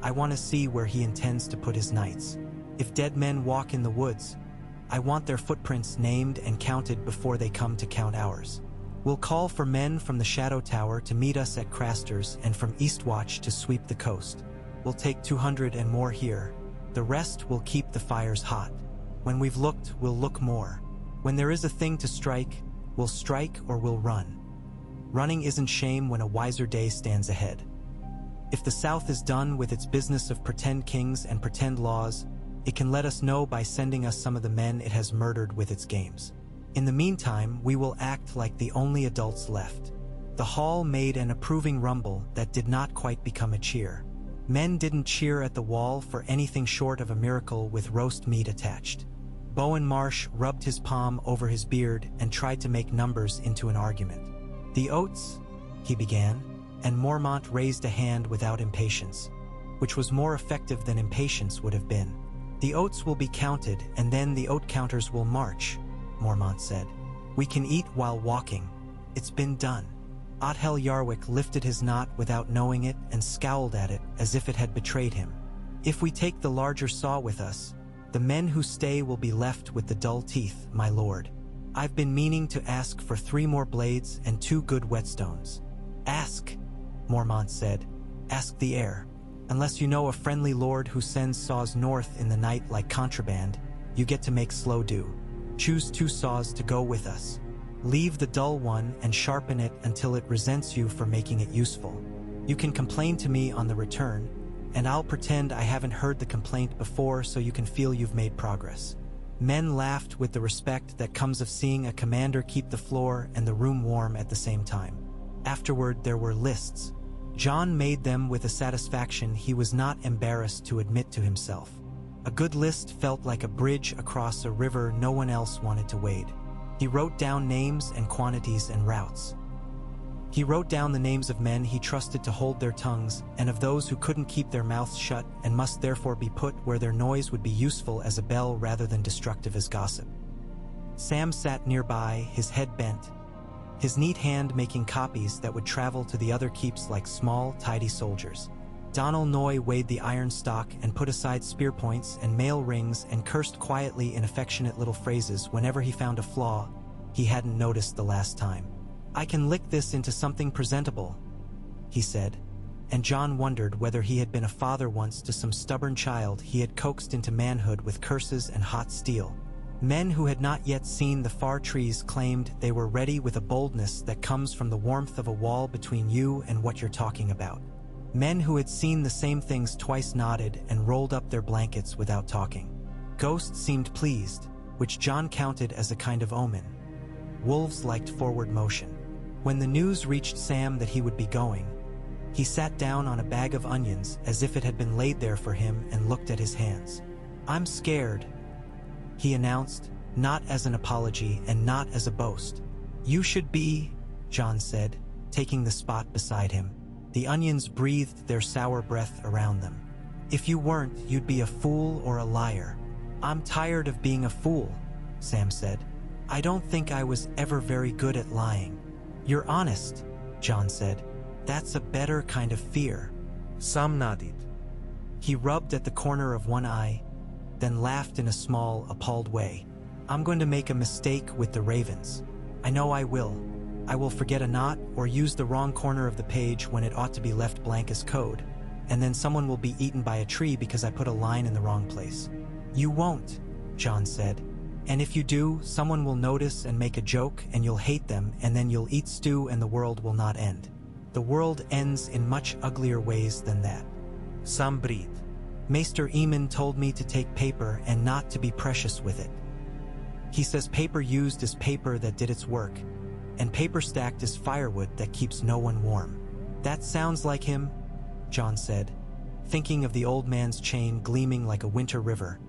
I want to see where he intends to put his knights. If dead men walk in the woods, I want their footprints named and counted before they come to count ours. We'll call for men from the Shadow Tower to meet us at Craster's and from Eastwatch to sweep the coast. We'll take 200 and more here. The rest will keep the fires hot. When we've looked, we'll look more. When there is a thing to strike, we'll strike or we'll run. Running isn't shame when a wiser day stands ahead. If the South is done with its business of pretend kings and pretend laws, it can let us know by sending us some of the men it has murdered with its games. In the meantime, we will act like the only adults left. The hall made an approving rumble that did not quite become a cheer. Men didn't cheer at the wall for anything short of a miracle with roast meat attached. Bowen Marsh rubbed his palm over his beard and tried to make numbers into an argument. The oats, he began, and Mormont raised a hand without impatience, which was more effective than impatience would have been. The oats will be counted, and then the oat counters will march, Mormont said. We can eat while walking. It's been done. Othel Yarwick lifted his knot without knowing it and scowled at it as if it had betrayed him. If we take the larger saw with us, the men who stay will be left with the dull teeth, my lord. I've been meaning to ask for 3 more blades and 2 good whetstones. Ask, Mormont said. Ask the heir. Unless you know a friendly lord who sends saws north in the night like contraband, you get to make slow do. Choose 2 saws to go with us. Leave the dull one and sharpen it until it resents you for making it useful. You can complain to me on the return, and I'll pretend I haven't heard the complaint before so you can feel you've made progress. Men laughed with the respect that comes of seeing a commander keep the floor and the room warm at the same time. Afterward, there were lists. Jon made them with a satisfaction he was not embarrassed to admit to himself. A good list felt like a bridge across a river no one else wanted to wade. He wrote down names and quantities and routes. He wrote down the names of men he trusted to hold their tongues and of those who couldn't keep their mouths shut and must therefore be put where their noise would be useful as a bell rather than destructive as gossip. Sam sat nearby, his head bent, his neat hand making copies that would travel to the other keeps like small, tidy soldiers. Donal Noy weighed the iron stock and put aside spear points and mail rings and cursed quietly in affectionate little phrases whenever he found a flaw he hadn't noticed the last time. I can lick this into something presentable, he said, and Jon wondered whether he had been a father once to some stubborn child he had coaxed into manhood with curses and hot steel. Men who had not yet seen the far trees claimed they were ready with a boldness that comes from the warmth of a wall between you and what you're talking about. Men who had seen the same things twice nodded and rolled up their blankets without talking. Ghosts seemed pleased, which Jon counted as a kind of omen. Wolves liked forward motion. When the news reached Sam that he would be going, he sat down on a bag of onions as if it had been laid there for him and looked at his hands. "I'm scared," he announced, not as an apology and not as a boast. "You should be," Jon said, taking the spot beside him. The onions breathed their sour breath around them. "If you weren't, you'd be a fool or a liar." "I'm tired of being a fool," Sam said. "I don't think I was ever very good at lying." "You're honest," Jon said. "That's a better kind of fear." Sam nodded. He rubbed at the corner of one eye, then laughed in a small, appalled way. "I'm going to make a mistake with the ravens. I know I will. I will forget a knot or use the wrong corner of the page when it ought to be left blank as code, and then someone will be eaten by a tree because I put a line in the wrong place." "You won't," Jon said. "And if you do, someone will notice and make a joke and you'll hate them and then you'll eat stew and the world will not end. The world ends in much uglier ways than that." Sam breathed. "Maester Aemon told me to take paper and not to be precious with it. He says paper used is paper that did its work, and paper stacked is firewood that keeps no one warm." "That sounds like him," Jon said, thinking of the old man's chain gleaming like a winter river.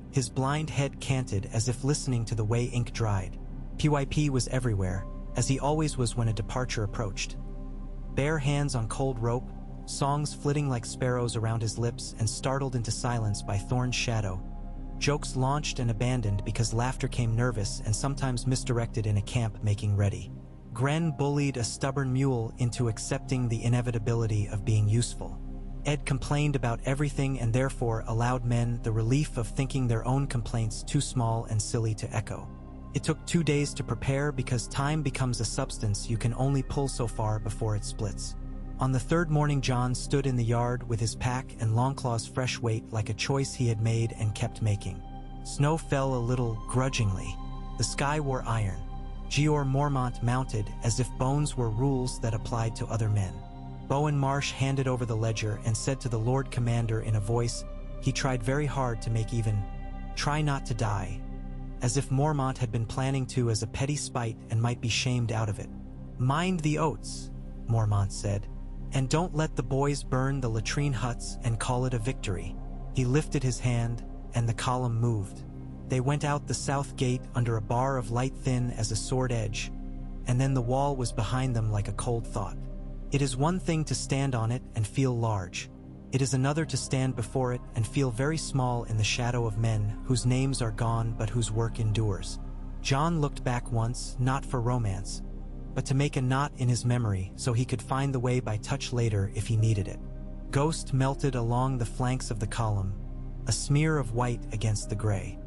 His blind head canted as if listening to the way ink dried. PYP was everywhere, as he always was when a departure approached. Bare hands on cold rope, songs flitting like sparrows around his lips and startled into silence by Thorn's shadow. Jokes launched and abandoned because laughter came nervous and sometimes misdirected in a camp making ready. Gren bullied a stubborn mule into accepting the inevitability of being useful. Ed complained about everything and therefore allowed men the relief of thinking their own complaints too small and silly to echo. It took 2 days to prepare because time becomes a substance you can only pull so far before it splits. On the third morning, Jon stood in the yard with his pack and Longclaw's fresh weight like a choice he had made and kept making. Snow fell a little grudgingly. The sky wore iron. Jeor Mormont mounted as if bones were rules that applied to other men. Bowen Marsh handed over the ledger and said to the Lord Commander in a voice he tried very hard to make even, "Try not to die," as if Mormont had been planning to as a petty spite and might be shamed out of it. "Mind the oats," Mormont said, "and don't let the boys burn the latrine huts and call it a victory." He lifted his hand, and the column moved. They went out the south gate under a bar of light thin as a sword edge, and then the wall was behind them like a cold thought. It is one thing to stand on it and feel large. It is another to stand before it and feel very small in the shadow of men whose names are gone but whose work endures. Jon looked back once, not for romance, but to make a knot in his memory so he could find the way by touch later if he needed it. Ghost melted along the flanks of the column, a smear of white against the gray.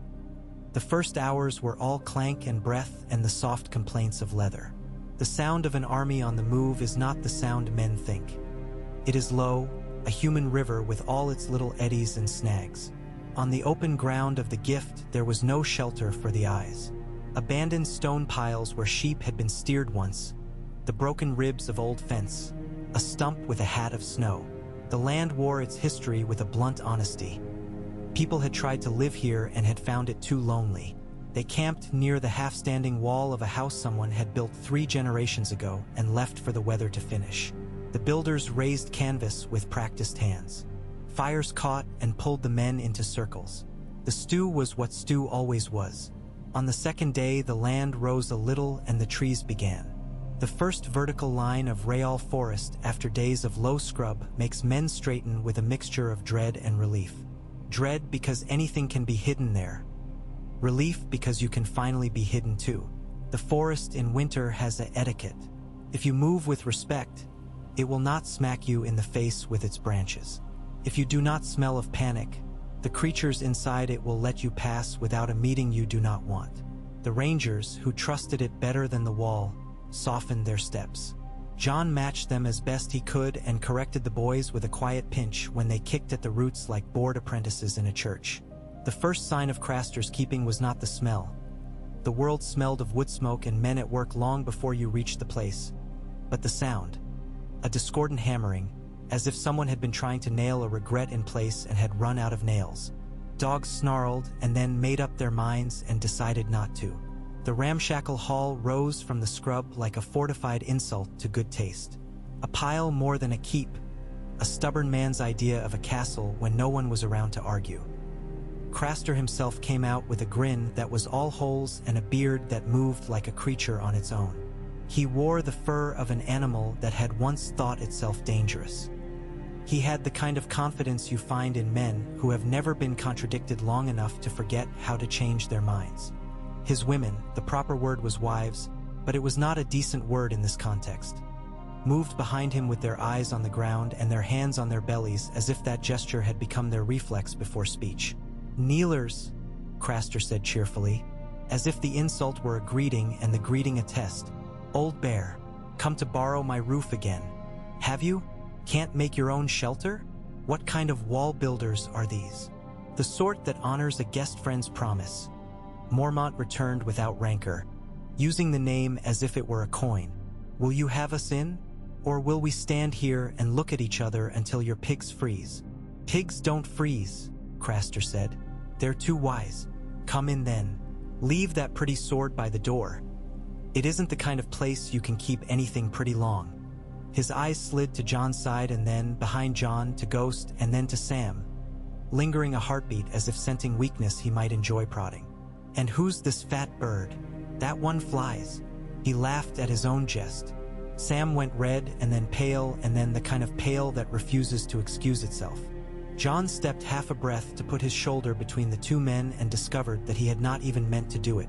The first hours were all clank and breath and the soft complaints of leather. The sound of an army on the move is not the sound men think. It is low, a human river with all its little eddies and snags. On the open ground of the gift there was no shelter for the eyes. Abandoned stone piles where sheep had been steered once, the broken ribs of old fence, a stump with a hat of snow. The land wore its history with a blunt honesty. People had tried to live here and had found it too lonely. They camped near the half-standing wall of a house someone had built 3 generations ago and left for the weather to finish. The builders raised canvas with practiced hands. Fires caught and pulled the men into circles. The stew was what stew always was. On the second day, the land rose a little and the trees began. The first vertical line of Real forest after days of low scrub makes men straighten with a mixture of dread and relief. Dread because anything can be hidden there. Relief because you can finally be hidden too. The forest in winter has an etiquette. If you move with respect, it will not smack you in the face with its branches. If you do not smell of panic, the creatures inside it will let you pass without a meeting you do not want. The rangers, who trusted it better than the wall, softened their steps. Jon matched them as best he could and corrected the boys with a quiet pinch when they kicked at the roots like bored apprentices in a church. The first sign of Craster's keeping was not the smell. The world smelled of wood smoke and men at work long before you reached the place, but the sound. A discordant hammering, as if someone had been trying to nail a regret in place and had run out of nails. Dogs snarled and then made up their minds and decided not to. The ramshackle hall rose from the scrub like a fortified insult to good taste. A pile more than a keep, a stubborn man's idea of a castle when no one was around to argue. Craster himself came out with a grin that was all holes and a beard that moved like a creature on its own. He wore the fur of an animal that had once thought itself dangerous. He had the kind of confidence you find in men who have never been contradicted long enough to forget how to change their minds. His women, the proper word was wives, but it was not a decent word in this context, moved behind him with their eyes on the ground and their hands on their bellies as if that gesture had become their reflex before speech. "Kneelers," Craster said cheerfully, as if the insult were a greeting and the greeting a test. "Old Bear, come to borrow my roof again. Have you? Can't make your own shelter? What kind of wall builders are these?" "The sort that honors a guest friend's promise," Mormont returned without rancor, using the name as if it were a coin. "Will you have us in? Or will we stand here and look at each other until your pigs freeze?" "Pigs don't freeze," Craster said. "They're too wise. Come in then. Leave that pretty sword by the door. It isn't the kind of place you can keep anything pretty long." His eyes slid to Jon's side and then, behind Jon, to Ghost and then to Sam, lingering a heartbeat as if scenting weakness he might enjoy prodding. "And who's this fat bird? That one flies." He laughed at his own jest. Sam went red and then pale and then the kind of pale that refuses to excuse itself. Jon stepped half a breath to put his shoulder between the two men and discovered that he had not even meant to do it.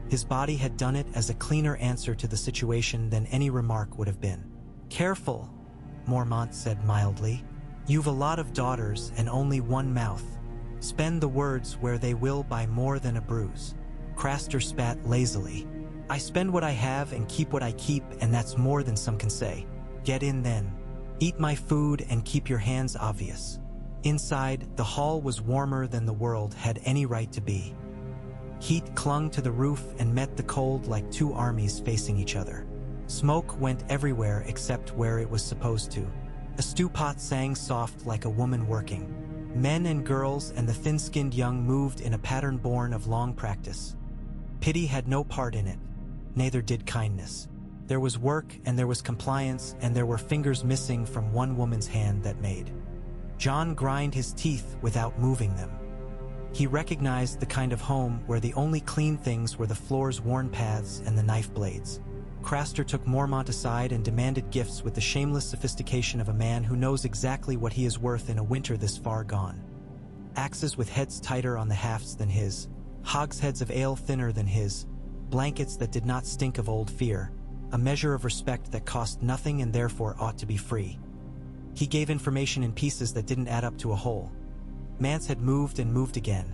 His body had done it as a cleaner answer to the situation than any remark would have been. "Careful," Mormont said mildly. "You've a lot of daughters and only one mouth. Spend the words where they will buy more than a bruise." Craster spat lazily. "I spend what I have and keep what I keep, and that's more than some can say. Get in then. Eat my food and keep your hands obvious." Inside, the hall was warmer than the world had any right to be. Heat clung to the roof and met the cold like two armies facing each other. Smoke went everywhere except where it was supposed to. A stew pot sang soft like a woman working. Men and girls and the thin-skinned young moved in a pattern born of long practice. Pity had no part in it, neither did kindness. There was work and there was compliance and there were fingers missing from one woman's hand that made. Jon grind his teeth without moving them. He recognized the kind of home where the only clean things were the floor's worn paths and the knife blades. Craster took Mormont aside and demanded gifts with the shameless sophistication of a man who knows exactly what he is worth in a winter this far gone. Axes with heads tighter on the hafts than his, hogsheads of ale thinner than his, blankets that did not stink of old fear, a measure of respect that cost nothing and therefore ought to be free. He gave information in pieces that didn't add up to a whole. Mance had moved and moved again.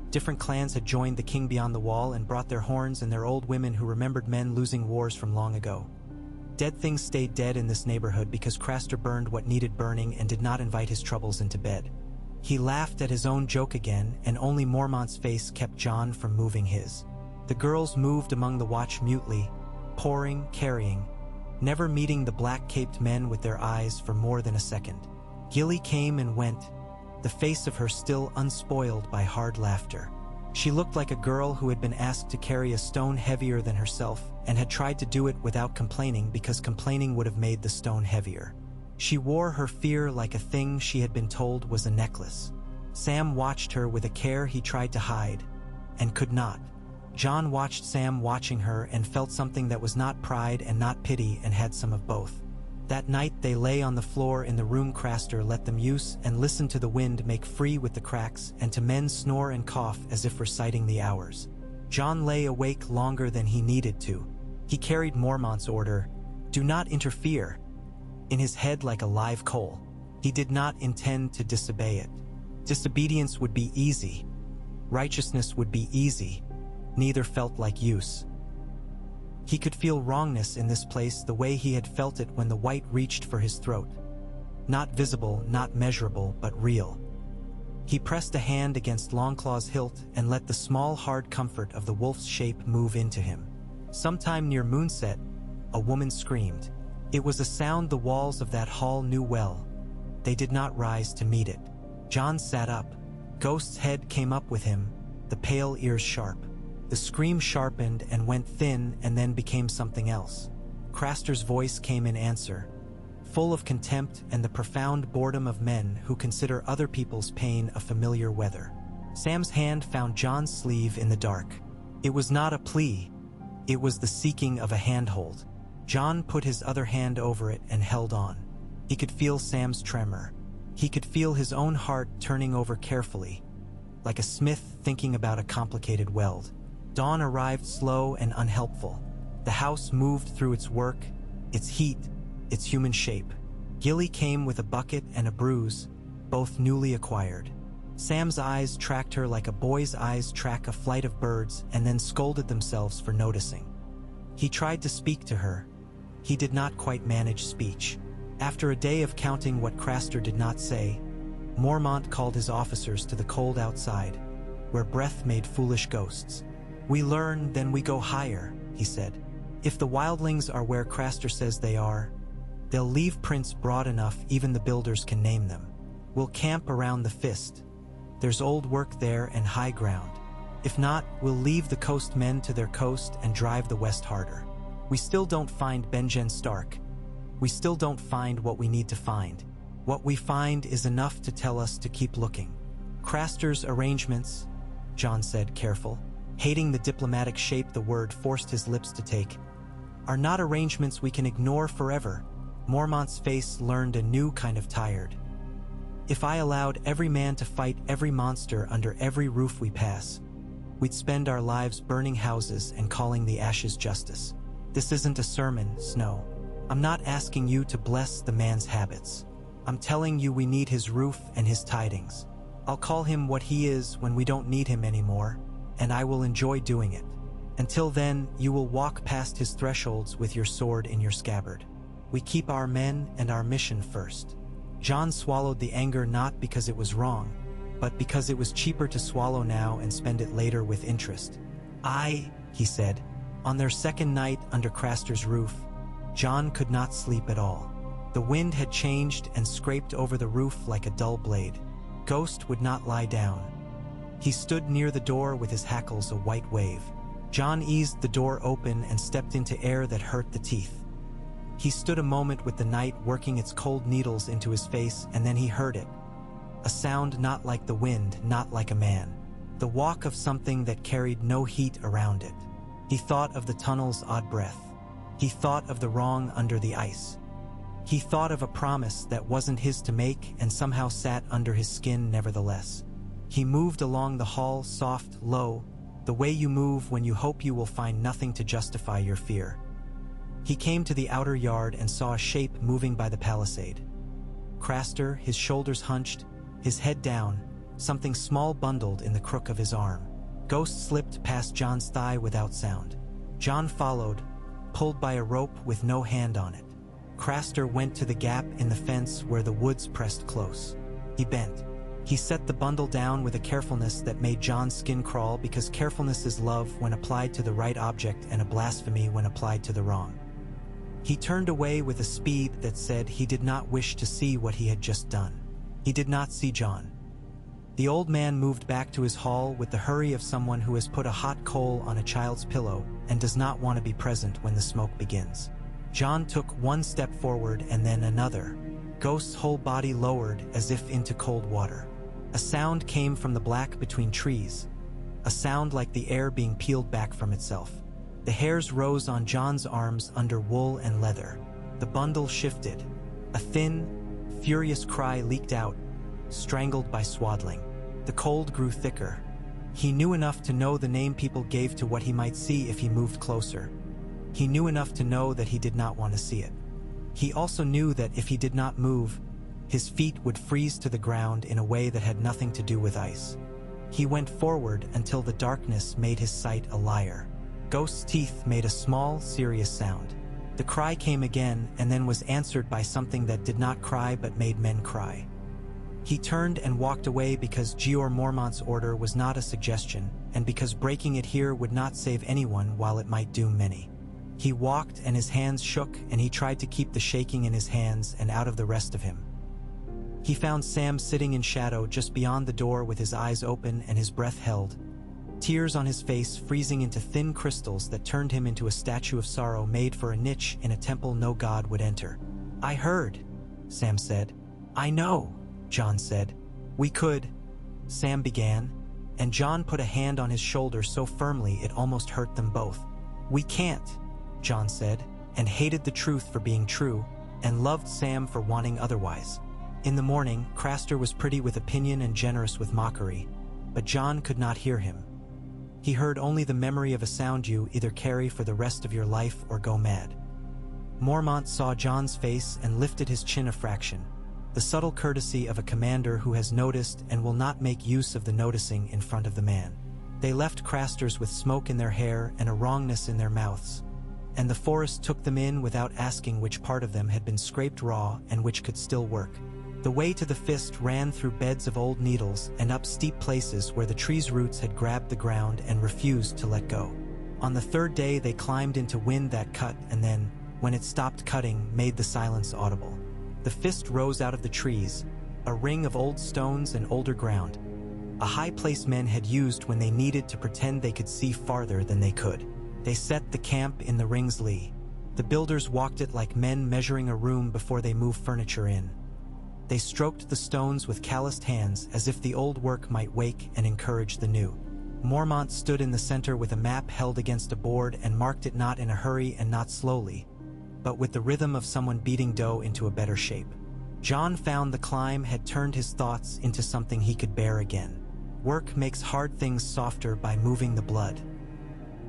Different clans had joined the king beyond the wall and brought their horns and their old women who remembered men losing wars from long ago. Dead things stayed dead in this neighborhood because Craster burned what needed burning and did not invite his troubles into bed. He laughed at his own joke again, and only Mormont's face kept Jon from moving his. The girls moved among the watch mutely, pouring, carrying, never meeting the black-caped men with their eyes for more than a second. Gilly came and went, the face of her still unspoiled by hard laughter. She looked like a girl who had been asked to carry a stone heavier than herself and had tried to do it without complaining because complaining would have made the stone heavier. She wore her fear like a thing she had been told was a necklace. Sam watched her with a care he tried to hide, and could not. Jon watched Sam watching her and felt something that was not pride and not pity and had some of both. That night they lay on the floor in the room Craster let them use and listened to the wind make free with the cracks and to men snore and cough as if reciting the hours. Jon lay awake longer than he needed to. He carried Mormont's order, "Do not interfere," in his head like a live coal. He did not intend to disobey it. Disobedience would be easy. Righteousness would be easy. Neither felt like use. He could feel wrongness in this place the way he had felt it when the white reached for his throat. Not visible, not measurable, but real. He pressed a hand against Longclaw's hilt and let the small hard comfort of the wolf's shape move into him. Sometime near moonset, a woman screamed. It was a sound the walls of that hall knew well. They did not rise to meet it. Jon sat up. Ghost's head came up with him, the pale ears sharp. The scream sharpened and went thin and then became something else. Craster's voice came in answer, full of contempt and the profound boredom of men who consider other people's pain a familiar weather. Sam's hand found Jon's sleeve in the dark. It was not a plea. It was the seeking of a handhold. Jon put his other hand over it and held on. He could feel Sam's tremor. He could feel his own heart turning over carefully, like a smith thinking about a complicated weld. Dawn arrived slow and unhelpful. The house moved through its work, its heat, its human shape. Gilly came with a bucket and a bruise, both newly acquired. Sam's eyes tracked her like a boy's eyes track a flight of birds and then scolded themselves for noticing. He tried to speak to her. He did not quite manage speech. After a day of counting what Craster did not say, Mormont called his officers to the cold outside, where breath made foolish ghosts. "We learn, then we go higher," he said. "If the wildlings are where Craster says they are, they'll leave prints broad enough even the builders can name them. We'll camp around the fist. There's old work there and high ground. If not, we'll leave the coast men to their coast and drive the west harder. We still don't find Benjen Stark. We still don't find what we need to find. What we find is enough to tell us to keep looking." Craster's arrangements, Jon said, careful, hating the diplomatic shape the word forced his lips to take, "are not arrangements we can ignore forever." Mormont's face learned a new kind of tired. "If I allowed every man to fight every monster under every roof we pass, we'd spend our lives burning houses and calling the ashes justice. This isn't a sermon, Snow. I'm not asking you to bless the man's habits. I'm telling you we need his roof and his tidings. I'll call him what he is when we don't need him anymore, and I will enjoy doing it. Until then, you will walk past his thresholds with your sword in your scabbard. We keep our men and our mission first." Jon swallowed the anger not because it was wrong, but because it was cheaper to swallow now and spend it later with interest. He said. On their second night under Craster's roof, Jon could not sleep at all. The wind had changed and scraped over the roof like a dull blade. Ghost would not lie down. He stood near the door with his hackles a white wave. Jon eased the door open and stepped into air that hurt the teeth. He stood a moment with the night working its cold needles into his face, and then he heard it. A sound not like the wind, not like a man. The walk of something that carried no heat around it. He thought of the tunnel's odd breath. He thought of the wrong under the ice. He thought of a promise that wasn't his to make and somehow sat under his skin nevertheless. He moved along the hall, soft, low, the way you move when you hope you will find nothing to justify your fear. He came to the outer yard and saw a shape moving by the palisade. Craster, his shoulders hunched, his head down, something small bundled in the crook of his arm. Ghost slipped past Jon's thigh without sound. Jon followed, pulled by a rope with no hand on it. Craster went to the gap in the fence where the woods pressed close. He bent. He set the bundle down with a carefulness that made Jon's skin crawl, because carefulness is love when applied to the right object and a blasphemy when applied to the wrong. He turned away with a speed that said he did not wish to see what he had just done. He did not see Jon. The old man moved back to his hall with the hurry of someone who has put a hot coal on a child's pillow and does not want to be present when the smoke begins. Jon took one step forward and then another. Ghost's whole body lowered as if into cold water. A sound came from the black between trees, a sound like the air being peeled back from itself. The hairs rose on Jon's arms under wool and leather. The bundle shifted. A thin, furious cry leaked out, strangled by swaddling. The cold grew thicker. He knew enough to know the name people gave to what he might see if he moved closer. He knew enough to know that he did not want to see it. He also knew that if he did not move, his feet would freeze to the ground in a way that had nothing to do with ice. He went forward until the darkness made his sight a liar. Ghost's teeth made a small, serious sound. The cry came again and then was answered by something that did not cry but made men cry. He turned and walked away because Jeor Mormont's order was not a suggestion, and because breaking it here would not save anyone while it might doom many. He walked and his hands shook, and he tried to keep the shaking in his hands and out of the rest of him. He found Sam sitting in shadow just beyond the door with his eyes open and his breath held. tears on his face freezing into thin crystals that turned him into a statue of sorrow made for a niche in a temple no god would enter. "I heard," Sam said. "I know," Jon said. "We could," Sam began, and Jon put a hand on his shoulder so firmly it almost hurt them both. "We can't," Jon said, and hated the truth for being true, and loved Sam for wanting otherwise. In the morning, Craster was pretty with opinion and generous with mockery, but Jon could not hear him. He heard only the memory of a sound you either carry for the rest of your life or go mad. Mormont saw Jon's face and lifted his chin a fraction, the subtle courtesy of a commander who has noticed and will not make use of the noticing in front of the man. They left Crasters with smoke in their hair and a wrongness in their mouths, and the forest took them in without asking which part of them had been scraped raw and which could still work. The way to the fist ran through beds of old needles and up steep places where the tree's roots had grabbed the ground and refused to let go. On the third day they climbed into wind that cut and then, when it stopped cutting, made the silence audible. The fist rose out of the trees, a ring of old stones and older ground, a high place men had used when they needed to pretend they could see farther than they could. They set the camp in the ring's lee. The builders walked it like men measuring a room before they move furniture in. They stroked the stones with calloused hands as if the old work might wake and encourage the new. Mormont stood in the center with a map held against a board and marked it not in a hurry and not slowly, but with the rhythm of someone beating dough into a better shape. Jon found the climb had turned his thoughts into something he could bear again. Work makes hard things softer by moving the blood.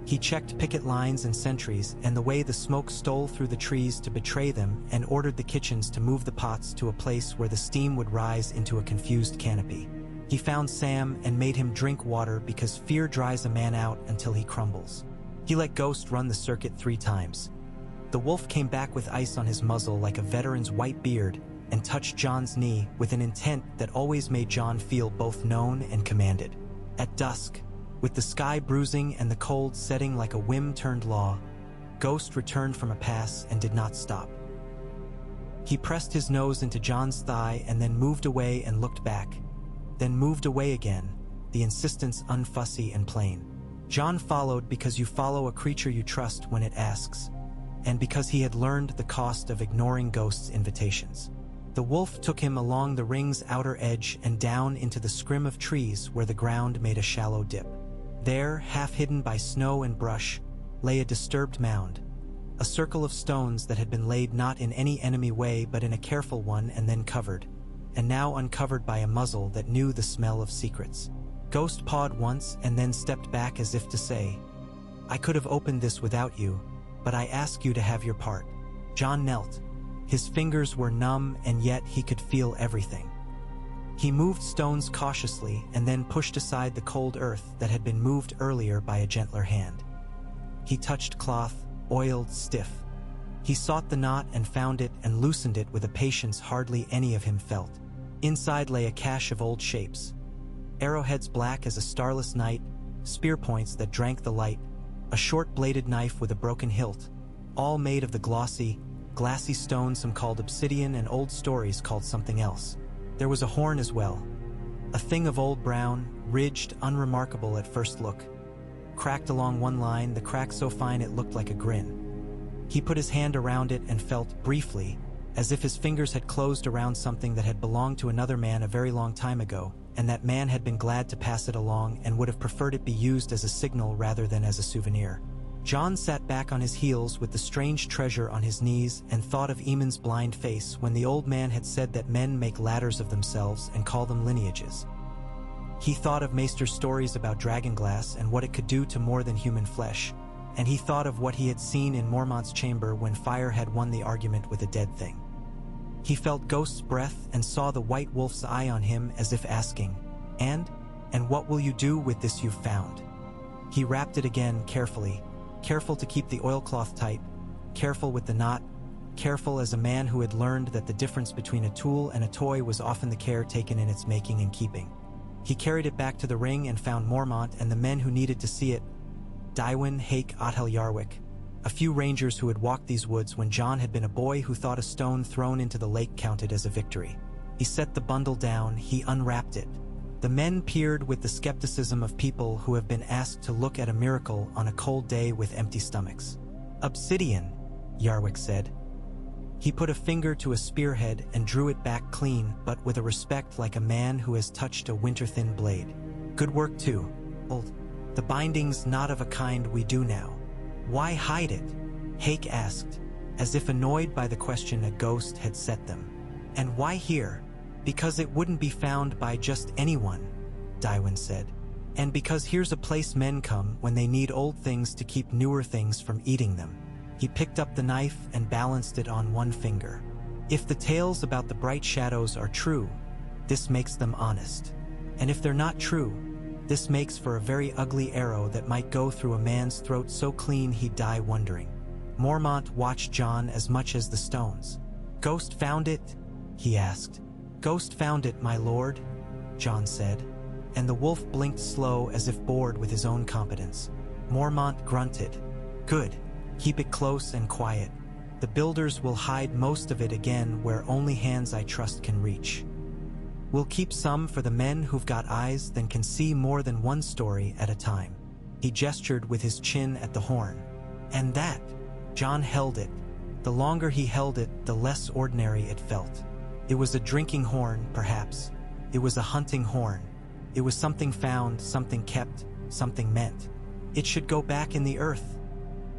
He checked picket lines and sentries and the way the smoke stole through the trees to betray them and ordered the kitchens to move the pots to a place where the steam would rise into a confused canopy. He found Sam and made him drink water because fear dries a man out until he crumbles. He let Ghost run the circuit 3 times. The wolf came back with ice on his muzzle like a veteran's white beard and touched Jon's knee with an intent that always made Jon feel both known and commanded. At dusk, with the sky bruising and the cold setting like a whim turned law, Ghost returned from a pass and did not stop. He pressed his nose into Jon's thigh and then moved away and looked back, then moved away again, the insistence unfussy and plain. Jon followed because you follow a creature you trust when it asks, and because he had learned the cost of ignoring Ghost's invitations. The wolf took him along the ring's outer edge and down into the scrim of trees where the ground made a shallow dip. There, half hidden by snow and brush, lay a disturbed mound, a circle of stones that had been laid not in any enemy way but in a careful one and then covered, and now uncovered by a muzzle that knew the smell of secrets. Ghost pawed once and then stepped back as if to say, "I could have opened this without you, but I ask you to have your part." Jon knelt. His fingers were numb and yet he could feel everything. He moved stones cautiously and then pushed aside the cold earth that had been moved earlier by a gentler hand. He touched cloth, oiled, stiff. He sought the knot and found it and loosened it with a patience hardly any of him felt. Inside lay a cache of old shapes. Arrowheads black as a starless night, spear points that drank the light, a short-bladed knife with a broken hilt, all made of the glossy, glassy stone some called obsidian and old stories called something else. There was a horn as well, a thing of old brown, ridged, unremarkable at first look. Cracked along one line, the crack so fine it looked like a grin. He put his hand around it and felt, briefly, as if his fingers had closed around something that had belonged to another man a very long time ago, and that man had been glad to pass it along and would have preferred it be used as a signal rather than as a souvenir. Jon sat back on his heels with the strange treasure on his knees and thought of Aemon's blind face when the old man had said that men make ladders of themselves and call them lineages. He thought of Maester's stories about dragonglass and what it could do to more than human flesh, and he thought of what he had seen in Mormont's chamber when fire had won the argument with a dead thing. He felt Ghost's breath and saw the white wolf's eye on him as if asking, And what will you do with this you've found?" He wrapped it again carefully, careful to keep the oilcloth tight, careful with the knot, careful as a man who had learned that the difference between a tool and a toy was often the care taken in its making and keeping. He carried it back to the ring and found Mormont and the men who needed to see it, Dywyn, Hake, Othel Yarwick, a few rangers who had walked these woods when Jon had been a boy who thought a stone thrown into the lake counted as a victory. He set the bundle down, he unwrapped it, The men peered with the skepticism of people who have been asked to look at a miracle on a cold day with empty stomachs. "Obsidian," Yarwick said. He put a finger to a spearhead and drew it back clean, but with a respect like a man who has touched a winter-thin blade. "Good work too, Old. The binding's not of a kind we do now." "Why hide it?" Hake asked, as if annoyed by the question a ghost had set them. "And why here?" "Because it wouldn't be found by just anyone," Tywin said. "And because here's a place men come when they need old things to keep newer things from eating them." He picked up the knife and balanced it on one finger. "If the tales about the bright shadows are true, this makes them honest. And if they're not true, this makes for a very ugly arrow that might go through a man's throat so clean he'd die wondering." Mormont watched Jon as much as the stones. "Ghost found it?" he asked. "Ghost found it, my lord," Jon said, and the wolf blinked slow as if bored with his own competence. Mormont grunted. "Good. Keep it close and quiet. The builders will hide most of it again where only hands I trust can reach. We'll keep some for the men who've got eyes that can see more than one story at a time." He gestured with his chin at the horn. "And that?" Jon held it. The longer he held it, the less ordinary it felt. It was a drinking horn, perhaps. It was a hunting horn. It was something found, something kept, something meant. "It should go back in the earth,"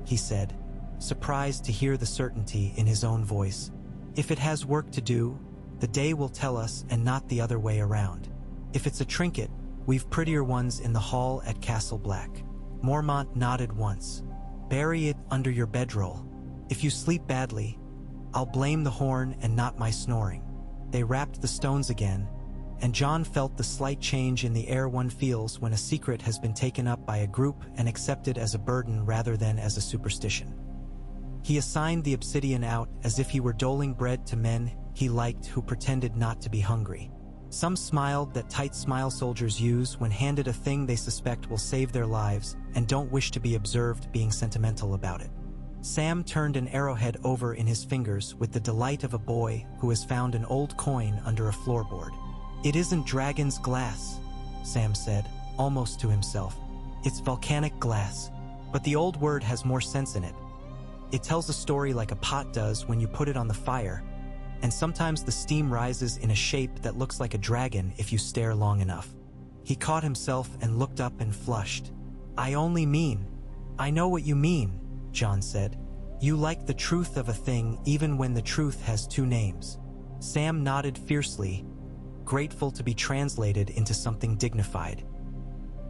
he said, surprised to hear the certainty in his own voice. "If it has work to do, the day will tell us and not the other way around. If it's a trinket, we've prettier ones in the hall at Castle Black." Mormont nodded once. "Bury it under your bedroll. If you sleep badly, I'll blame the horn and not my snoring." They wrapped the stones again, and Jon felt the slight change in the air one feels when a secret has been taken up by a group and accepted as a burden rather than as a superstition. He assigned the obsidian out as if he were doling bread to men he liked who pretended not to be hungry. Some smiled that tight smile soldiers use when handed a thing they suspect will save their lives and don't wish to be observed being sentimental about it. Sam turned an arrowhead over in his fingers with the delight of a boy who has found an old coin under a floorboard. "It isn't dragon's glass," Sam said, almost to himself. "It's volcanic glass. But the old word has more sense in it. It tells a story like a pot does when you put it on the fire, and sometimes the steam rises in a shape that looks like a dragon if you stare long enough." He caught himself and looked up and flushed. "I only mean—" "I know what you mean," Jon said. "You like the truth of a thing even when the truth has two names." Sam nodded fiercely, grateful to be translated into something dignified.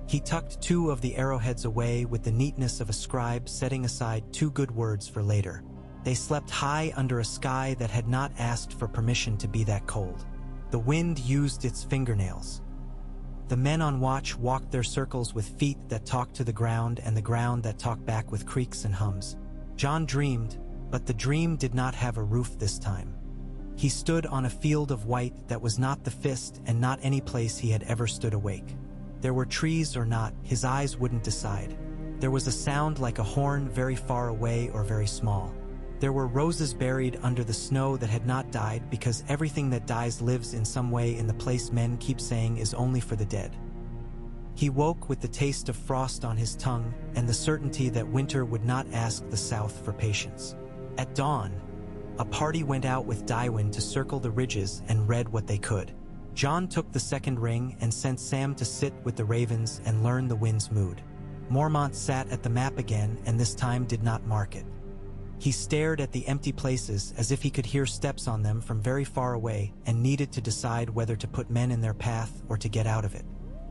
He tucked two of the arrowheads away with the neatness of a scribe setting aside two good words for later. They slept high under a sky that had not asked for permission to be that cold. The wind used its fingernails. The men on watch walked their circles with feet that talked to the ground and the ground that talked back with creaks and hums. Jon dreamed, but the dream did not have a roof this time. He stood on a field of white that was not the fist and not any place he had ever stood awake. There were trees or not, his eyes wouldn't decide. There was a sound like a horn very far away or very small. There were roses buried under the snow that had not died because everything that dies lives in some way in the place men keep saying is only for the dead. He woke with the taste of frost on his tongue and the certainty that winter would not ask the south for patience. At dawn, a party went out with Tywin to circle the ridges and read what they could. Jon took the second ring and sent Sam to sit with the ravens and learn the wind's mood. Mormont sat at the map again and this time did not mark it. He stared at the empty places as if he could hear steps on them from very far away and needed to decide whether to put men in their path or to get out of it.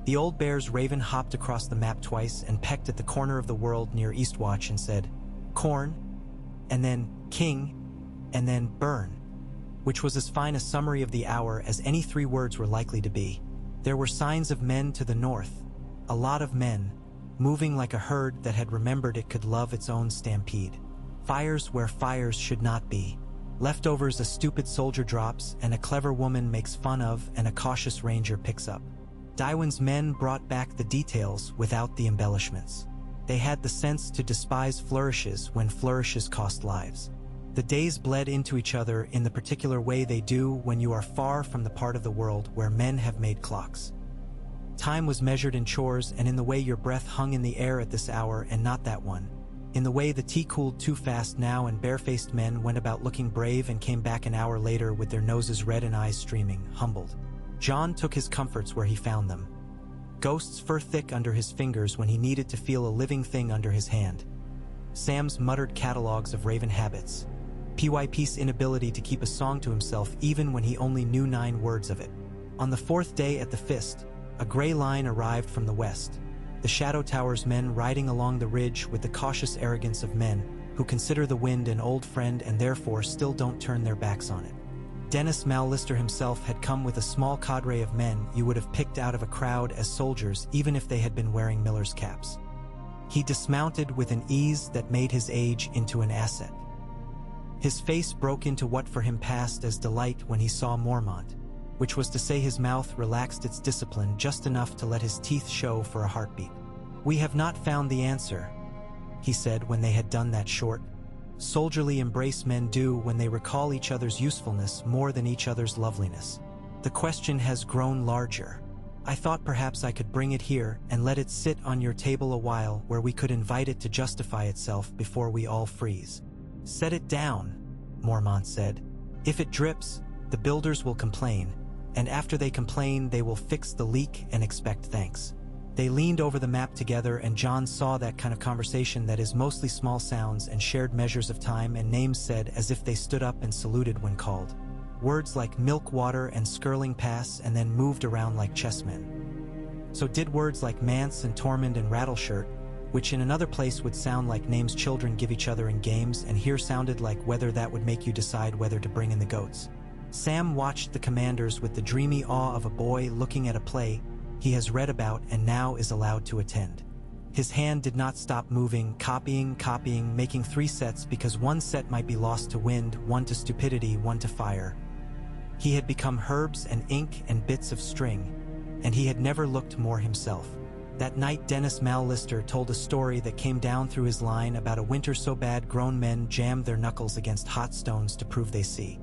The old bear's raven hopped across the map twice and pecked at the corner of the world near Eastwatch and said, "Corn," and then "king," and then "burn," which was as fine a summary of the hour as any three words were likely to be. There were signs of men to the north, a lot of men, moving like a herd that had remembered it could love its own stampede. Fires where fires should not be. Leftovers a stupid soldier drops and a clever woman makes fun of and a cautious ranger picks up. Tywin's men brought back the details without the embellishments. They had the sense to despise flourishes when flourishes cost lives. The days bled into each other in the particular way they do when you are far from the part of the world where men have made clocks. Time was measured in chores and in the way your breath hung in the air at this hour and not that one. In the way the tea cooled too fast now and barefaced men went about looking brave and came back an hour later with their noses red and eyes streaming, humbled. Jon took his comforts where he found them. Ghost's fur thick under his fingers when he needed to feel a living thing under his hand. Sam's muttered catalogues of raven habits. PYP's inability to keep a song to himself even when he only knew 9 words of it. On the 4th day at the Fist, a gray line arrived from the west. The Shadow Tower's men riding along the ridge with the cautious arrogance of men who consider the wind an old friend and therefore still don't turn their backs on it. Denys Mallister himself had come with a small cadre of men you would have picked out of a crowd as soldiers even if they had been wearing miller's caps. He dismounted with an ease that made his age into an asset. His face broke into what for him passed as delight when he saw Mormont, which was to say his mouth relaxed its discipline just enough to let his teeth show for a heartbeat. "We have not found the answer," he said when they had done that short, soldierly embrace men do when they recall each other's usefulness more than each other's loveliness. "The question has grown larger. I thought perhaps I could bring it here and let it sit on your table a while where we could invite it to justify itself before we all freeze." "Set it down," Mormont said. "If it drips, the builders will complain, and after they complain they will fix the leak and expect thanks." They leaned over the map together and Jon saw that kind of conversation that is mostly small sounds and shared measures of time and names said as if they stood up and saluted when called. Words like milk water and skirling pass and then moved around like chessmen. So did words like manse and tormund and rattleshirt, which in another place would sound like names children give each other in games and here sounded like whether that would make you decide whether to bring in the goats. Sam watched the commanders with the dreamy awe of a boy looking at a play he has read about and now is allowed to attend. His hand did not stop moving, copying, making 3 sets because 1 set might be lost to wind, 1 to stupidity, 1 to fire. He had become herbs and ink and bits of string, and he had never looked more himself. That night Denys Mallister told a story that came down through his line about a winter so bad grown men jammed their knuckles against hot stones to prove they see.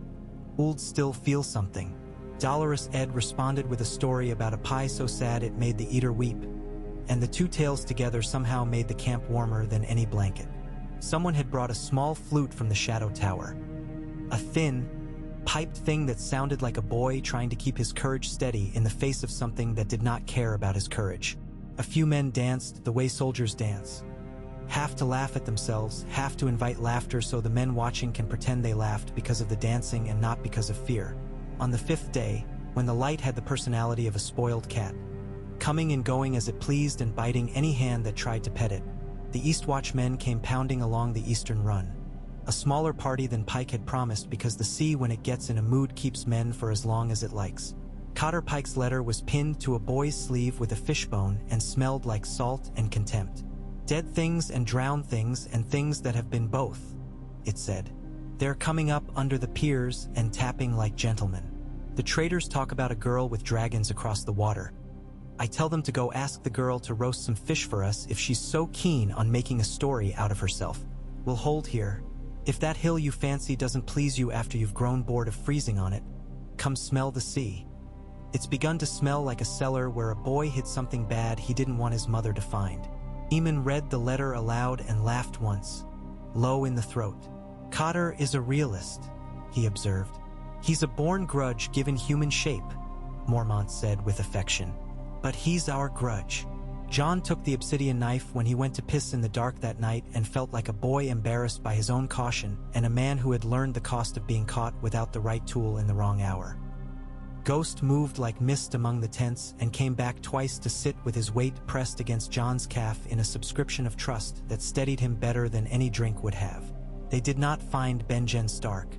"Old still feel something." Dolorous Ed responded with a story about a pie so sad it made the eater weep, and the 2 tales together somehow made the camp warmer than any blanket. Someone had brought a small flute from the Shadow Tower. A thin, piped thing that sounded like a boy trying to keep his courage steady in the face of something that did not care about his courage. A few men danced the way soldiers dance. Half to laugh at themselves, half to invite laughter so the men watching can pretend they laughed because of the dancing and not because of fear. On the 5th day, when the light had the personality of a spoiled cat, coming and going as it pleased and biting any hand that tried to pet it, the Eastwatch men came pounding along the eastern run. A smaller party than Pike had promised because the sea when it gets in a mood keeps men for as long as it likes. Cotter Pike's letter was pinned to a boy's sleeve with a fishbone and smelled like salt and contempt. "Dead things and drowned things and things that have been both," it said. "They're coming up under the piers and tapping like gentlemen. The traders talk about a girl with dragons across the water. I tell them to go ask the girl to roast some fish for us if she's so keen on making a story out of herself. We'll hold here. If that hill you fancy doesn't please you after you've grown bored of freezing on it, come smell the sea. It's begun to smell like a cellar where a boy hid something bad he didn't want his mother to find." Aemon read the letter aloud and laughed once, low in the throat. "Cotter is a realist," he observed. "He's a born grudge given human shape," Mormont said with affection. "But he's our grudge." Jon took the obsidian knife when he went to piss in the dark that night and felt like a boy embarrassed by his own caution and a man who had learned the cost of being caught without the right tool in the wrong hour. Ghost moved like mist among the tents and came back twice to sit with his weight pressed against Jon's calf in a subscription of trust that steadied him better than any drink would have. They did not find Benjen Stark.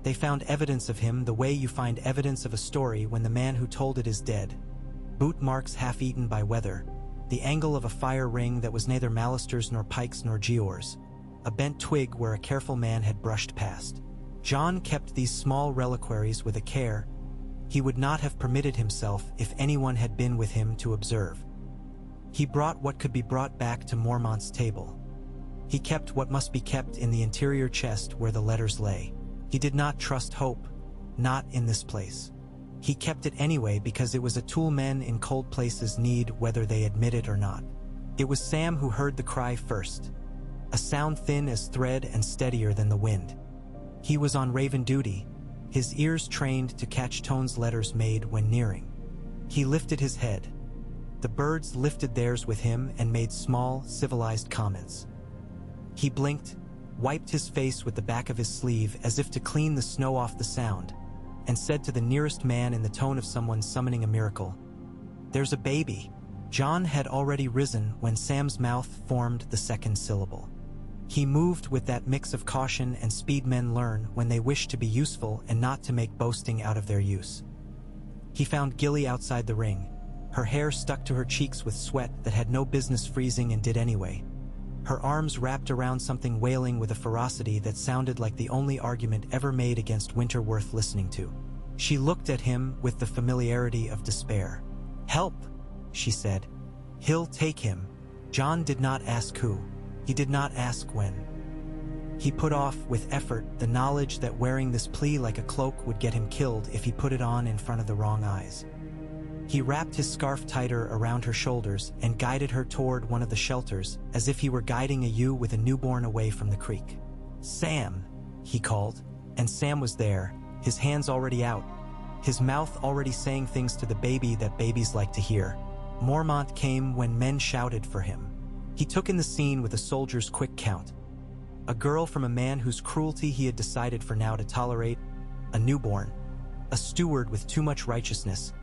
They found evidence of him the way you find evidence of a story when the man who told it is dead. Boot marks half-eaten by weather, the angle of a fire ring that was neither Mallister's nor Pike's nor Gior's, a bent twig where a careful man had brushed past. Jon kept these small reliquaries with a care he would not have permitted himself if anyone had been with him to observe. He brought what could be brought back to Mormont's table. He kept what must be kept in the interior chest where the letters lay. He did not trust hope, not in this place. He kept it anyway because it was a tool men in cold places need whether they admit it or not. It was Sam who heard the cry first, a sound thin as thread and steadier than the wind. He was on raven duty, his ears trained to catch tones letters made when nearing. He lifted his head. The birds lifted theirs with him and made small, civilized comments. He blinked, wiped his face with the back of his sleeve as if to clean the snow off the sound, and said to the nearest man in the tone of someone summoning a miracle, "There's a baby." Jon had already risen when Sam's mouth formed the second syllable. He moved with that mix of caution and speed men learn when they wish to be useful and not to make boasting out of their use. He found Gilly outside the ring, her hair stuck to her cheeks with sweat that had no business freezing and did anyway, her arms wrapped around something wailing with a ferocity that sounded like the only argument ever made against winter worth listening to. She looked at him with the familiarity of despair. "Help," she said. "He'll take him." Jon did not ask who. He did not ask when. He put off with effort the knowledge that wearing this plea like a cloak would get him killed if he put it on in front of the wrong eyes. He wrapped his scarf tighter around her shoulders and guided her toward one of the shelters as if he were guiding a ewe with a newborn away from the creek. "Sam," he called, and Sam was there, his hands already out, his mouth already saying things to the baby that babies like to hear. Mormont came when men shouted for him. He took in the scene with a soldier's quick count. A girl from a man whose cruelty he had decided for now to tolerate, a newborn, a steward with too much righteousness,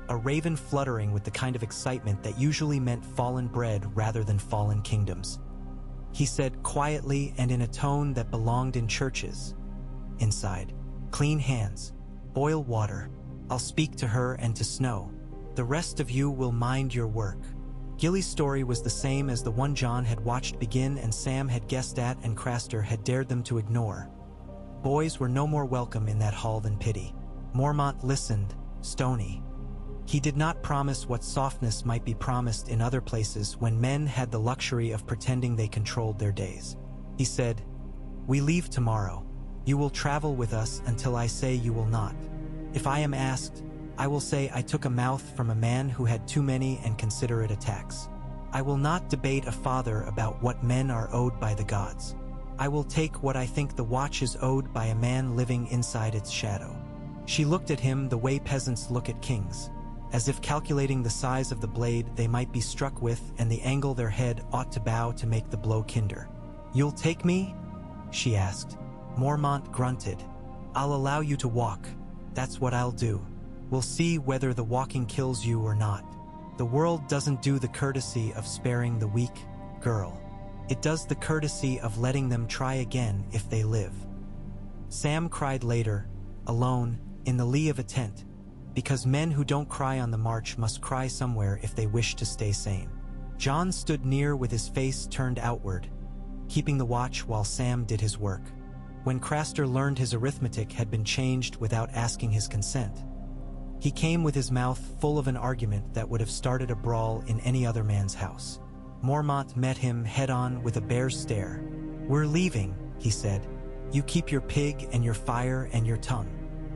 a raven fluttering with the kind of excitement that usually meant fallen bread rather than fallen kingdoms. He said quietly and in a tone that belonged in churches, inside, "Clean hands, boil water, I'll speak to her and to Snow. The rest of you will mind your work." Gilly's story was the same as the one Jon had watched begin and Sam had guessed at and Craster had dared them to ignore. Boys were no more welcome in that hall than pity. Mormont listened, stony. He did not promise what softness might be promised in other places when men had the luxury of pretending they controlled their days. He said, "We leave tomorrow. You will travel with us until I say you will not. If I am asked, I will say I took a mouth from a man who had too many and consider it a tax. I will not debate a father about what men are owed by the gods. I will take what I think the watch is owed by a man living inside its shadow." She looked at him the way peasants look at kings, as if calculating the size of the blade they might be struck with and the angle their head ought to bow to make the blow kinder. "You'll take me?" she asked. Mormont grunted. "I'll allow you to walk. That's what I'll do. We'll see whether the walking kills you or not. The world doesn't do the courtesy of sparing the weak, girl. It does the courtesy of letting them try again if they live." Sam cried later, alone, in the lee of a tent, because men who don't cry on the march must cry somewhere if they wish to stay sane. Jon stood near with his face turned outward, keeping the watch while Sam did his work. When Craster learned his arithmetic had been changed without asking his consent, he came with his mouth full of an argument that would have started a brawl in any other man's house. Mormont met him head-on with a bear's stare. "We're leaving," he said. "You keep your pig and your fire and your tongue.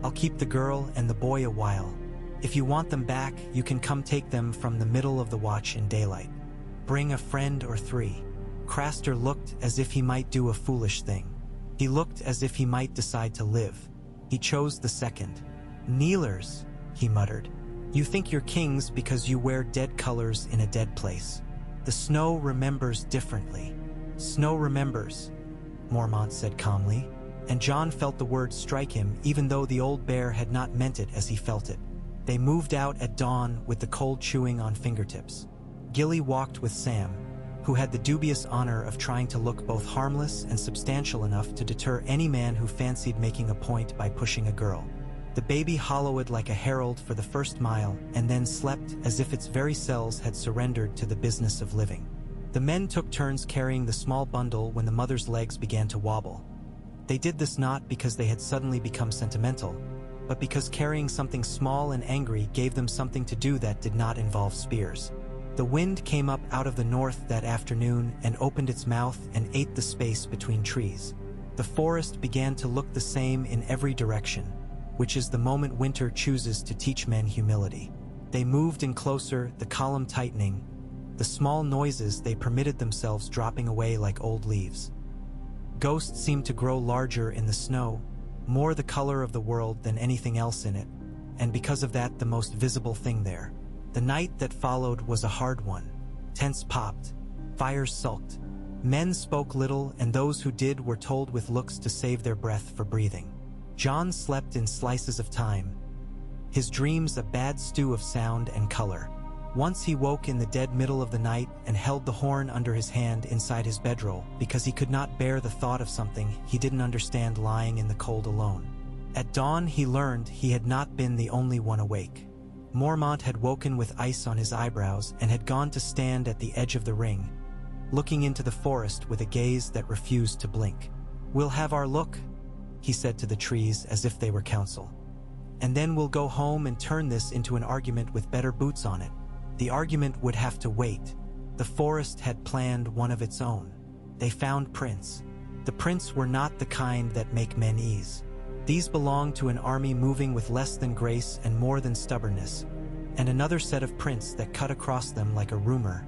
I'll keep the girl and the boy a while. If you want them back, you can come take them from the middle of the watch in daylight. Bring a friend or three." Craster looked as if he might do a foolish thing. He looked as if he might decide to live. He chose the second. "Kneelers," he muttered. "You think you're kings because you wear dead colors in a dead place. The snow remembers differently." "Snow remembers," Mormont said calmly, and Jon felt the word strike him even though the old bear had not meant it as he felt it. They moved out at dawn with the cold chewing on fingertips. Gilly walked with Sam, who had the dubious honor of trying to look both harmless and substantial enough to deter any man who fancied making a point by pushing a girl. The baby hollowed like a herald for the first mile and then slept as if its very cells had surrendered to the business of living. The men took turns carrying the small bundle when the mother's legs began to wobble. They did this not because they had suddenly become sentimental, but because carrying something small and angry gave them something to do that did not involve spears. The wind came up out of the north that afternoon and opened its mouth and ate the space between trees. The forest began to look the same in every direction, which is the moment winter chooses to teach men humility. They moved in closer, the column tightening, the small noises they permitted themselves dropping away like old leaves. Ghosts seemed to grow larger in the snow, more the color of the world than anything else in it, and because of that the most visible thing there. The night that followed was a hard one. Tents popped, fires sulked. Men spoke little, and those who did were told with looks to save their breath for breathing. Jon slept in slices of time, his dreams a bad stew of sound and color. Once he woke in the dead middle of the night and held the horn under his hand inside his bedroll because he could not bear the thought of something he didn't understand lying in the cold alone. At dawn he learned he had not been the only one awake. Mormont had woken with ice on his eyebrows and had gone to stand at the edge of the ring, looking into the forest with a gaze that refused to blink. "We'll have our look," he said to the trees as if they were counsel. "And then we'll go home and turn this into an argument with better boots on it." The argument would have to wait. The forest had planned one of its own. They found prints. The prints were not the kind that make men ease. These belonged to an army moving with less than grace and more than stubbornness, and another set of prints that cut across them like a rumor.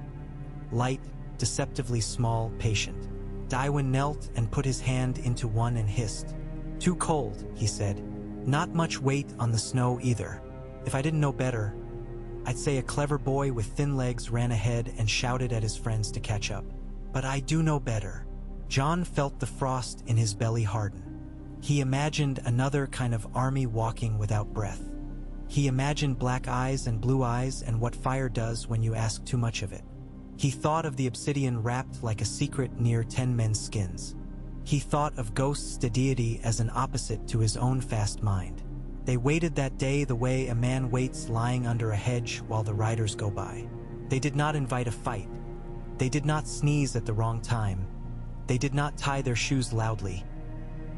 Light, deceptively small, patient. Tywin knelt and put his hand into one and hissed. "Too cold," he said. "Not much weight on the snow either. If I didn't know better, I'd say a clever boy with thin legs ran ahead and shouted at his friends to catch up. But I do know better." Jon felt the frost in his belly harden. He imagined another kind of army walking without breath. He imagined black eyes and blue eyes and what fire does when you ask too much of it. He thought of the obsidian wrapped like a secret near 10 men's skins. He thought of ghosts' deity as an opposite to his own fast mind. They waited that day the way a man waits lying under a hedge while the riders go by. They did not invite a fight. They did not sneeze at the wrong time. They did not tie their shoes loudly.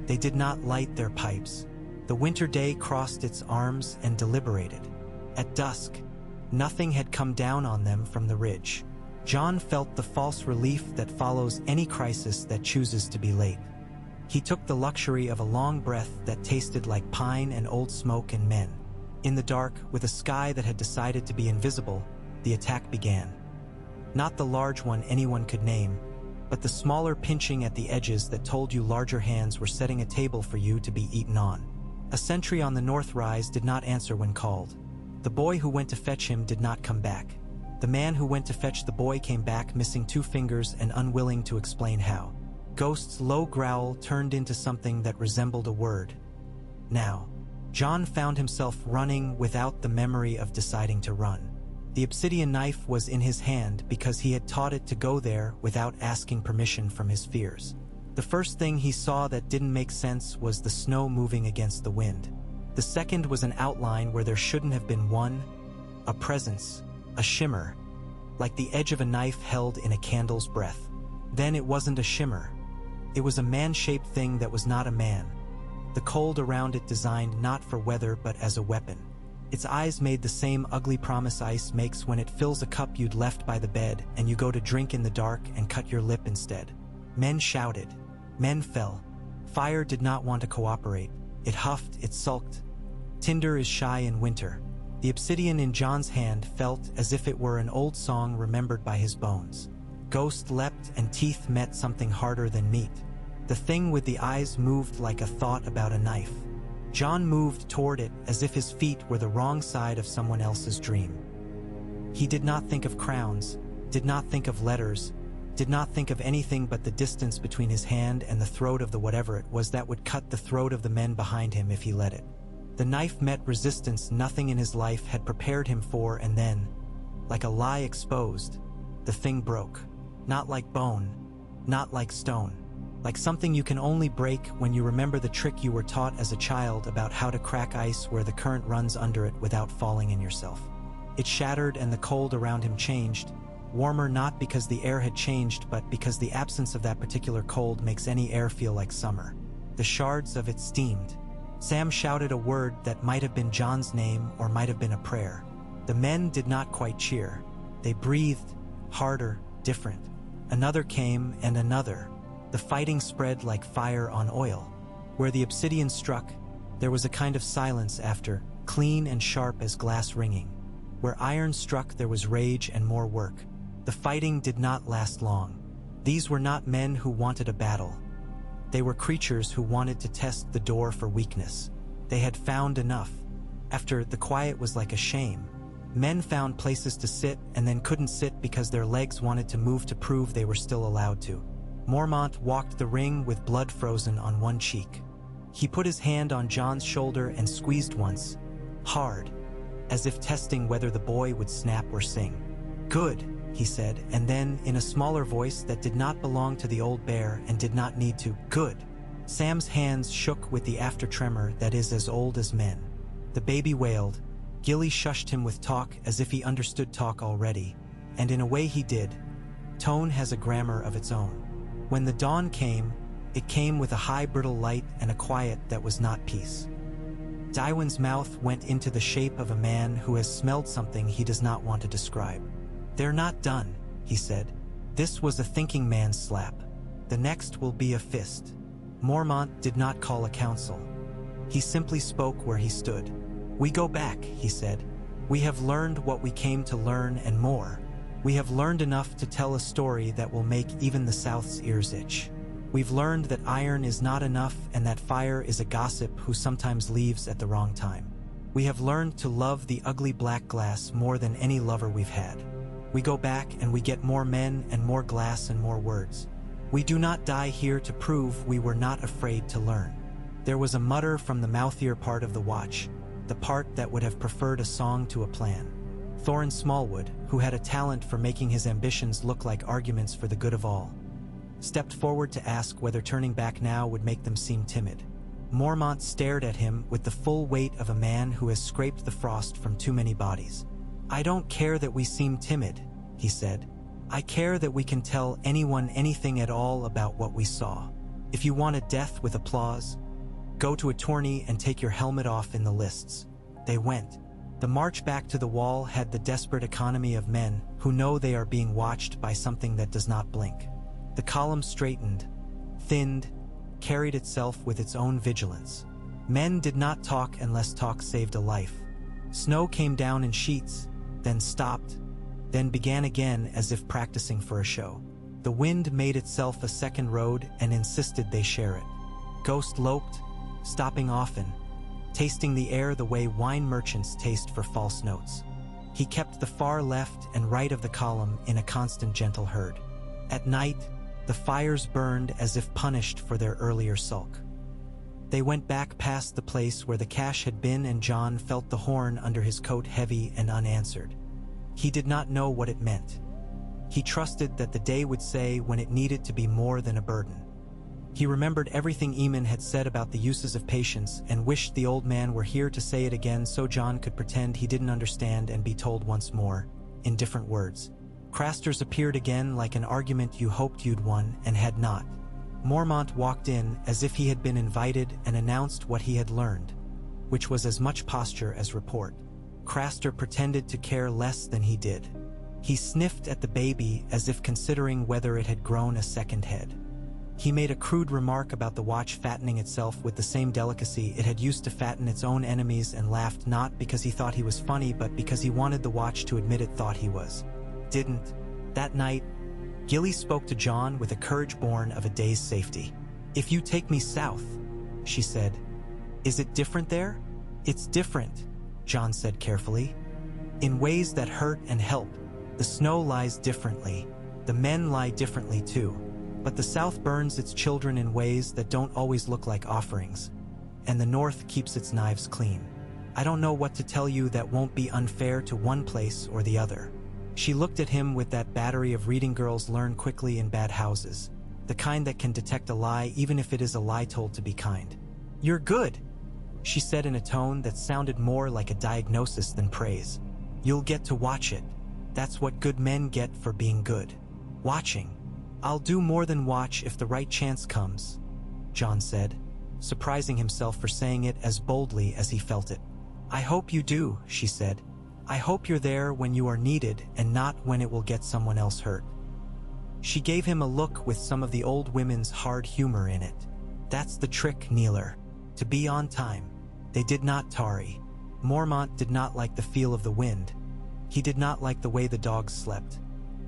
They did not light their pipes. The winter day crossed its arms and deliberated. At dusk, nothing had come down on them from the ridge. Jon felt the false relief that follows any crisis that chooses to be late. He took the luxury of a long breath that tasted like pine and old smoke and men. In the dark, with a sky that had decided to be invisible, the attack began. Not the large one anyone could name, but the smaller pinching at the edges that told you larger hands were setting a table for you to be eaten on. A sentry on the north rise did not answer when called. The boy who went to fetch him did not come back. The man who went to fetch the boy came back missing 2 fingers and unwilling to explain how. Ghost's low growl turned into something that resembled a word. Now, Jon found himself running without the memory of deciding to run. The obsidian knife was in his hand because he had taught it to go there without asking permission from his fears. The first thing he saw that didn't make sense was the snow moving against the wind. The second was an outline where there shouldn't have been one, a presence, a shimmer, like the edge of a knife held in a candle's breath. Then it wasn't a shimmer. It was a man-shaped thing that was not a man. The cold around it designed not for weather but as a weapon. Its eyes made the same ugly promise ice makes when it fills a cup you'd left by the bed and you go to drink in the dark and cut your lip instead. Men shouted. Men fell. Fire did not want to cooperate. It huffed, it sulked. Tinder is shy in winter. The obsidian in Jon's hand felt as if it were an old song remembered by his bones. Ghost leapt and teeth met something harder than meat. The thing with the eyes moved like a thought about a knife. Jon moved toward it as if his feet were the wrong side of someone else's dream. He did not think of crowns, did not think of letters, did not think of anything but the distance between his hand and the throat of the whatever it was that would cut the throat of the men behind him if he let it. The knife met resistance nothing in his life had prepared him for, and then, like a lie exposed, the thing broke. Not like bone, not like stone. Like something you can only break when you remember the trick you were taught as a child about how to crack ice where the current runs under it without falling in yourself. It shattered and the cold around him changed, warmer not because the air had changed but because the absence of that particular cold makes any air feel like summer. The shards of it steamed. Sam shouted a word that might have been Jon's name or might have been a prayer. The men did not quite cheer. They breathed, harder, different. Another came and another. The fighting spread like fire on oil. Where the obsidian struck, There was a kind of silence after, clean and sharp as glass ringing. Where iron struck there was rage and more work. The fighting did not last long. These were not men who wanted a battle. They were creatures who wanted to test the door for weakness. They had found enough. After, the quiet was like a shame. Men found places to sit and then couldn't sit because their legs wanted to move to prove they were still allowed to. Mormont walked the ring with blood frozen on one cheek. He put his hand on Jon's shoulder and squeezed once, hard, as if testing whether the boy would snap or sing. "Good," he said, and then, in a smaller voice that did not belong to the old bear and did not need to, "Good." Sam's hands shook with the after-tremor that is as old as men. The baby wailed. Gilly shushed him with talk as if he understood talk already, and in a way he did. Tone has a grammar of its own. When the dawn came, it came with a high brittle light and a quiet that was not peace. Tywin's mouth went into the shape of a man who has smelled something he does not want to describe. "They're not done," he said. This was a thinking man's slap. "The next will be a fist." Mormont did not call a council. He simply spoke where he stood. "We go back," he said. "We have learned what we came to learn and more. We have learned enough to tell a story that will make even the South's ears itch. We've learned that iron is not enough and that fire is a gossip who sometimes leaves at the wrong time. We have learned to love the ugly black glass more than any lover we've had. We go back and we get more men and more glass and more words. We do not die here to prove we were not afraid to learn." There was a mutter from the mouthier part of the watch, the part that would have preferred a song to a plan. Thorin Smallwood, who had a talent for making his ambitions look like arguments for the good of all, stepped forward to ask whether turning back now would make them seem timid. Mormont stared at him with the full weight of a man who has scraped the frost from too many bodies. "I don't care that we seem timid," he said. "I care that we can tell anyone anything at all about what we saw. If you want a death with applause, go to a tourney and take your helmet off in the lists." They went. The march back to the wall had the desperate economy of men who know they are being watched by something that does not blink. The column straightened, thinned, carried itself with its own vigilance. Men did not talk unless talk saved a life. Snow came down in sheets, then stopped, then began again as if practicing for a show. The wind made itself a second road and insisted they share it. Ghost loped, stopping often, tasting the air the way wine merchants taste for false notes. He kept the far left and right of the column in a constant gentle herd. At night, the fires burned as if punished for their earlier sulk. They went back past the place where the cache had been and Jon felt the horn under his coat heavy and unanswered. He did not know what it meant. He trusted that the day would say when it needed to be more than a burden. He remembered everything Aemon had said about the uses of patience and wished the old man were here to say it again so Jon could pretend he didn't understand and be told once more, in different words. Craster's appeared again like an argument you hoped you'd won and had not. Mormont walked in as if he had been invited and announced what he had learned, which was as much posture as report. Craster pretended to care less than he did. He sniffed at the baby as if considering whether it had grown a second head. He made a crude remark about the watch fattening itself with the same delicacy it had used to fatten its own enemies and laughed not because he thought he was funny but because he wanted the watch to admit it thought he was. Didn't. That night, Gilly spoke to Jon with a courage born of a day's safety. "If you take me south," she said. "Is it different there?" "It's different," Jon said carefully. "In ways that hurt and help. The snow lies differently. The men lie differently too. But the South burns its children in ways that don't always look like offerings. And the North keeps its knives clean. I don't know what to tell you that won't be unfair to one place or the other." She looked at him with that battery of reading girls learn quickly in bad houses, the kind that can detect a lie even if it is a lie told to be kind. "You're good," she said in a tone that sounded more like a diagnosis than praise. "You'll get to watch it. That's what good men get for being good. Watching. I'll do more than watch if the right chance comes," Jon said, surprising himself for saying it as boldly as he felt it. "I hope you do," she said. "I hope you're there when you are needed and not when it will get someone else hurt." She gave him a look with some of the old women's hard humor in it. "That's the trick, Kneeler. To be on time. They did not tarry. Mormont did not like the feel of the wind. He did not like the way the dogs slept.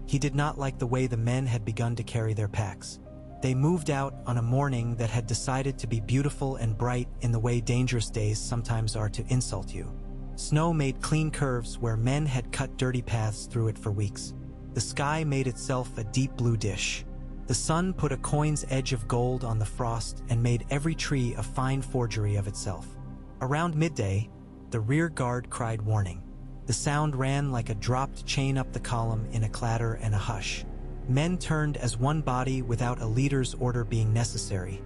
He did not like the way the men had begun to carry their packs. They moved out on a morning that had decided to be beautiful and bright in the way dangerous days sometimes are to insult you. Snow made clean curves where men had cut dirty paths through it for weeks. The sky made itself a deep blue dish. The sun put a coin's edge of gold on the frost and made every tree a fine forgery of itself. Around midday, the rear guard cried warning. The sound ran like a dropped chain up the column in a clatter and a hush. Men turned as one body without a leader's order being necessary.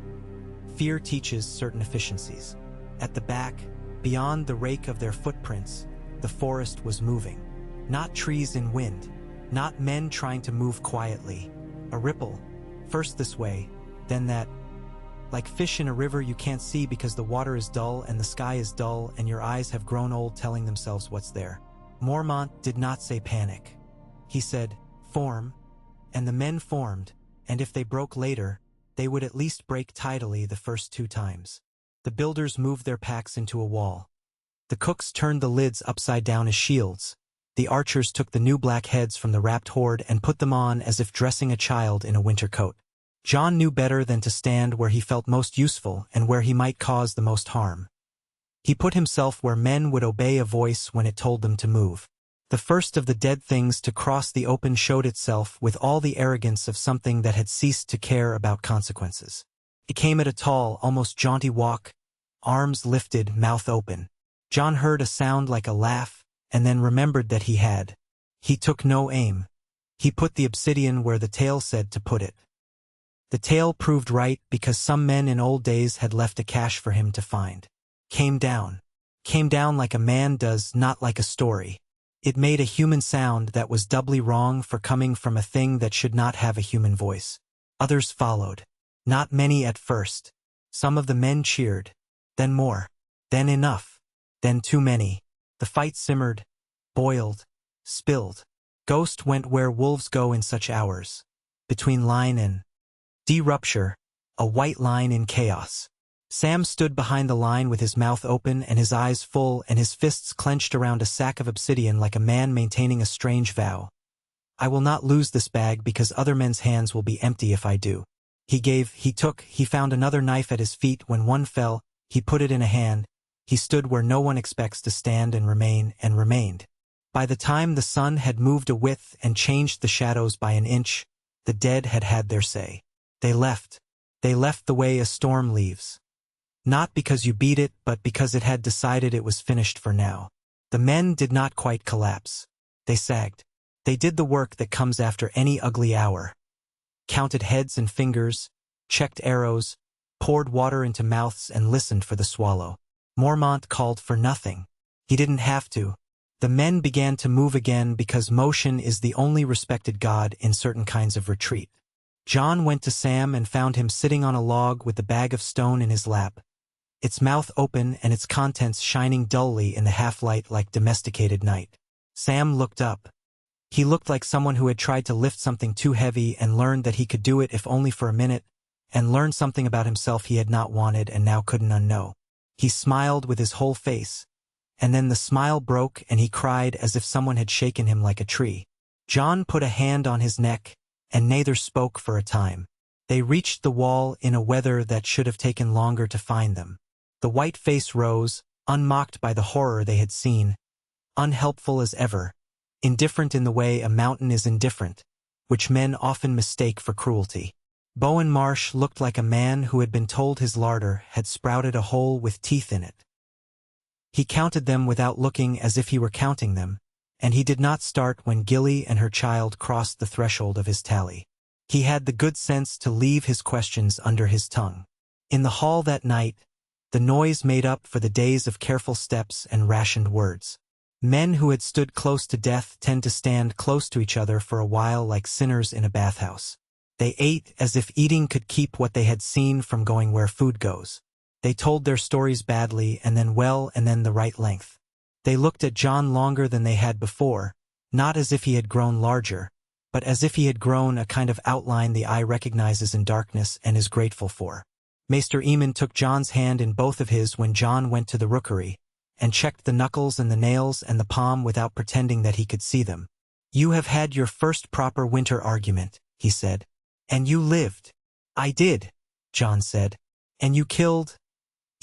Fear teaches certain efficiencies. At the back, beyond the rake of their footprints, the forest was moving. Not trees in wind, not men trying to move quietly. A ripple, first this way, then that. Like fish in a river you can't see because the water is dull and the sky is dull and your eyes have grown old telling themselves what's there. Mormont did not say panic. He said, form, and the men formed, and if they broke later, they would at least break tidily the first 2 times. The builders moved their packs into a wall. The cooks turned the lids upside down as shields. The archers took the new black heads from the wrapped horde and put them on as if dressing a child in a winter coat. Jon knew better than to stand where he felt most useful and where he might cause the most harm. He put himself where men would obey a voice when it told them to move. The first of the dead things to cross the open showed itself with all the arrogance of something that had ceased to care about consequences. It came at a tall, almost jaunty walk, arms lifted, mouth open. Jon heard a sound like a laugh, and then remembered that he took no aim. He put the obsidian where the tale said to put it. The tale proved right because some men in old days had left a cache for him to find. Came down like a man does, not like a story. It made a human sound that was doubly wrong for coming from a thing that should not have a human voice. Others followed. Not many at first. Some of the men cheered. Then more. Then enough. Then too many. The fight simmered, boiled, spilled. Ghost went where wolves go in such hours. Between line and rupture, a white line in chaos. Sam stood behind the line with his mouth open and his eyes full and his fists clenched around a sack of obsidian like a man maintaining a strange vow. I will not lose this bag because other men's hands will be empty if I do. He took, he found another knife at his feet when one fell, he put it in a hand, he stood where no one expects to stand and remained. By the time the sun had moved a width and changed the shadows by an inch, the dead had had their say. They left the way a storm leaves. Not because you beat it, but because it had decided it was finished for now. The men did not quite collapse. They sagged. They did the work that comes after any ugly hour. Counted heads and fingers, checked arrows, poured water into mouths and listened for the swallow. Mormont called for nothing. He didn't have to. The men began to move again because motion is the only respected god in certain kinds of retreat. Jon went to Sam and found him sitting on a log with the bag of stone in his lap, its mouth open and its contents shining dully in the half-light like domesticated night. Sam looked up. He looked like someone who had tried to lift something too heavy and learned that he could do it if only for a minute, and learned something about himself he had not wanted and now couldn't unknow. He smiled with his whole face, and then the smile broke and he cried as if someone had shaken him like a tree. Jon put a hand on his neck, and neither spoke for a time. They reached the wall in a weather that should have taken longer to find them. The white face rose, unmocked by the horror they had seen, unhelpful as ever, indifferent in the way a mountain is indifferent, which men often mistake for cruelty. Bowen Marsh looked like a man who had been told his larder had sprouted a hole with teeth in it. He counted them without looking as if he were counting them, and he did not start when Gilly and her child crossed the threshold of his tally. He had the good sense to leave his questions under his tongue. In the hall that night, the noise made up for the days of careful steps and rationed words. Men who had stood close to death tend to stand close to each other for a while like sinners in a bathhouse. They ate as if eating could keep what they had seen from going where food goes. They told their stories badly and then well and then the right length. They looked at Jon longer than they had before, not as if he had grown larger, but as if he had grown a kind of outline the eye recognizes in darkness and is grateful for. Maester Aemon took Jon's hand in both of his when Jon went to the rookery, and checked the knuckles and the nails and the palm without pretending that he could see them. "You have had your first proper winter argument," he said. "And you lived." "I did," Jon said. "And you killed?"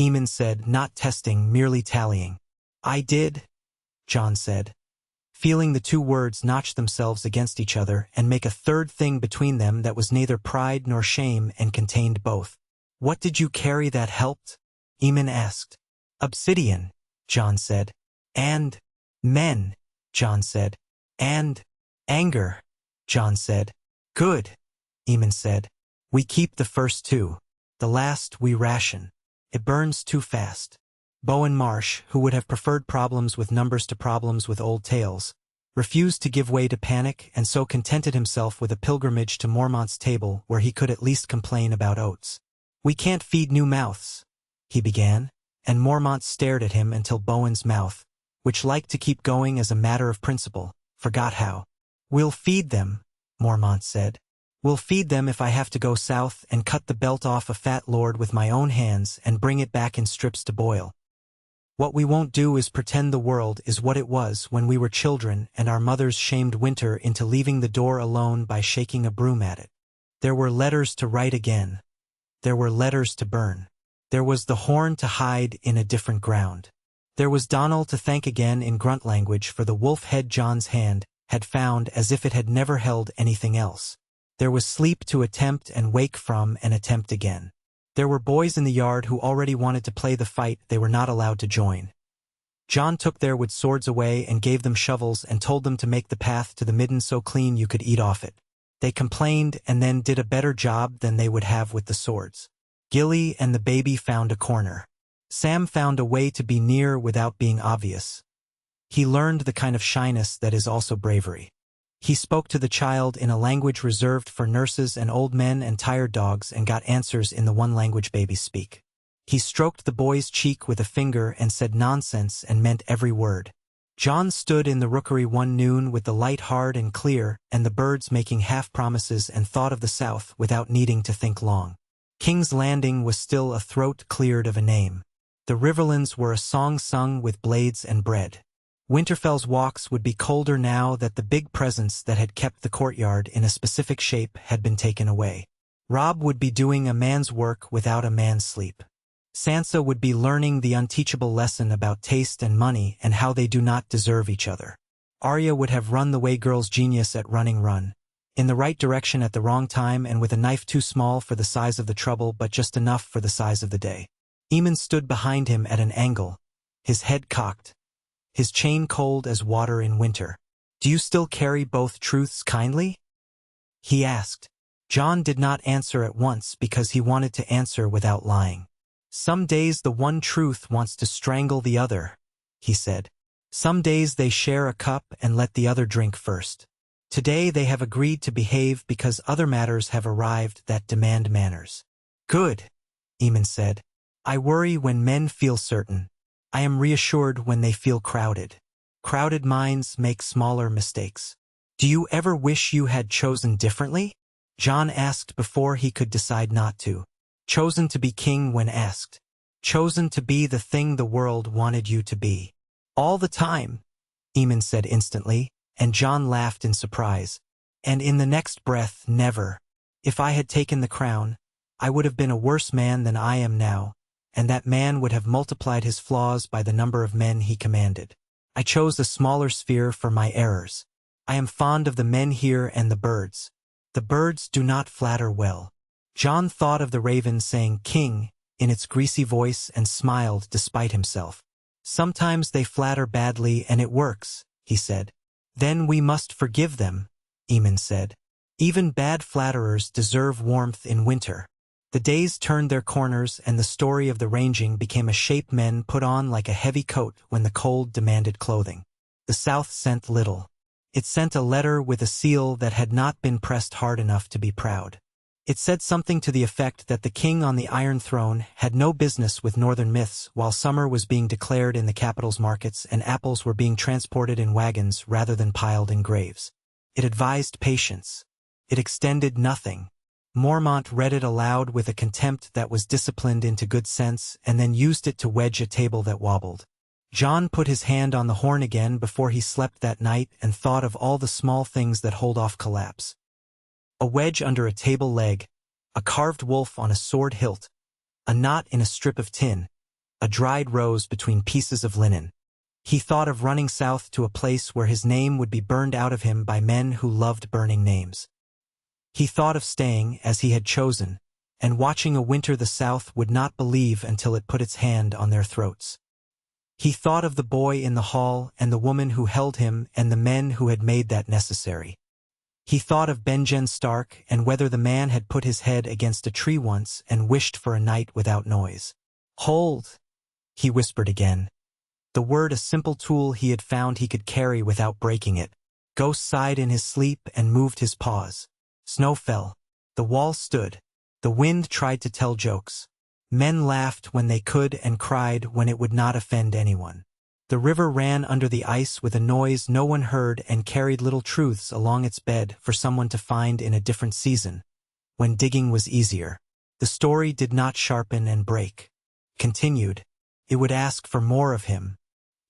Aemon said, not testing, merely tallying. "I did," Jon said, feeling the two words notch themselves against each other and make a third thing between them that was neither pride nor shame and contained both. "What did you carry that helped?" Aemon asked. "Obsidian," Jon said. "And men," Jon said. "And anger," Jon said. "Good," Aemon said. "We keep the first two. The last we ration. It burns too fast." Bowen Marsh, who would have preferred problems with numbers to problems with old tales, refused to give way to panic and so contented himself with a pilgrimage to Mormont's table where he could at least complain about oats. "We can't feed new mouths," he began, and Mormont stared at him until Bowen's mouth, which liked to keep going as a matter of principle, forgot how. "We'll feed them," Mormont said. "We'll feed them if I have to go south and cut the belt off a fat lord with my own hands and bring it back in strips to boil. What we won't do is pretend the world is what it was when we were children and our mothers shamed winter into leaving the door alone by shaking a broom at it. There were letters to write again. There were letters to burn. There was the horn to hide in a different ground. There was Donal to thank again in grunt language for the wolf head Jon's hand had found as if it had never held anything else. There was sleep to attempt and wake from and attempt again. There were boys in the yard who already wanted to play the fight they were not allowed to join. Jon took their wood swords away and gave them shovels and told them to make the path to the midden so clean you could eat off it. They complained and then did a better job than they would have with the swords. Gilly and the baby found a corner. Sam found a way to be near without being obvious. He learned the kind of shyness that is also bravery. He spoke to the child in a language reserved for nurses and old men and tired dogs and got answers in the one language babies speak. He stroked the boy's cheek with a finger and said nonsense and meant every word. Jon stood in the rookery one noon with the light hard and clear and the birds making half-promises and thought of the south without needing to think long. King's Landing was still a throat cleared of a name. The Riverlands were a song sung with blades and bread. Winterfell's walks would be colder now that the big presents that had kept the courtyard in a specific shape had been taken away. Robb would be doing a man's work without a man's sleep. Sansa would be learning the unteachable lesson about taste and money and how they do not deserve each other. Arya would have run the way girls' genius at running run, in the right direction at the wrong time and with a knife too small for the size of the trouble but just enough for the size of the day. Aemon stood behind him at an angle, his head cocked, his chain cold as water in winter. "Do you still carry both truths kindly?" he asked. Jon did not answer at once because he wanted to answer without lying. "Some days the one truth wants to strangle the other," he said. "Some days they share a cup and let the other drink first. Today they have agreed to behave because other matters have arrived that demand manners." "Good," Aemon said. "I worry when men feel certain. I am reassured when they feel crowded. Crowded minds make smaller mistakes." "Do you ever wish you had chosen differently?" Jon asked before he could decide not to. Chosen to be king when asked. Chosen to be the thing the world wanted you to be. "All the time," Aemon said instantly, and Jon laughed in surprise. "And in the next breath, never. If I had taken the crown, I would have been a worse man than I am now, and that man would have multiplied his flaws by the number of men he commanded. I chose a smaller sphere for my errors. I am fond of the men here and the birds. The birds do not flatter well." Jon thought of the raven saying "king" in its greasy voice and smiled despite himself. "Sometimes they flatter badly and it works," he said. "Then we must forgive them," Aemon said. "Even bad flatterers deserve warmth in winter." The days turned their corners and the story of the ranging became a shape men put on like a heavy coat when the cold demanded clothing. The South sent little. It sent a letter with a seal that had not been pressed hard enough to be proud. It said something to the effect that the king on the Iron Throne had no business with northern myths while summer was being declared in the capital's markets and apples were being transported in wagons rather than piled in graves. It advised patience. It extended nothing. Mormont read it aloud with a contempt that was disciplined into good sense and then used it to wedge a table that wobbled. Jon put his hand on the horn again before he slept that night and thought of all the small things that hold off collapse. A wedge under a table leg, a carved wolf on a sword hilt, a knot in a strip of tin, a dried rose between pieces of linen. He thought of running south to a place where his name would be burned out of him by men who loved burning names. He thought of staying, as he had chosen, and watching a winter the South would not believe until it put its hand on their throats. He thought of the boy in the hall and the woman who held him and the men who had made that necessary. He thought of Benjen Stark and whether the man had put his head against a tree once and wished for a night without noise. "Hold," he whispered again. The word a simple tool he had found he could carry without breaking it. Ghost sighed in his sleep and moved his paws. Snow fell. The wall stood. The wind tried to tell jokes. Men laughed when they could and cried when it would not offend anyone. The river ran under the ice with a noise no one heard and carried little truths along its bed for someone to find in a different season, when digging was easier. The story did not sharpen and break. Continued. It would ask for more of him.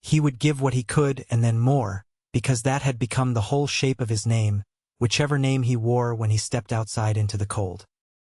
He would give what he could and then more, because that had become the whole shape of his name, whichever name he wore when he stepped outside into the cold.